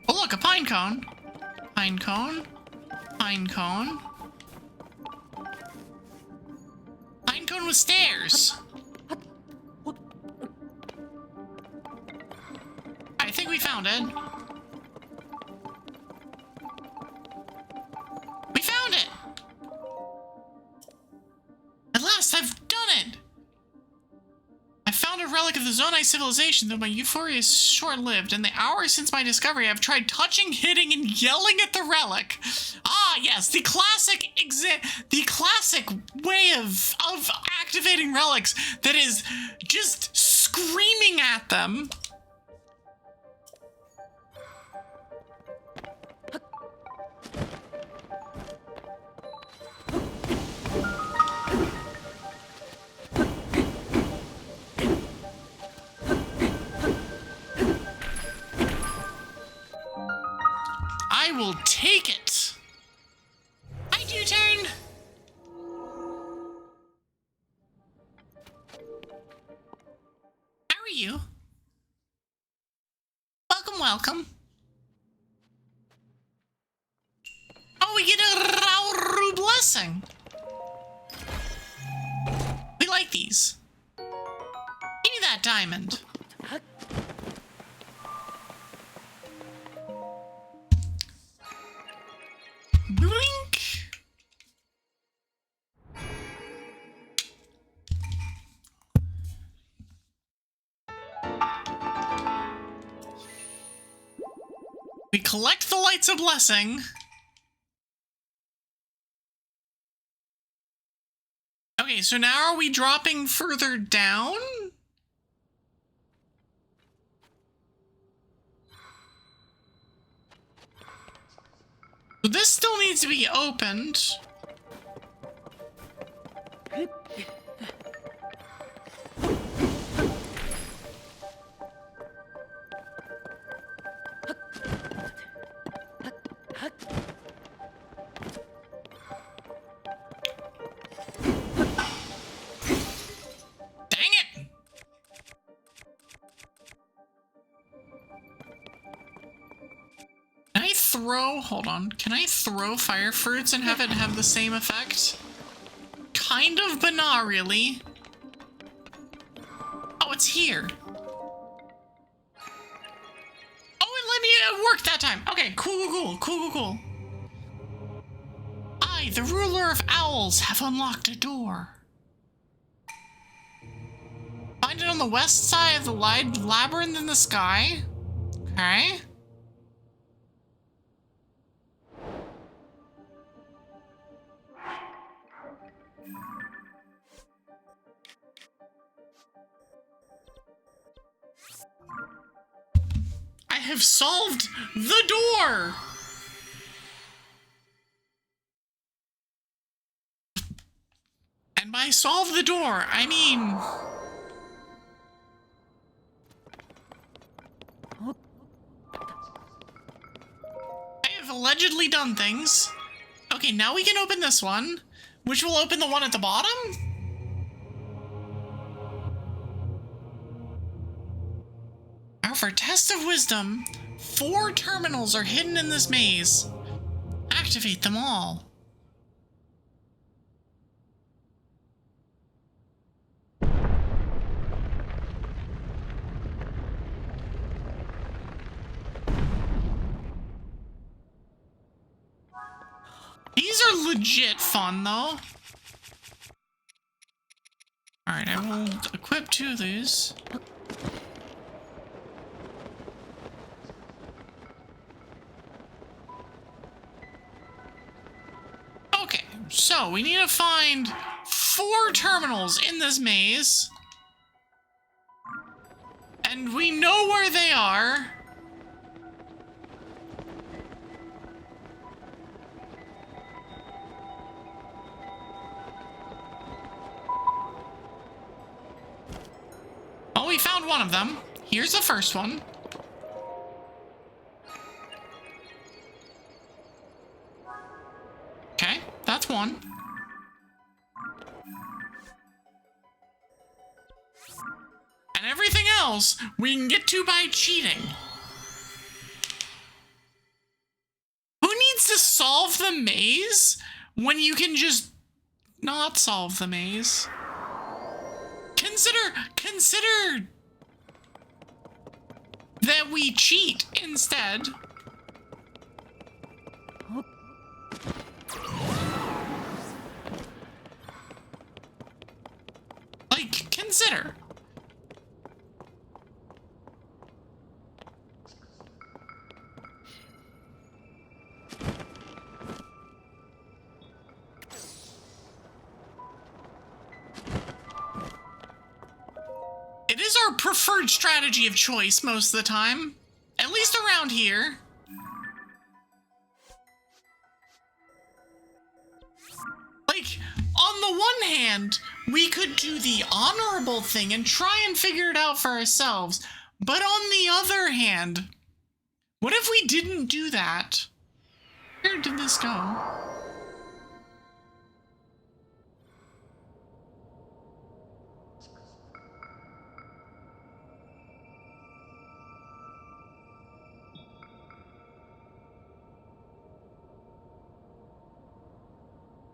Oh look, a pine cone. Pine cone. Pine cone. Pine cone with stairs. I think we found it. We found it! At last, I've done it! I found a relic of the Zonai civilization, though my euphoria is short-lived. In the hours since my discovery, I've tried touching, hitting, and yelling at the relic. Ah, yes, the classic way of activating relics that is just screaming at them. I will take it. Hi, U-turn. How are you? Welcome, welcome. Oh, we get a Rauru blessing. We like these. Give me that diamond. Blink. We collect the lights of blessing. Okay, so now are we dropping further down? So this still needs to be opened. Dang it! Can I throw, hold on, can I throw fire fruits and have it have the same effect? Kind of, but not really. Oh, it's here. Oh, it let me work that time. Okay, cool. I, the ruler of owls, have unlocked a door. Find it on the west side of the labyrinth in the sky. Okay. I have solved the door! And by solve the door, I mean... I have allegedly done things. Okay, now we can open this one, which will open the one at the bottom? Now for test of wisdom, 4 terminals are hidden in this maze. Activate them all. These are legit fun, though. Alright, I will equip 2 of these. Okay, so we need to find 4 terminals in this maze. And we know where they are. Oh, we found one of them. Here's the first one. Okay, that's one. And everything else we can get to by cheating. Who needs to solve the maze when you can just not solve the maze? Consider that we cheat instead. Like, consider. It is our preferred strategy of choice most of the time. At least around here. Like, on the one hand, we could do the honorable thing and try and figure it out for ourselves. But on the other hand, what if we didn't do that? Where did this go?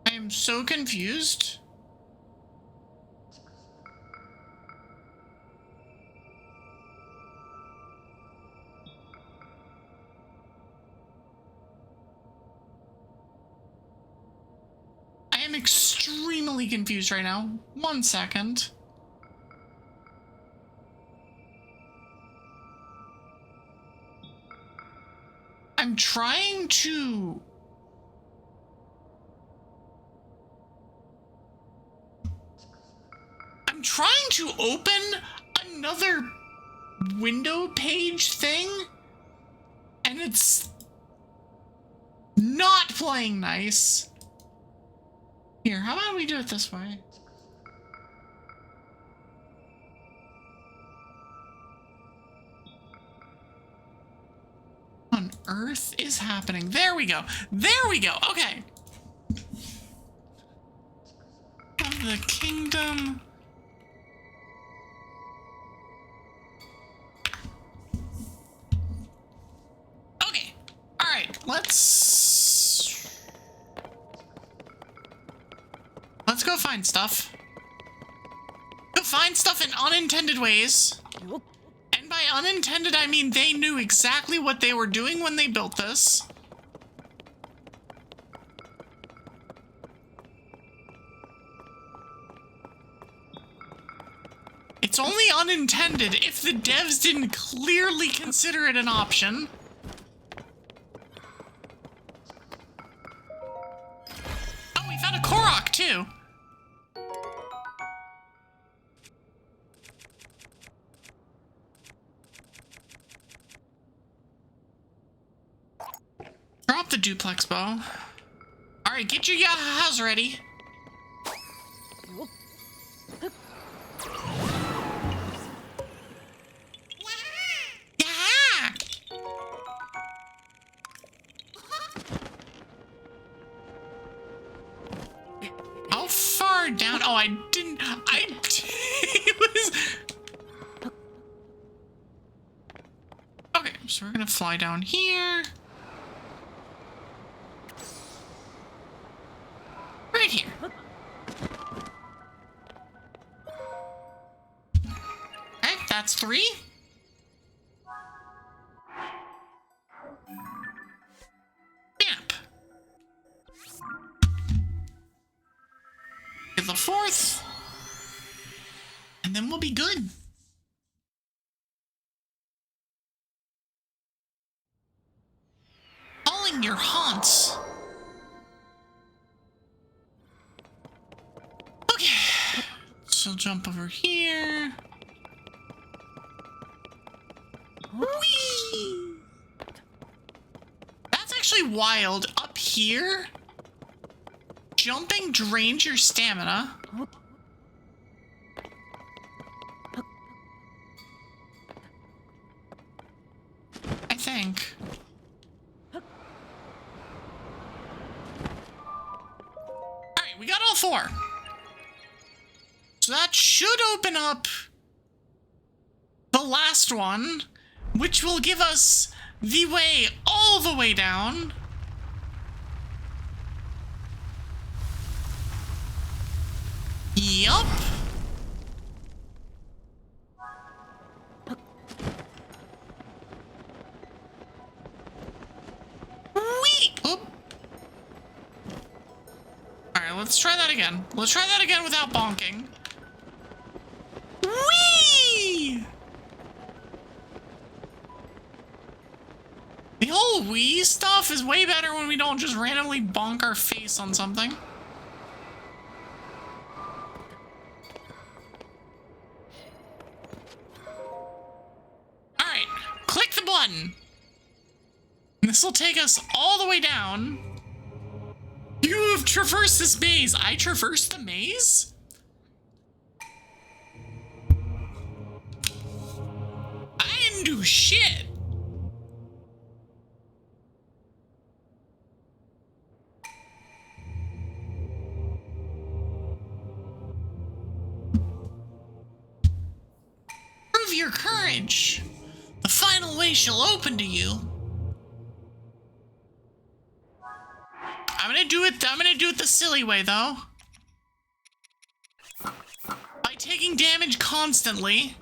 I'm so confused. I am extremely confused right now. 1 second. I'm trying to... trying to open another window page thing, and it's not playing nice. Here, how about we do it this way? What on earth is happening? There we go. There we go. Okay. Of the kingdom. Let's go find stuff. Go find stuff in unintended ways. And by unintended, I mean they knew exactly what they were doing when they built this. It's only unintended if the devs didn't clearly consider it an option. We found a Korok, too. Drop the duplex bow. Alright, get your yahas ready. Down. Oh, I didn't. It was. Okay, so we're gonna fly down here. Right here. Okay, that's 3. Yep. the 4th. And then we'll be good. Calling your haunts. Okay. So jump over here. Whee! That's actually wild. Up here, jumping drains your stamina. I think. Alright, we got all 4. So that should open up the last one, which will give us the way all the way down. Yup. Whee! Oop. Alright, let's try that again. Let's try that again without bonking. Whee! The whole Wii stuff is way better when we don't just randomly bonk our face on something. Alright, click the button. This will take us all the way down. You have traversed this maze. I traversed the maze? I didn't do shit. Prove your courage. The final way shall open to you. I'm gonna do it the silly way though. By taking damage constantly.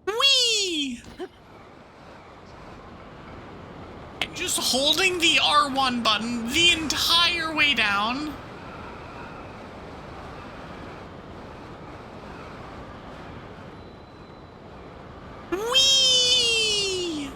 Whee! And just holding the R1 button the entire way down. Whee!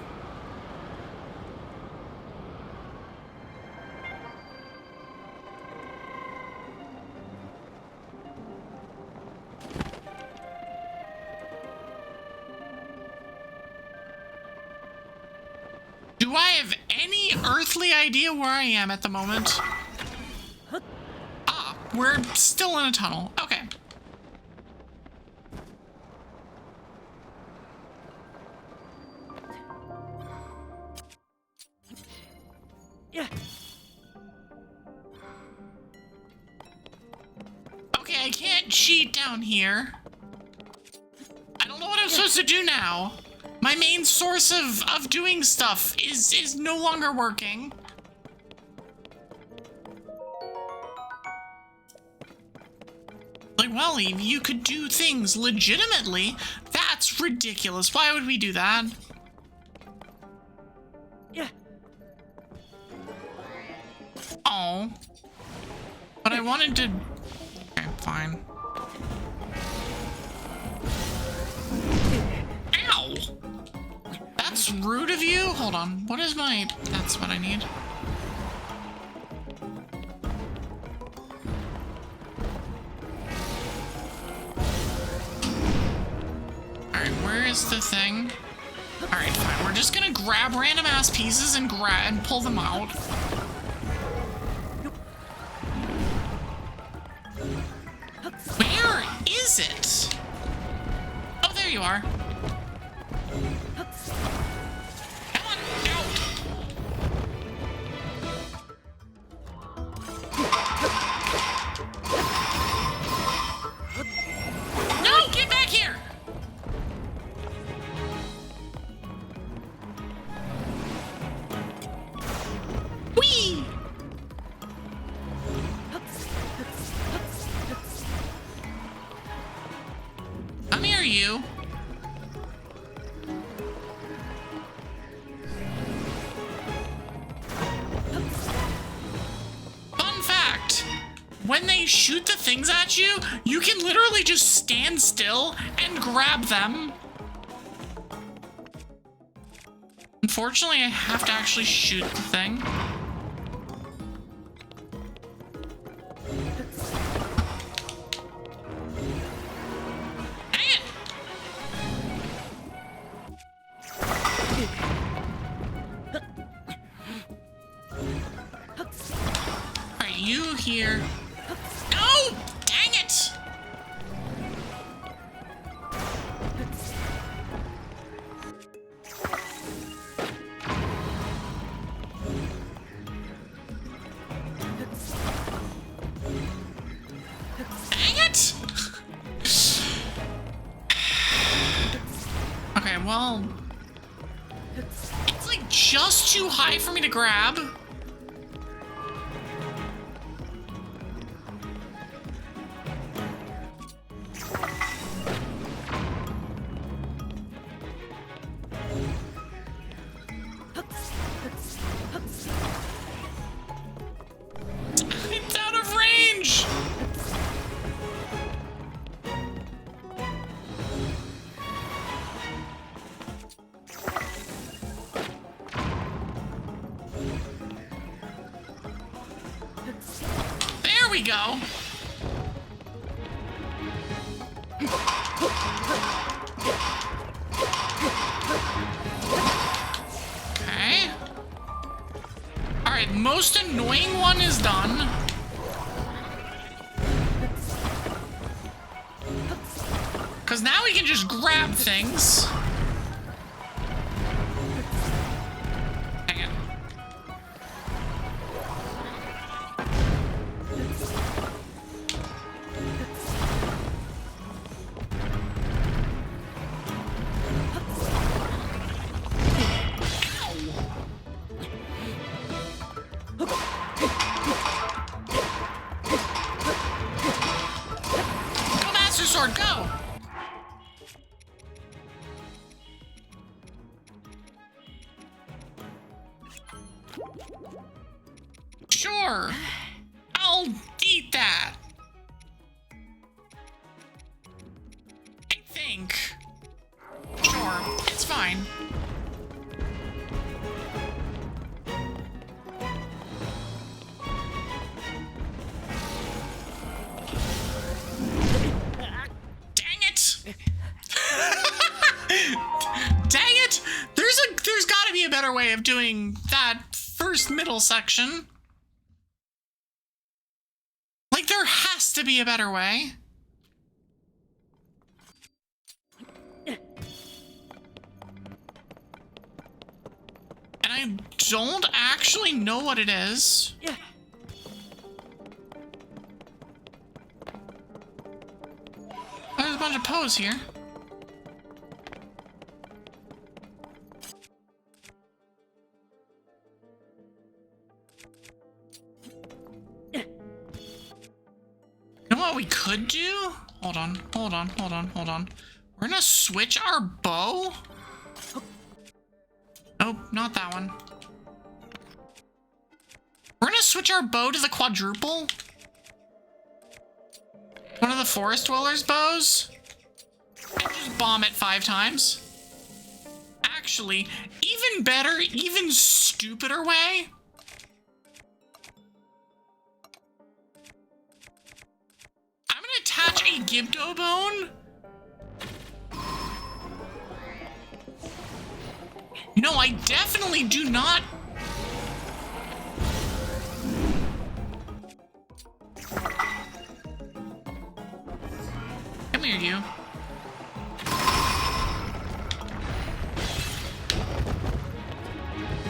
Do I have any earthly idea where I am at the moment? Ah, we're still in a tunnel. Okay. Yeah. Okay, I can't cheat down here. I don't know what I'm supposed to do now. My main source of doing stuff is no longer working. Like, well, Evie, you could do things legitimately. That's ridiculous. Why would we do that? Yeah. Oh. But I wanted to... Okay, fine. Ow! That's rude of you? Hold on. What is my... That's what I need. Alright, where is the thing? Alright, fine. We're just gonna grab random ass pieces and pull them out. Where is it? Oh, there you are. Come on, out. No, get back here. Whee! Come here, you. Fun fact, when they shoot the things at you, you can literally just stand still and grab them. Unfortunately, I have to actually shoot the thing. Dang it! Alright, you here. No! Dang it! Okay, well, it's like just too high for me to grab. It's out of range. There we go. Okay. All right, most annoying one is done. Because now we can just grab things. Hang it. Go, Master Sword, go! Sure, I'll eat that. I think. Sure, it's fine. Dang it! Dang it! There's gotta be a better way of doing that first middle section. Like, there has to be a better way. And I don't actually know what it is. There's a bunch of Poes here. You know what we could do? Hold on. We're gonna switch our bow. Nope, not that one. We're gonna switch our bow to the quadruple. One of the forest dwellers' bows. And just bomb it 5 times. Actually, even better, even stupider way. I'm gonna attach a Gibdo bone. No, I definitely do not. Come here, you.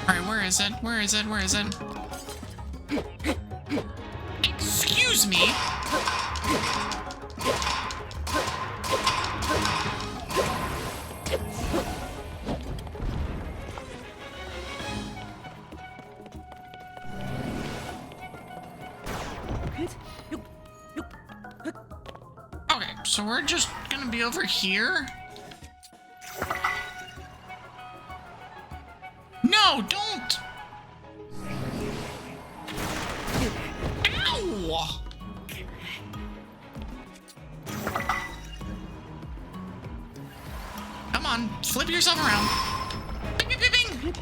Alright, where is it? Where is it? Where is it? Excuse me? Okay, so we're just gonna be over here? No, don't! Ow! flip yourself around. Bing, bing, bing, bing.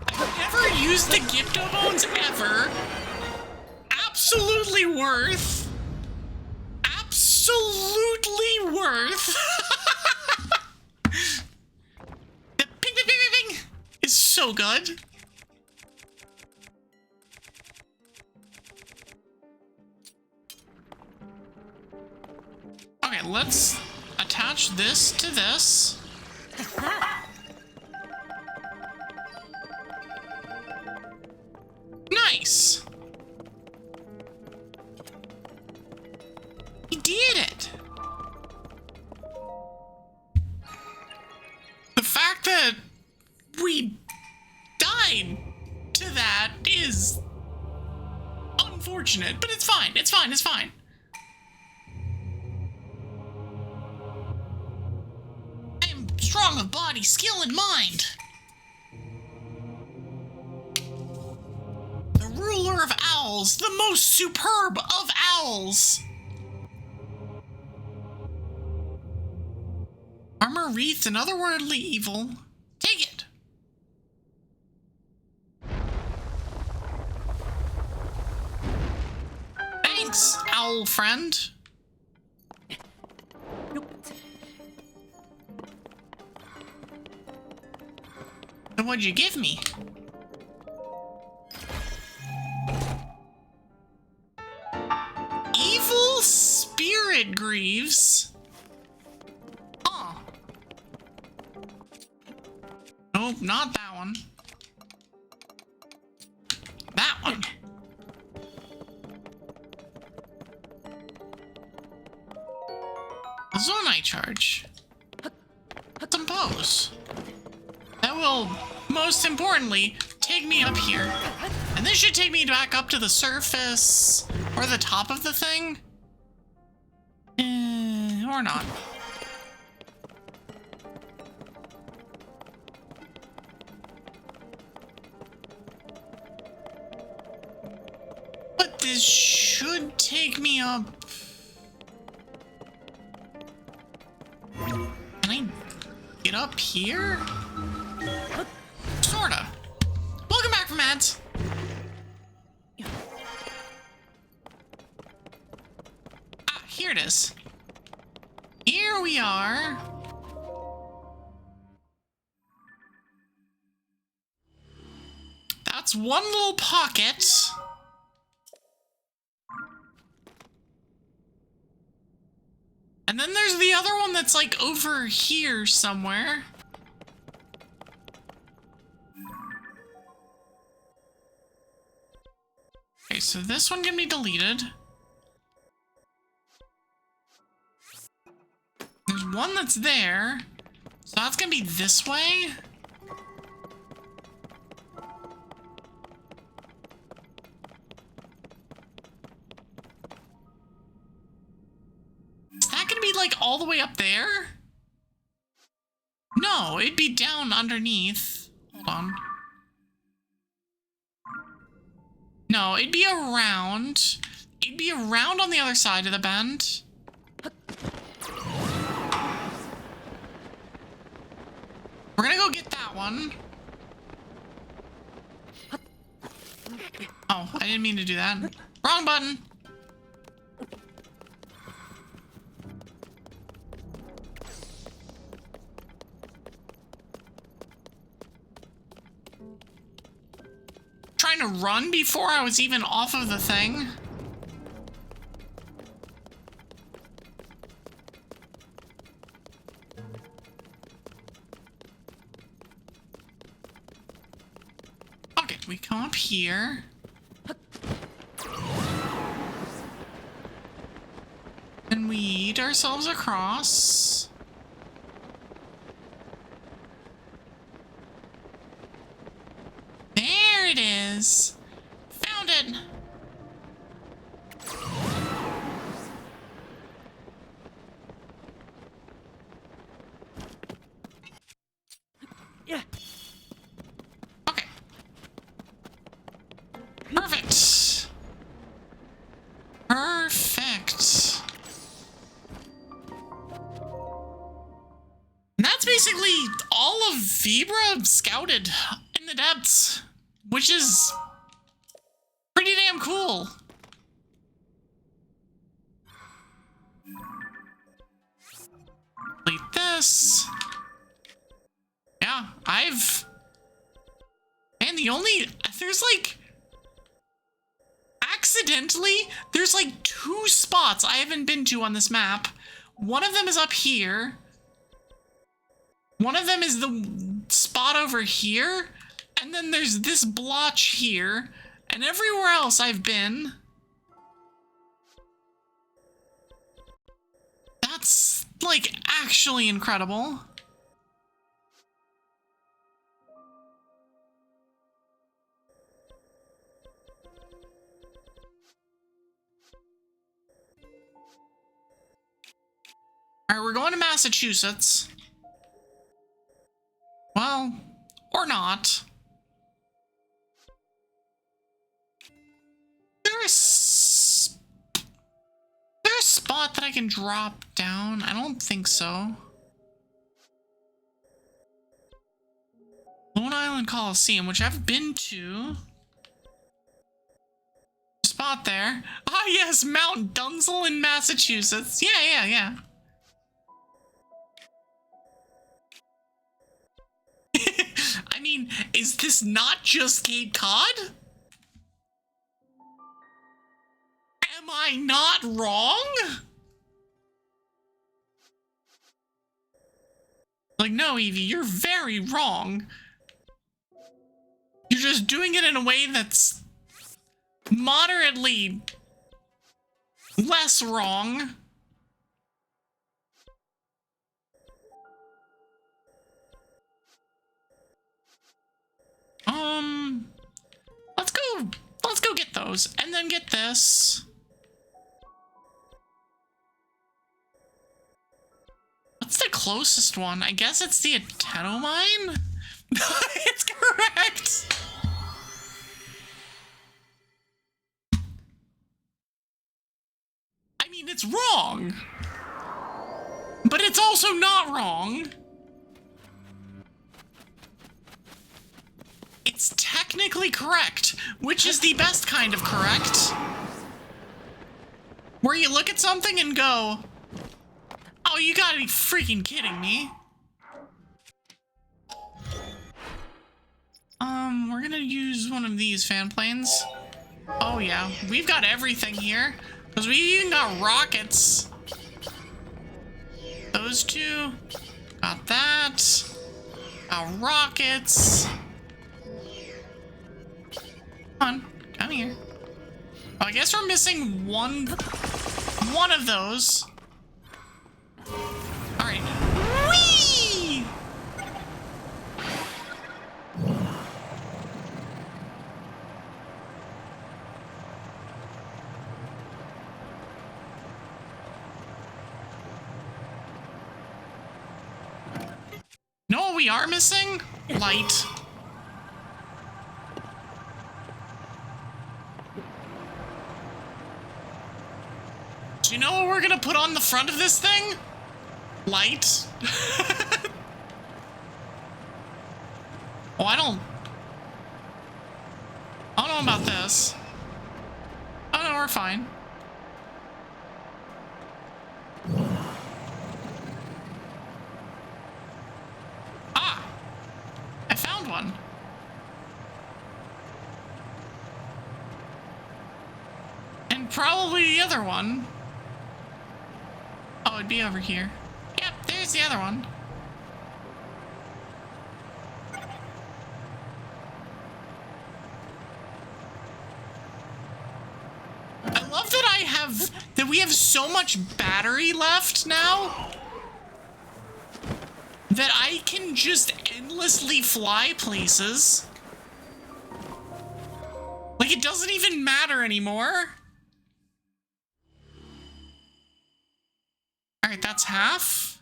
I've never used the Gypto Bones ever. Absolutely worth. Absolutely worth. The ping, ping, ping, ping, ping is so good. Okay, let's attach this to this. Nice. He did it. The fact that we died to that is unfortunate, but it's fine. It's fine. It's fine. I am strong of body, skill, and mind. The ruler of owls, the most superb of owls. Armor wreathed and otherworldly evil. Take it. Thanks, owl friend. And what'd you give me? Evil spirit greaves. Huh. Nope, not that one. That one. A Zonite charge. Compose. That will, most importantly, take me up here. And this should take me back up to the surface or the top of the thing. Or not. But this should take me up. Can I get up here? Sorta. Welcome back from ads. Ah, here it is. Here we are. That's one little pocket. And then there's the other one that's like over here somewhere. Okay, so this one can be deleted. There's one that's there. So that's gonna be this way. Is that gonna be like all the way up there? No, it'd be down underneath. Hold on. No, it'd be around. It'd be around on the other side of the bend. We're gonna go get that one. Oh, I didn't mean to do that. Wrong button. Trying to run before I was even off of the thing. Okay, we come up here. And we eat ourselves across. There it is. Found it. Yeah. Okay. Perfect. Perfect. Vibra scouted in the depths, which is pretty damn cool. Complete this. Yeah, and there's like, accidentally, there's like 2 spots I haven't been to on this map. One of them is up here. One of them is the spot over here. And then there's this blotch here. And everywhere else I've been. That's, like, actually incredible. Alright, we're going to Massachusetts. Well, or not. There's a spot that I can drop down? I don't think so. Lone Island Coliseum, which I've been to. Spot there. Ah, yes, Mount Dunzel in Massachusetts. Yeah. I mean, is this not just Cape Cod? Am I not wrong? Like, no, Evie, you're very wrong. You're just doing it in a way that's moderately less wrong. Let's go get those, and then get this. What's the closest one? I guess it's the Ateno mine? It's correct! I mean, it's wrong. But it's also not wrong. It's technically correct, which is the best kind of correct. Where you look at something and go, oh, you gotta be freaking kidding me. We're gonna use one of these fan planes. Oh yeah, we've got everything here. Because we even got rockets. Those 2. Got that. Got rockets. Come on, come here. Oh, I guess we're missing one of those. Alright. Whee! Know what we are missing? Light. Do you know what we're gonna put on the front of this thing? Light. Oh, I don't know about this. Oh no, we're fine. Ah! I found one. And probably the other one. Oh, it'd be over here. Yep, there's the other one. I love that we have so much battery left now that I can just endlessly fly places. Like, it doesn't even matter anymore. Alright, that's half.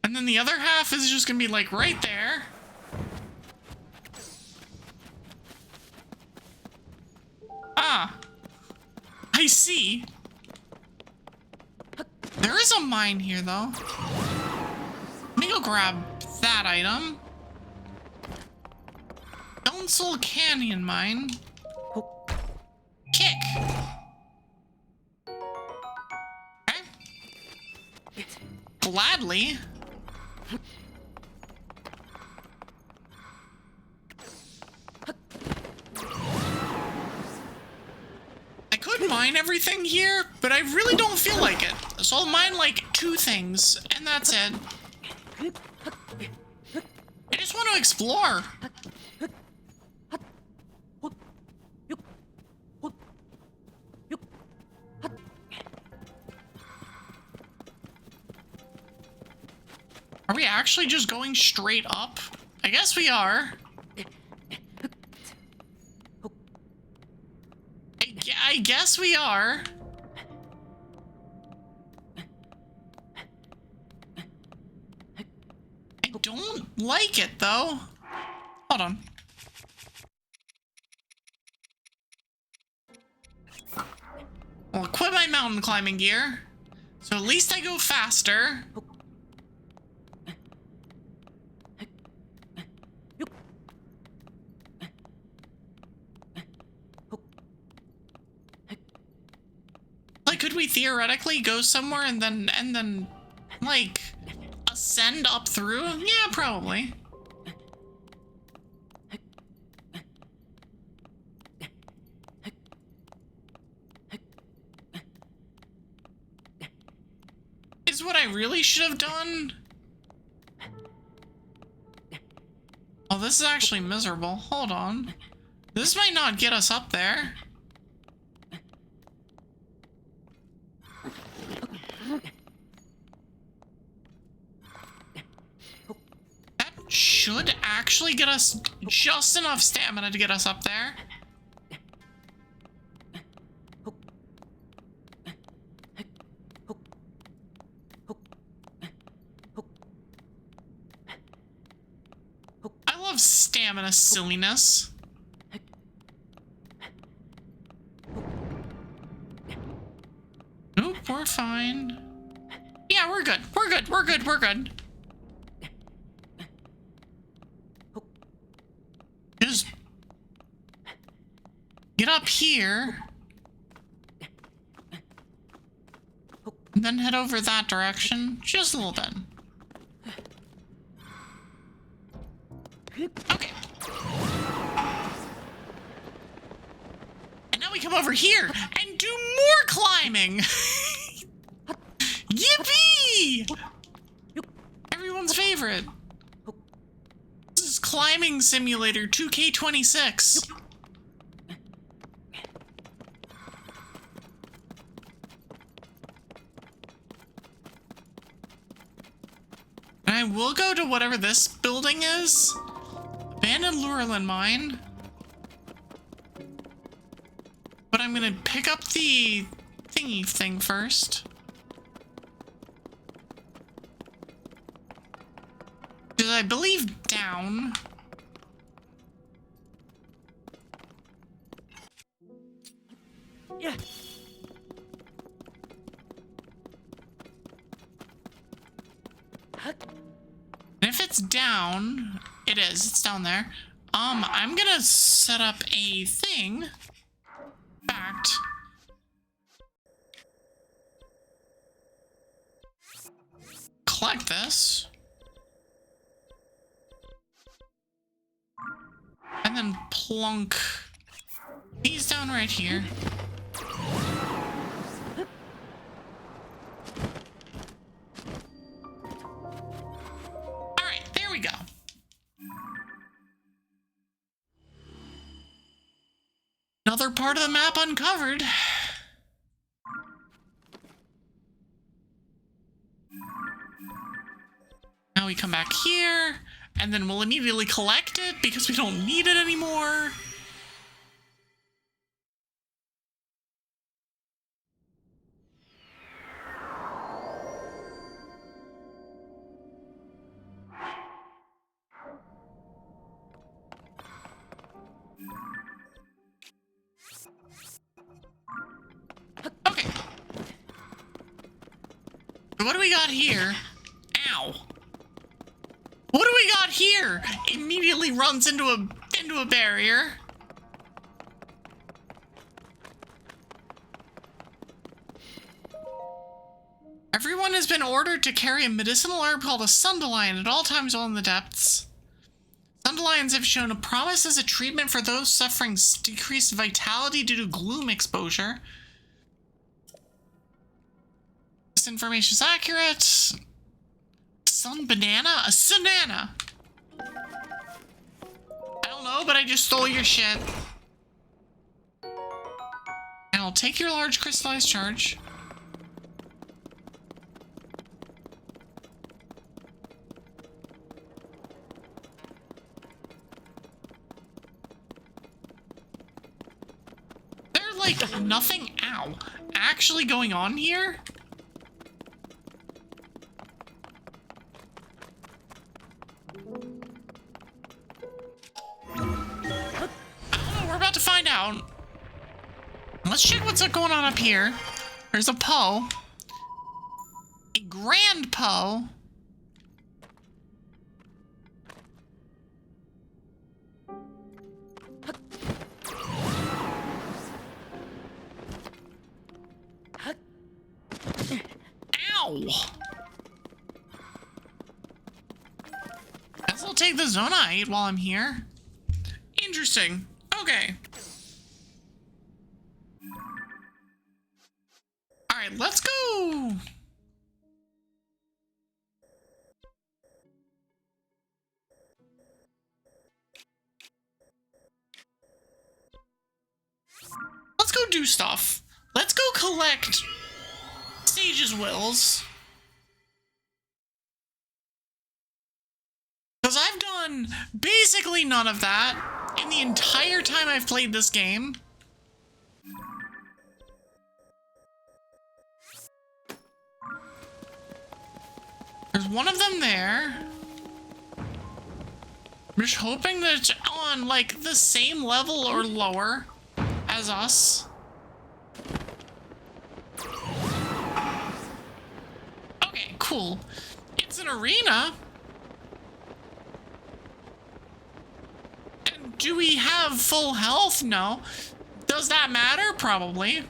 And then the other half is just gonna be like right there. Ah. I see. There is a mine here though. grab that item. Council Canyon Mine. Kick. Okay. Gladly. I could mine everything here, but I really don't feel like it. So I'll mine like 2 things, and that's it. I just want to explore. Are we actually just going straight up? I guess we are. I guess we are. I don't like it, though. Hold on. I'll equip my mountain climbing gear, so at least I go faster. Like, could we theoretically go somewhere and then, like, ascend up through? Yeah, probably. Is what I really should have done? Oh, this is actually miserable. Hold on. This might not get us up there. That should actually get us just enough stamina to get us up there. I love stamina silliness. Nope, we're fine. Yeah, we're good. We're good. We're good. We're good. Just get up here. And then head over that direction. Just a little bit. Okay. And now we come over here and do more climbing. Yippee! Everyone's favorite. This is Climbing Simulator 2K26. And I will go to whatever this building is. Abandoned Lurelin Mine. But I'm gonna pick up the thingy thing first. Because I believe down. Yeah. And if it's down, it is, it's down there. I'm gonna set up a thing. Fact. Collect this. And then plunk these down right here. Alright, there we go. Another part of the map uncovered. Now we come back here, and then we'll immediately collect it because we don't need it anymore. Okay. So what do we got here? Ow. What do we got here? Immediately runs into a barrier. Everyone has been ordered to carry a medicinal herb called a sundelion at all times while in the depths. Sundelions have shown a promise as a treatment for those suffering decreased vitality due to gloom exposure. This information is accurate. Sun banana? A sunana! I don't know, but I just stole your shit. And I'll take your large crystallized charge. There's like nothing, ow, actually going on here? Find out. Let's check what's going on up here. There's a Poe. A grand Poe. Ow. Guess I'll take the Zonite while I'm here. Interesting. Okay. Alright, let's go! Let's go do stuff. Let's go collect Sage's wills. Because I've done basically none of that in the entire time I've played this game. There's one of them there. I'm just hoping that it's on, like, the same level or lower as us. Okay, cool. It's an arena. And do we have full health? No. Does that matter? Probably.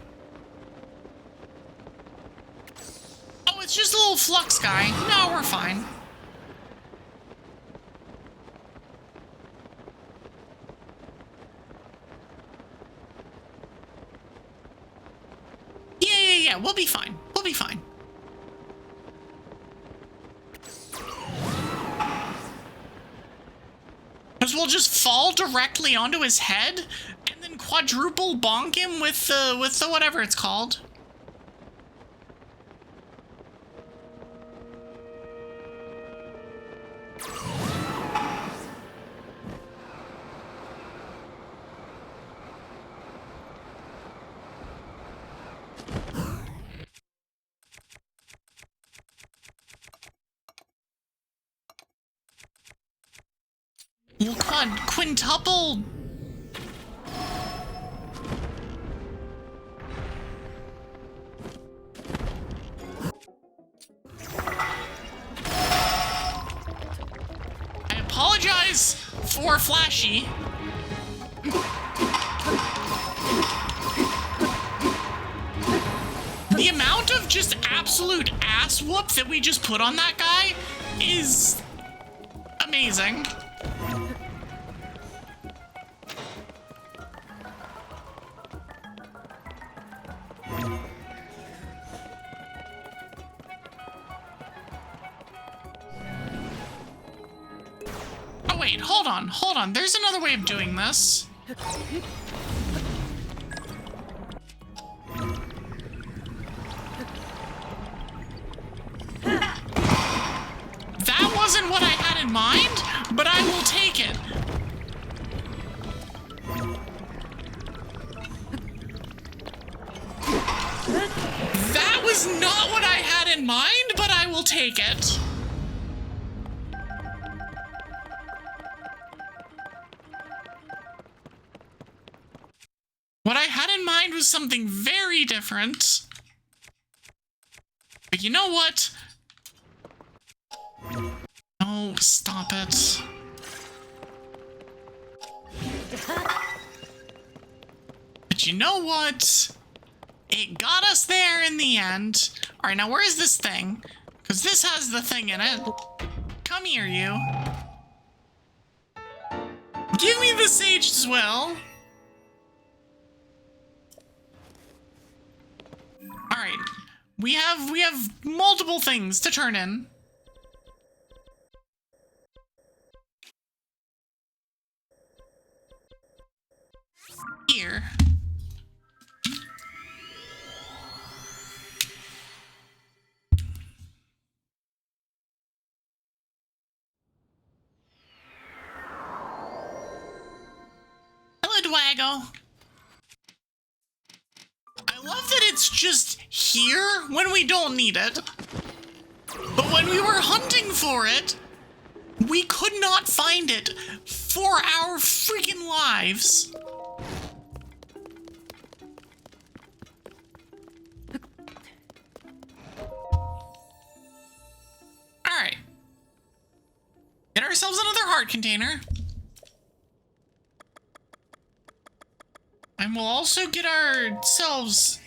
Oh, it's just a little Flux guy. No, we're fine. Yeah, we'll be fine. We'll be fine. Because we'll just fall directly onto his head and then quadruple bonk him with the whatever it's called. Well, quintuple. I apologize for Flashy. The amount of just absolute ass whoop that we just put on that guy is amazing. Oh wait, hold on. There's another way of doing this. That wasn't what I had in mind, but I will take it. That was not what I had in mind, but I will take it. What I had in mind was something very different. But you know what? Oh, stop it. But you know what? It got us there in the end. Alright, now where is this thing? Because this has the thing in it. Come here, you. Give me the sage as well. Alright. We have multiple things to turn in. Here. Hello, Dwago. I love that it's just here when we don't need it. But when we were hunting for it, we could not find it for our freaking lives. Alright. Get ourselves another heart container. And we'll also get ourselves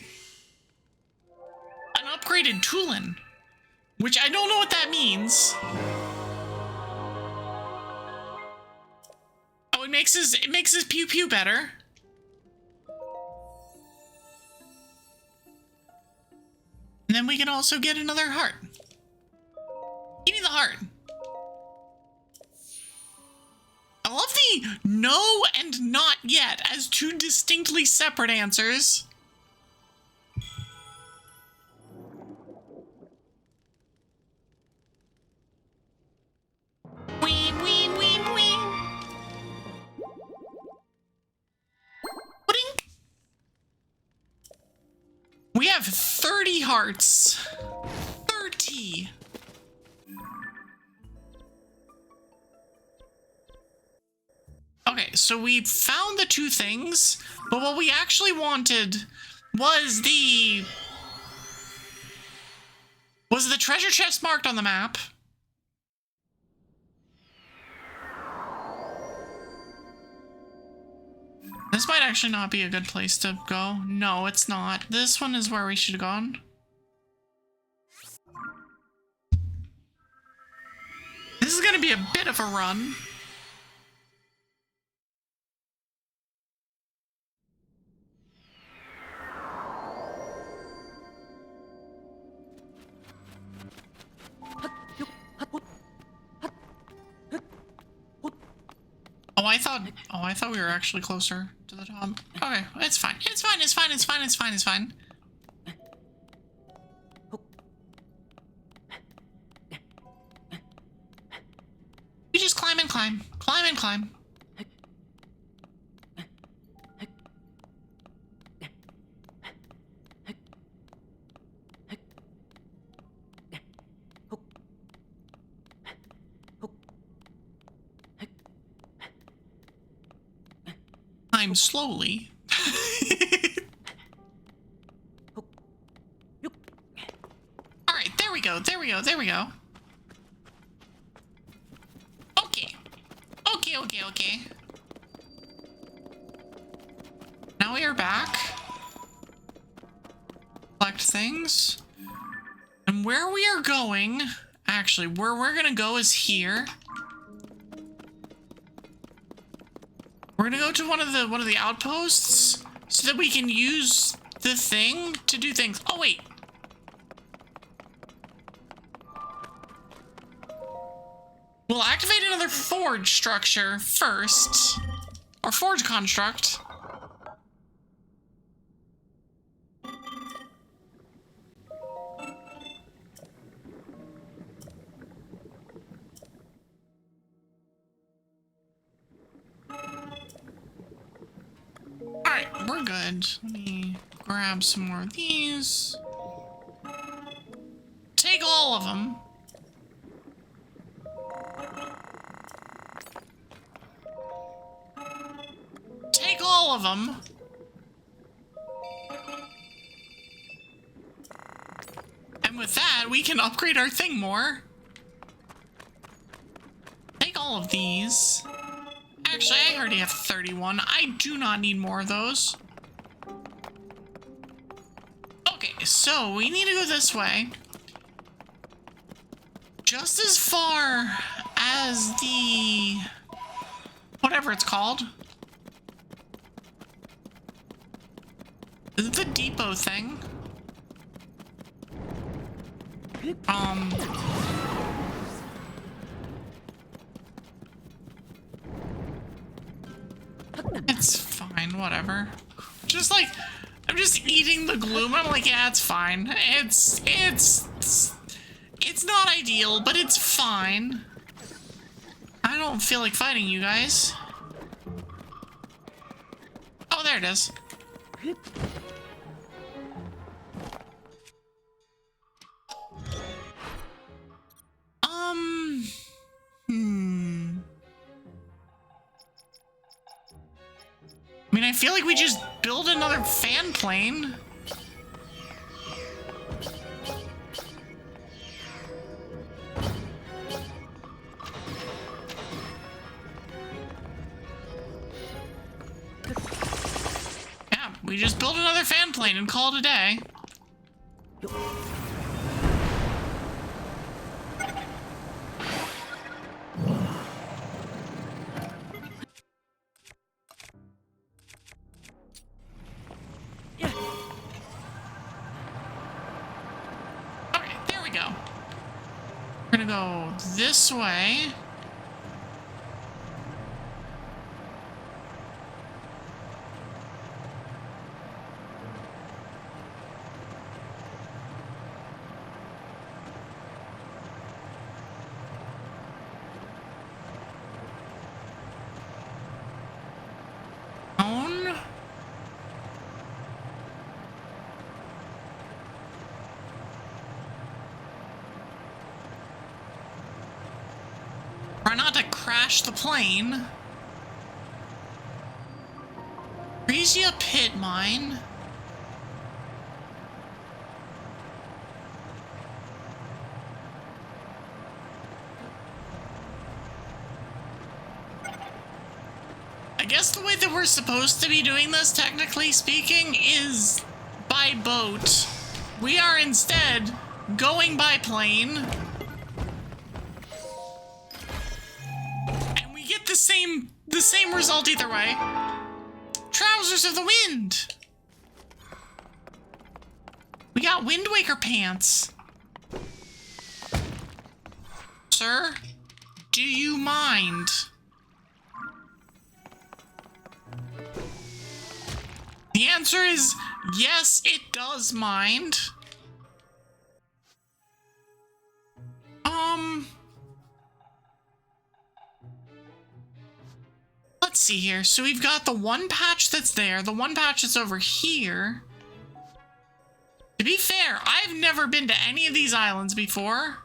an upgraded Tulin, which I don't know what that means. Oh, it makes his pew pew better. And then we can also get another heart. Give me the heart. I love the no and not yet as two distinctly separate answers. Wee, wee, wee, wee. Pudding. We have 30 hearts. 30. Okay, so we found the two things, but what we actually wanted was the treasure chest marked on the map. This might actually not be a good place to go. No, it's not. This one is where we should have gone. This is gonna be a bit of a run. I thought we were actually closer to the top. Okay, it's fine. It's fine. It's fine. It's fine. It's fine. It's fine. You just climb and climb. Climb and climb. Climb slowly. Alright, there we go. There we go. There we go. Okay. Okay, okay, okay. Now we are back. Collect things. And where we are going, actually, where we're gonna go is here. We're gonna go to one of the outposts so that we can use the thing to do things. Oh wait. We'll activate another forge structure first. Or forge construct. Alright, we're good. Let me grab some more of these. Take all of them. Take all of them. And with that, we can upgrade our thing more. all of these. Actually, I already have 31. I do not need more of those. Okay, so we need to go this way. Just as far as the... whatever it's called. Is it the depot thing? It's fine, whatever. Just like, I'm just eating the gloom. I'm like, yeah, it's fine. It's not ideal, but it's fine. I don't feel like fighting you guys. Oh, there it is. I mean, I feel like we just build another fan plane. Yeah, we just build another fan plane and call it a day. We're gonna go this way. Try not to crash the plane. Freesia pit mine. I guess the way that we're supposed to be doing this, technically speaking, is by boat. We are instead going by plane. The same result either way. Trousers of the Wind. We got Wind Waker pants. Sir, do you mind? The answer is yes, it does mind. Let's see here. So we've got the one patch that's there, the one patch that's over here. To be fair, I've never been to any of these islands before.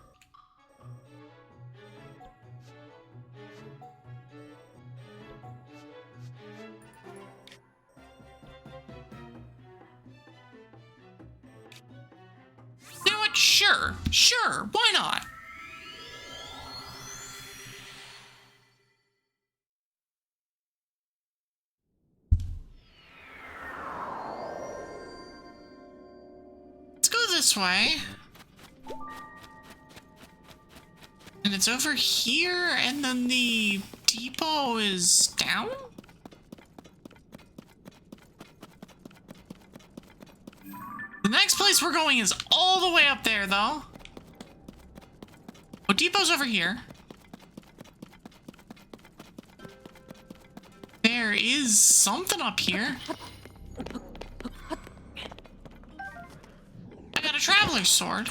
You know what? Sure, why not? This way. And it's over here, and then the depot is down? The next place we're going is all the way up there, though. Oh, depot's over here. There is something up here. Traveler's sword.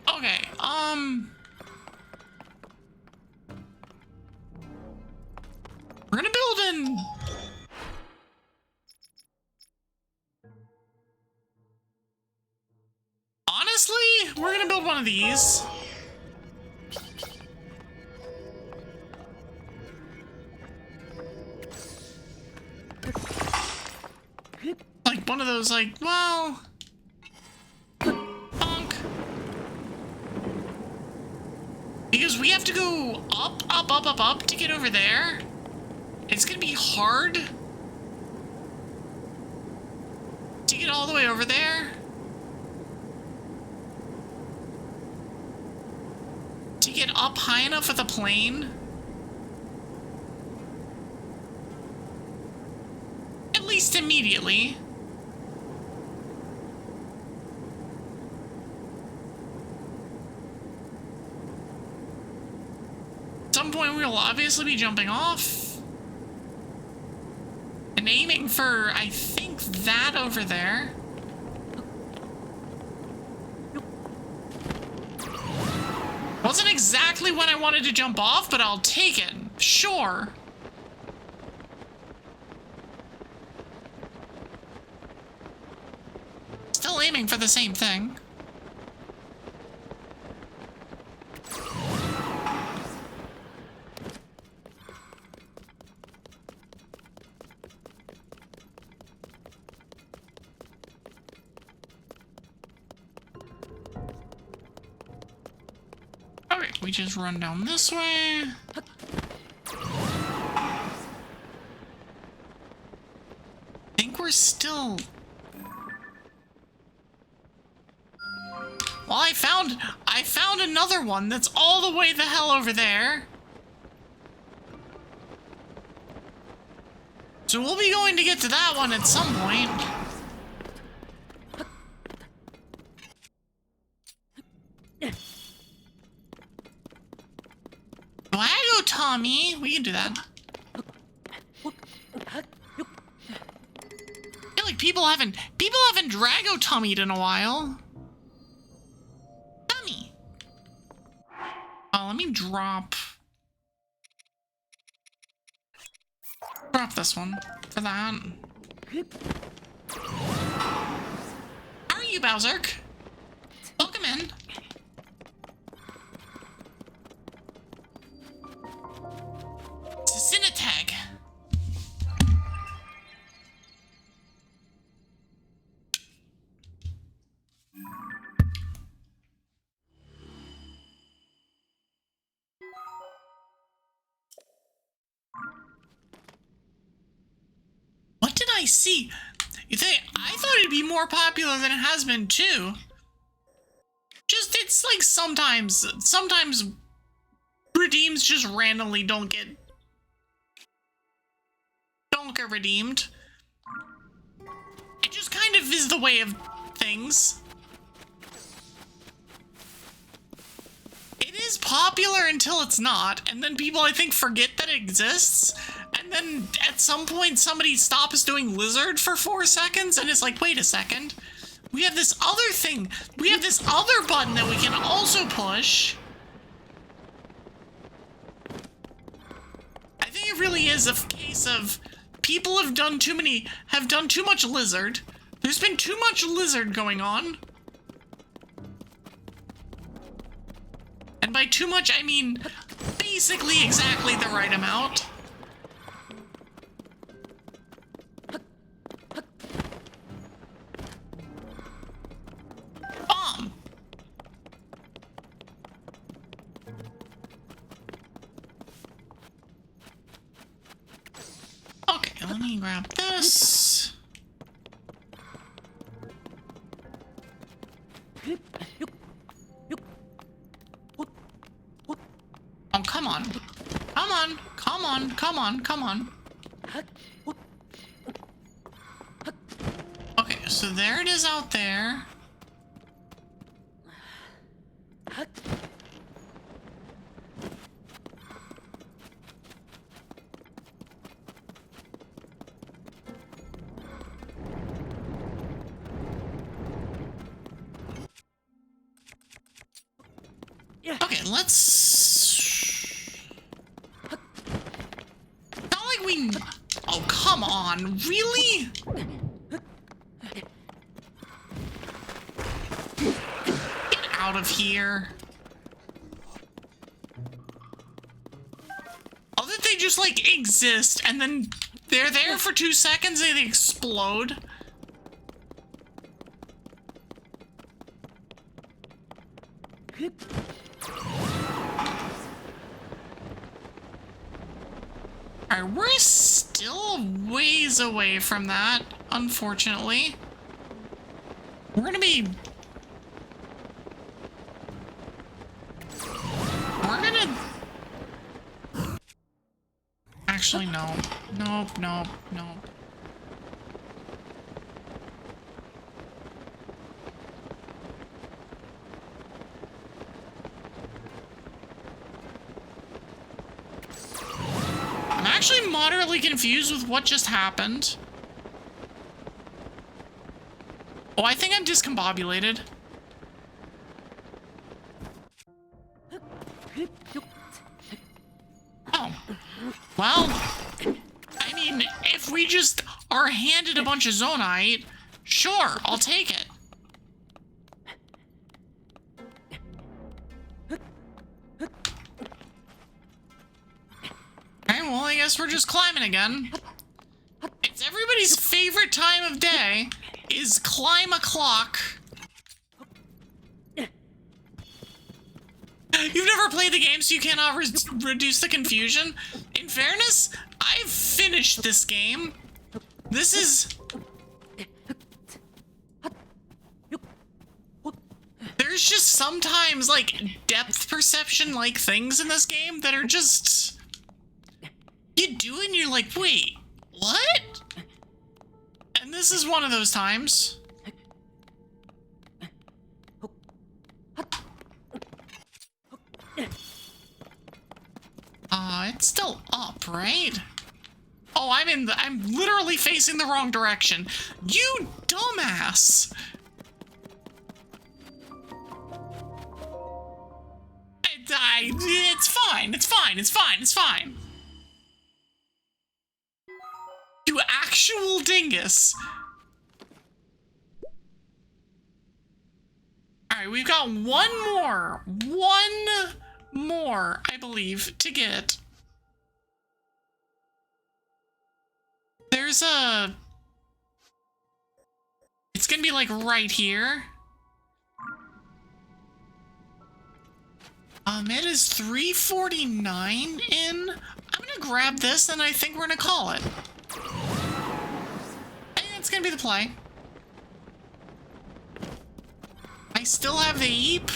Okay, we're gonna build an... Honestly, we're gonna build one of these. Like one of those, like, well... Because we have to go up, up, up, up, up to get over there. It's gonna be hard to get all the way over there. To get up high enough with a plane. At least immediately. At some point we'll obviously be jumping off. And aiming for, I think, that over there. Wasn't exactly when I wanted to jump off, but I'll take it. Sure. Still aiming for the same thing. We just run down this way. I think we're still... Well, I found another one that's all the way the hell over there. So we'll be going to get to that one at some point. Tommy, we can do that. I feel like people haven't Drago-Tommied in a while. Tommy. Oh, let me drop this one for that. How are you, Bowserk? Welcome in. Tag. What did I see? You think I thought it'd be more popular than it has been too. Just it's like sometimes redeems just randomly don't get redeemed. It just kind of is the way of things. It is popular until it's not, and then people I think forget that it exists, and then at some point somebody stops doing lizard for 4 seconds and it's like, wait a second, we have this other thing, we have this other button that we can also push. I think it really is a case of people have done too much lizard. There's been too much lizard going on. And by too much, I mean basically exactly the right amount. Bomb. Okay, let me grab this. Oh, come on. Come on. Come on. Come on. Come on. Okay, so there it is out there. Okay, let's... Not like we... Oh, come on. Really? Get out of here. Oh, that they just, like, exist, and then they're there for 2 seconds and they explode. Alright, we're still ways away from that, unfortunately. We're gonna be... We're gonna... Actually, no. Nope, nope, nope. I'm actually moderately confused with what just happened. Oh, I think I'm discombobulated. Oh. Well, I mean, if we just are handed a bunch of Zonite, sure, I'll take it. Okay, well, I guess we're just climbing again. It's everybody's favorite time of day, is climb o'clock. You've never played the game, so you cannot reduce the confusion? In fairness, I've finished this game. This is... There's just sometimes, like, depth perception-like things in this game that are just... You do it and you're like, wait, what? And this is one of those times. It's still up, right? Oh, I'm literally facing the wrong direction. You dumbass! It's fine, it's fine, it's fine, it's fine. You actual dingus. Alright, we've got one more, I believe, to get. There's a... It's gonna be like right here. It is 3:49 in. I'm gonna grab this and I think we're gonna call it. And it's gonna be the play. I still have the Eep.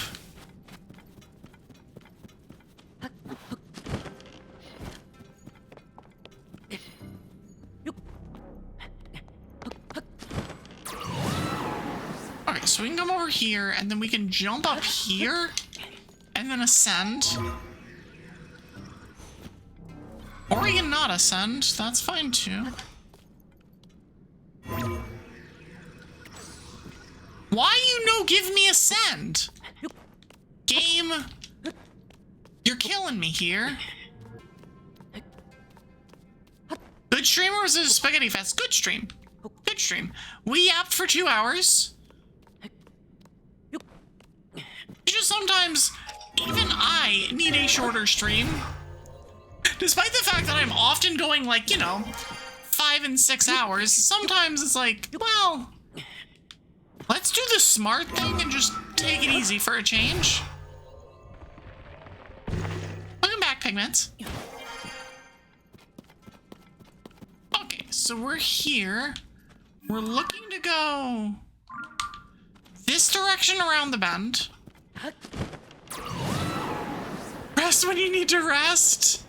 Alright, so we can come over here and then we can jump up here and then ascend. Or we can not ascend, that's fine too. Why you no give me ascend? Game, you're killing me here. Good stream or was it a spaghetti fest? Good stream. Good stream. We yapped for 2 hours. Just sometimes, even I need a shorter stream. Despite the fact that I'm often going like, you know, 5 and 6 hours, sometimes it's like, well, let's do the smart thing and just take it easy for a change. Welcome back, Pigments. Okay, so we're here. We're looking to go this direction around the bend. Rest when you need to rest.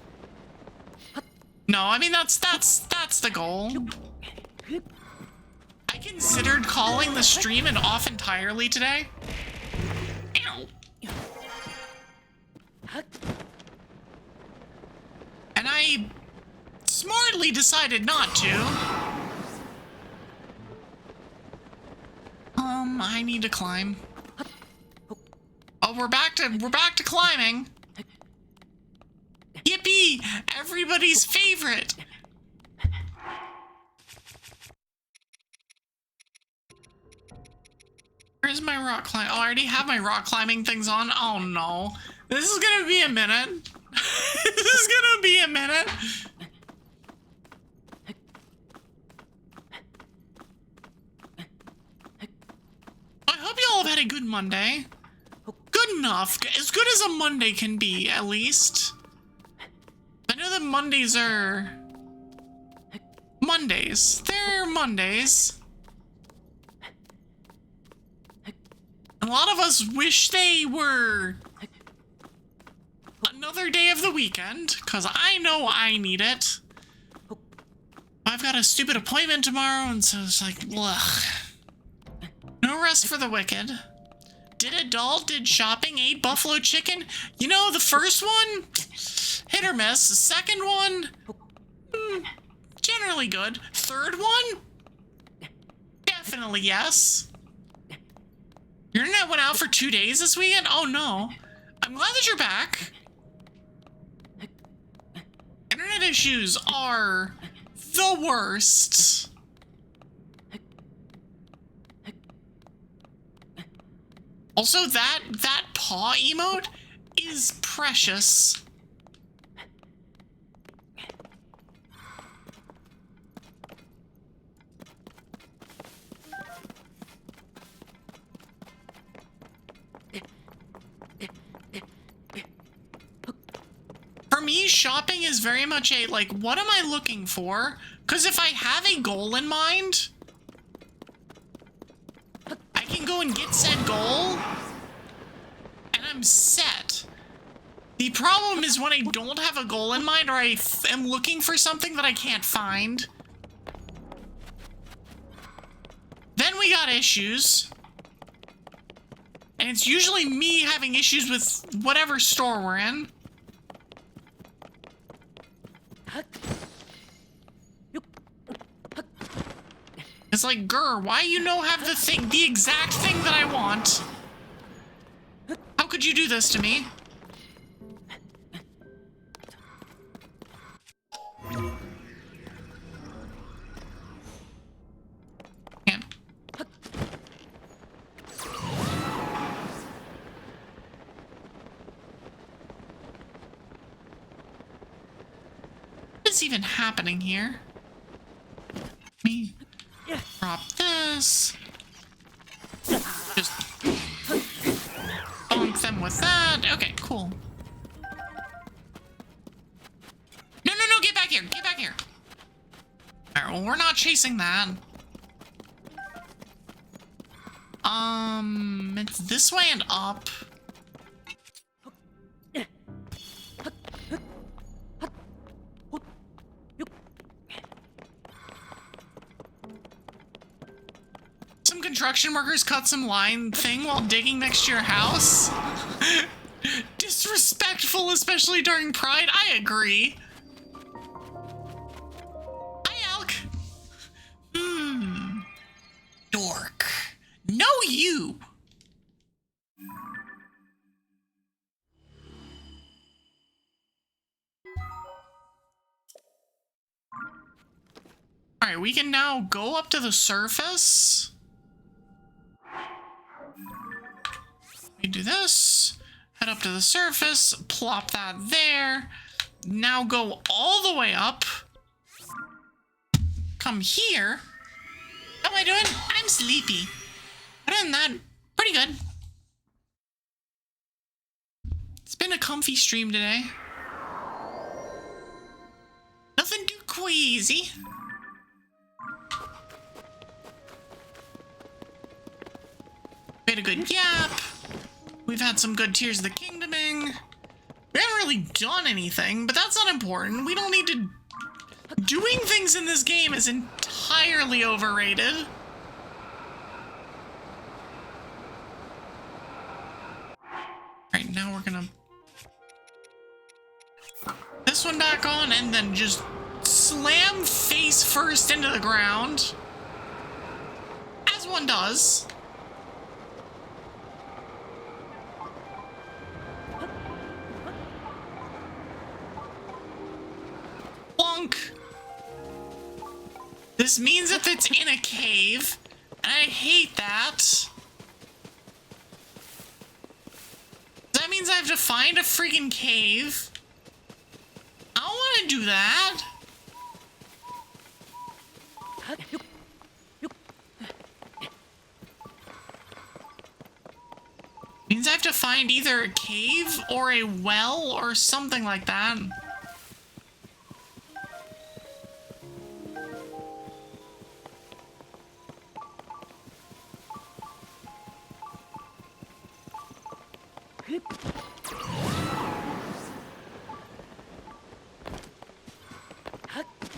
No, I mean that's the goal. I considered calling the stream and off entirely today. And I smartly decided not to. I need to climb. Oh, we're back to climbing. Yippee! Everybody's favorite. Where's my rock climb? Oh, I already have my rock climbing things on. Oh no. This is gonna be a minute. This is gonna be a minute. I hope you all have had a good Monday. Good enough. As good as a Monday can be, at least. I know that Mondays are Mondays. They're Mondays. A lot of us wish they were another day of the weekend, because I know I need it. I've got a stupid appointment tomorrow, and so it's like, ugh. No rest for the wicked. Did adult, did shopping, ate buffalo chicken. You know, the first one, hit or miss. The second one, generally good. Third one, definitely yes. Your internet went out for 2 days this weekend? Oh no. I'm glad that you're back. Internet issues are the worst. Also, that paw emote is precious. For me, shopping is very much a, like, what am I looking for? Because if I have a goal in mind, I can go and get said goal, and I'm set. The problem is when I don't have a goal in mind, or I am looking for something that I can't find. Then we got issues. And it's usually me having issues with whatever store we're in. It's like, grr, why you no have the exact thing that I want? How could you do this to me? Man. What is even happening here? Me. Drop this. Just bonk them with that. Okay, cool. No, get back here. Get back here. Alright, well, we're not chasing that. It's this way and up. Construction workers cut some line thing while digging next to your house. Disrespectful, especially during Pride. I agree. Hi, Elk. Dork. No, you. All right, we can now go up to the surface. We do this, head up to the surface, plop that there, now go all the way up, come here. How am I doing? I'm sleepy. Other than that, pretty good. It's been a comfy stream today. Nothing too crazy. We had a good yap. We've had some good Tears of the Kingdoming. We haven't really done anything, but that's not important. We don't need to... Doing things in this game is entirely overrated. Alright, now we're gonna... This one back on, and then just slam face first into the ground. As one does. This means that it's in a cave, and I hate that. That means I have to find a freaking cave. I don't want to do that. Means I have to find either a cave or a well or something like that.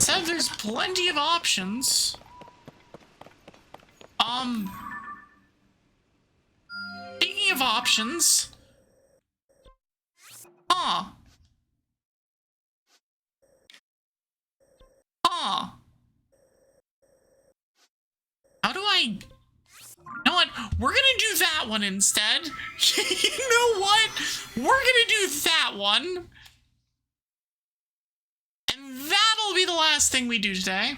said, there's plenty of options. Speaking of options. Huh. Huh. How do I... You know what? We're gonna do that one instead. You know what? We're gonna do that one. And that'll be the last thing we do today.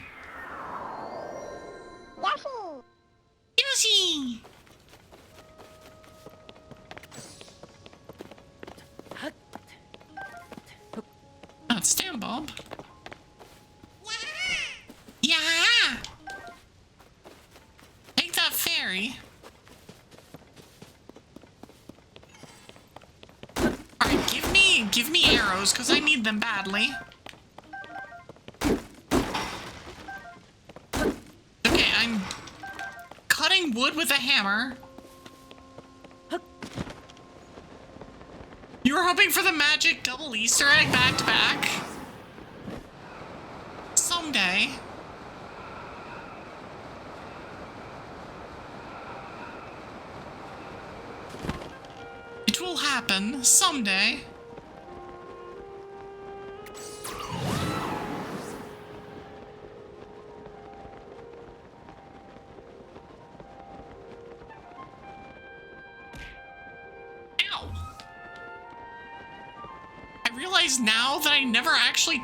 Yoshi! Oh, it's Stan Bob. Yeah! Take that fairy. Alright, give me arrows, because I need them badly. Okay, I'm cutting wood with a hammer. You were hoping for the magic double Easter egg back to back? Someday. It will happen someday. Now that I never actually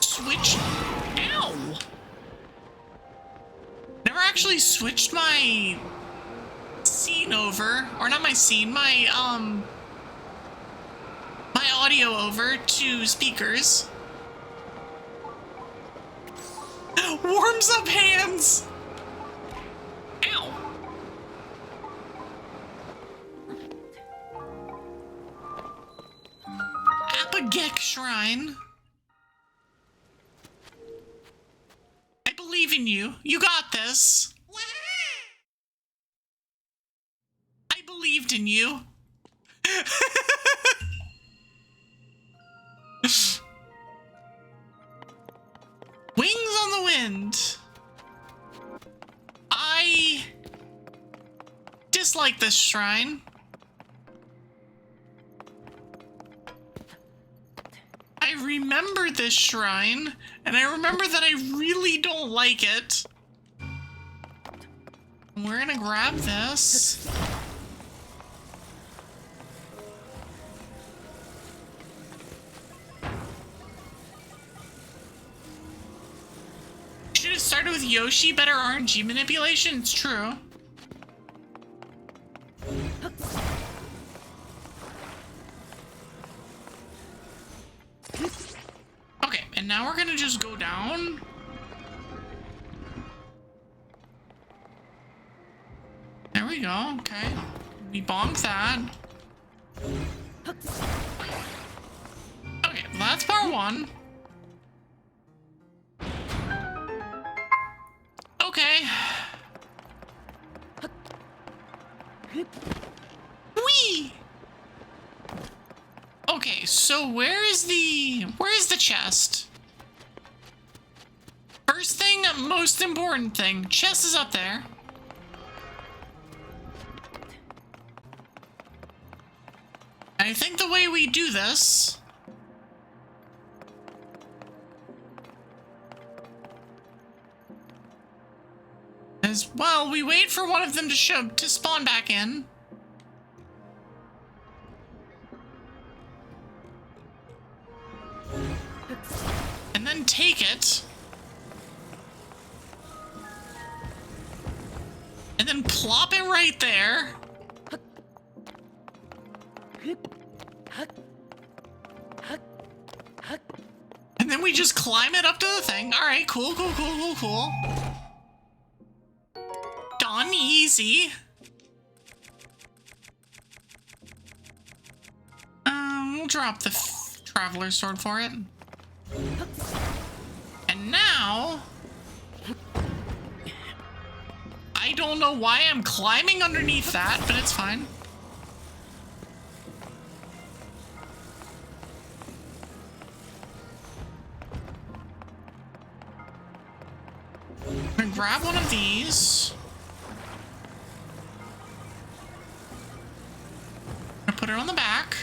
switched. Ow! Never actually switched my scene over, or not my scene, my audio over to speakers. Warms up hands. Ow. Apogek Shrine. I believe in you. You got this. I believed in you. Wings on the wind. I dislike this shrine. I remember this shrine, and I remember that I really don't like it. We're gonna grab this. Should have started with Yoshi, better RNG manipulation, it's true. Okay, and now we're gonna just go down. There we go, okay. We bonked that. Okay, well that's part one. Okay. Whee! Okay, so where is the chest? First thing, most important thing, chest is up there. I think the way we do this is, well, we wait for one of them to spawn back in. And then take it. And then plop it right there. And then we just climb it up to the thing. Alright, cool. Done, easy. We'll drop the Traveler's Sword for it. And now... I don't know why I'm climbing underneath that, but it's fine. grab one of these. I'm gonna put it on the back.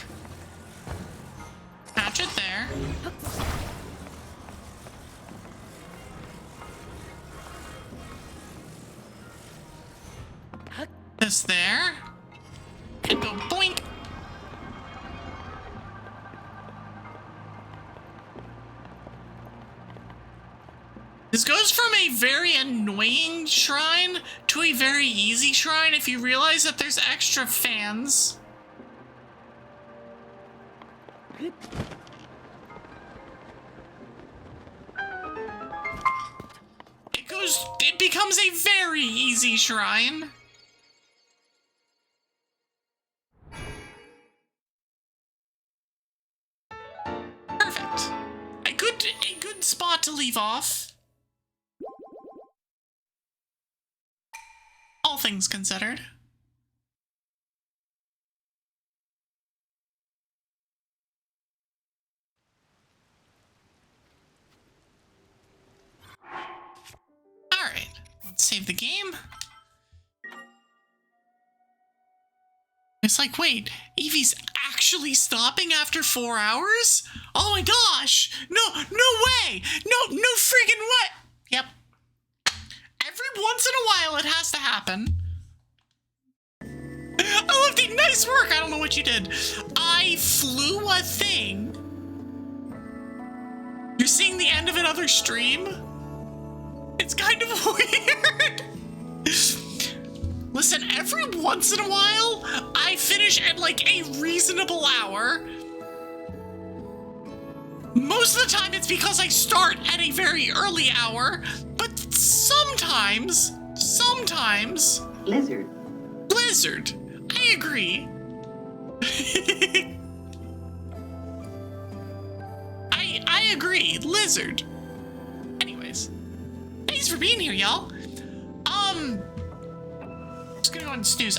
Attach it there. This there. And go boink. This goes from a very annoying shrine to a very easy shrine if you realize that there's extra fans. It becomes a very easy shrine. Perfect. A good spot to leave off. All things considered. Alright, let's save the game. It's like, wait, Evie's actually stopping after 4 hours? Oh my gosh! No way! No freaking way! Yep. Every once in a while it has to happen. I love the nice work! I don't know what you did. I flew a thing. You're seeing the end of another stream? It's kind of weird. Listen, every once in a while, I finish at like a reasonable hour. Most of the time it's because I start at a very early hour, but sometimes... Lizard. I agree. I agree, lizard. Anyways, thanks for being here, y'all. Just gonna go and snooze.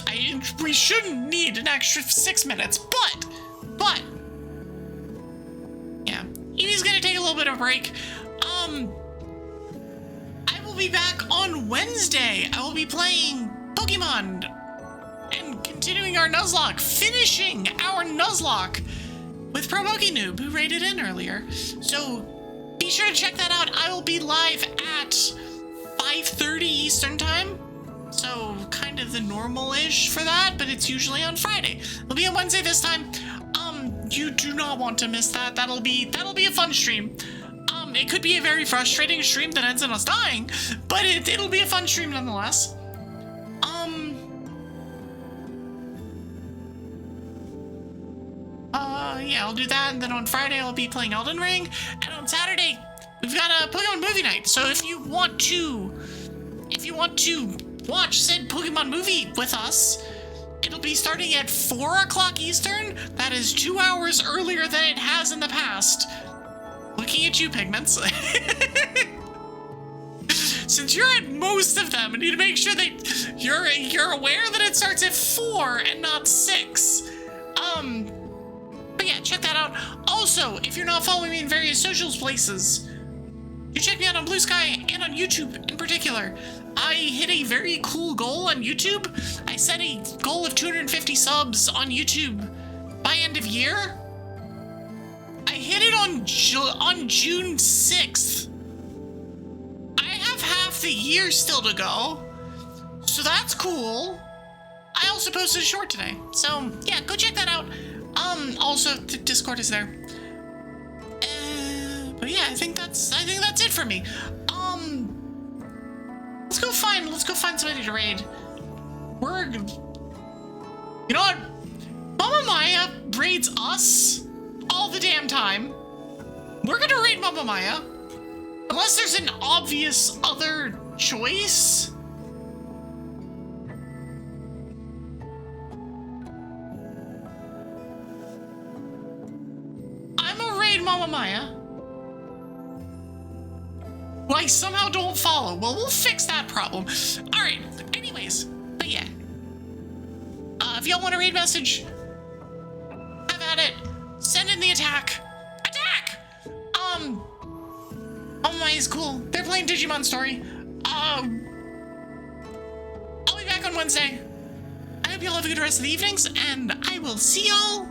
We shouldn't need an extra 6 minutes, but yeah, Evie's gonna take a little bit of a break. I will be back on Wednesday. I will be playing Pokemon and continuing our Nuzlocke, finishing our Nuzlocke with ProPokeNoob, who raided in earlier. So be sure to check that out. I will be live at 5:30 Eastern time. So kind of the normal-ish for that, but it's usually on Friday. It'll be on Wednesday this time. You do not want to miss that. That'll be a fun stream. It could be a very frustrating stream that ends in us dying, but it'll be a fun stream nonetheless. Yeah, I'll do that, and then on Friday I'll be playing Elden Ring, and on Saturday we've got a Pokemon movie night. So if you want to watch said Pokemon movie with us, it'll be starting at 4 o'clock Eastern. That is 2 hours earlier than it has in the past. Looking at you, Pigments. Since you're at most of them, I need to make sure that you're aware that it starts at 4 and not 6. But yeah, check that out. Also, if you're not following me in various socials places, you check me out on Blue Sky and on YouTube in particular. I hit a very cool goal on YouTube. I set a goal of 250 subs on YouTube by end of year. I hit it on June 6th. I have half the year still to go, so that's cool. I also posted a short today, so yeah, go check that out. Also, the Discord is there. But yeah, I think that's it for me. Let's go find somebody to raid. You know what? Mama Maya raids us all the damn time. We're gonna raid Mama Maya. Unless there's an obvious other choice. Mama Maya, who I somehow don't follow. Well, we'll fix that problem. All right. Anyways, but yeah. If y'all want a raid message, have at it. Send in the attack. Attack! Mama Maya is cool. They're playing Digimon Story. fun Wednesday. I hope you all have a good rest of the evenings, and I will see y'all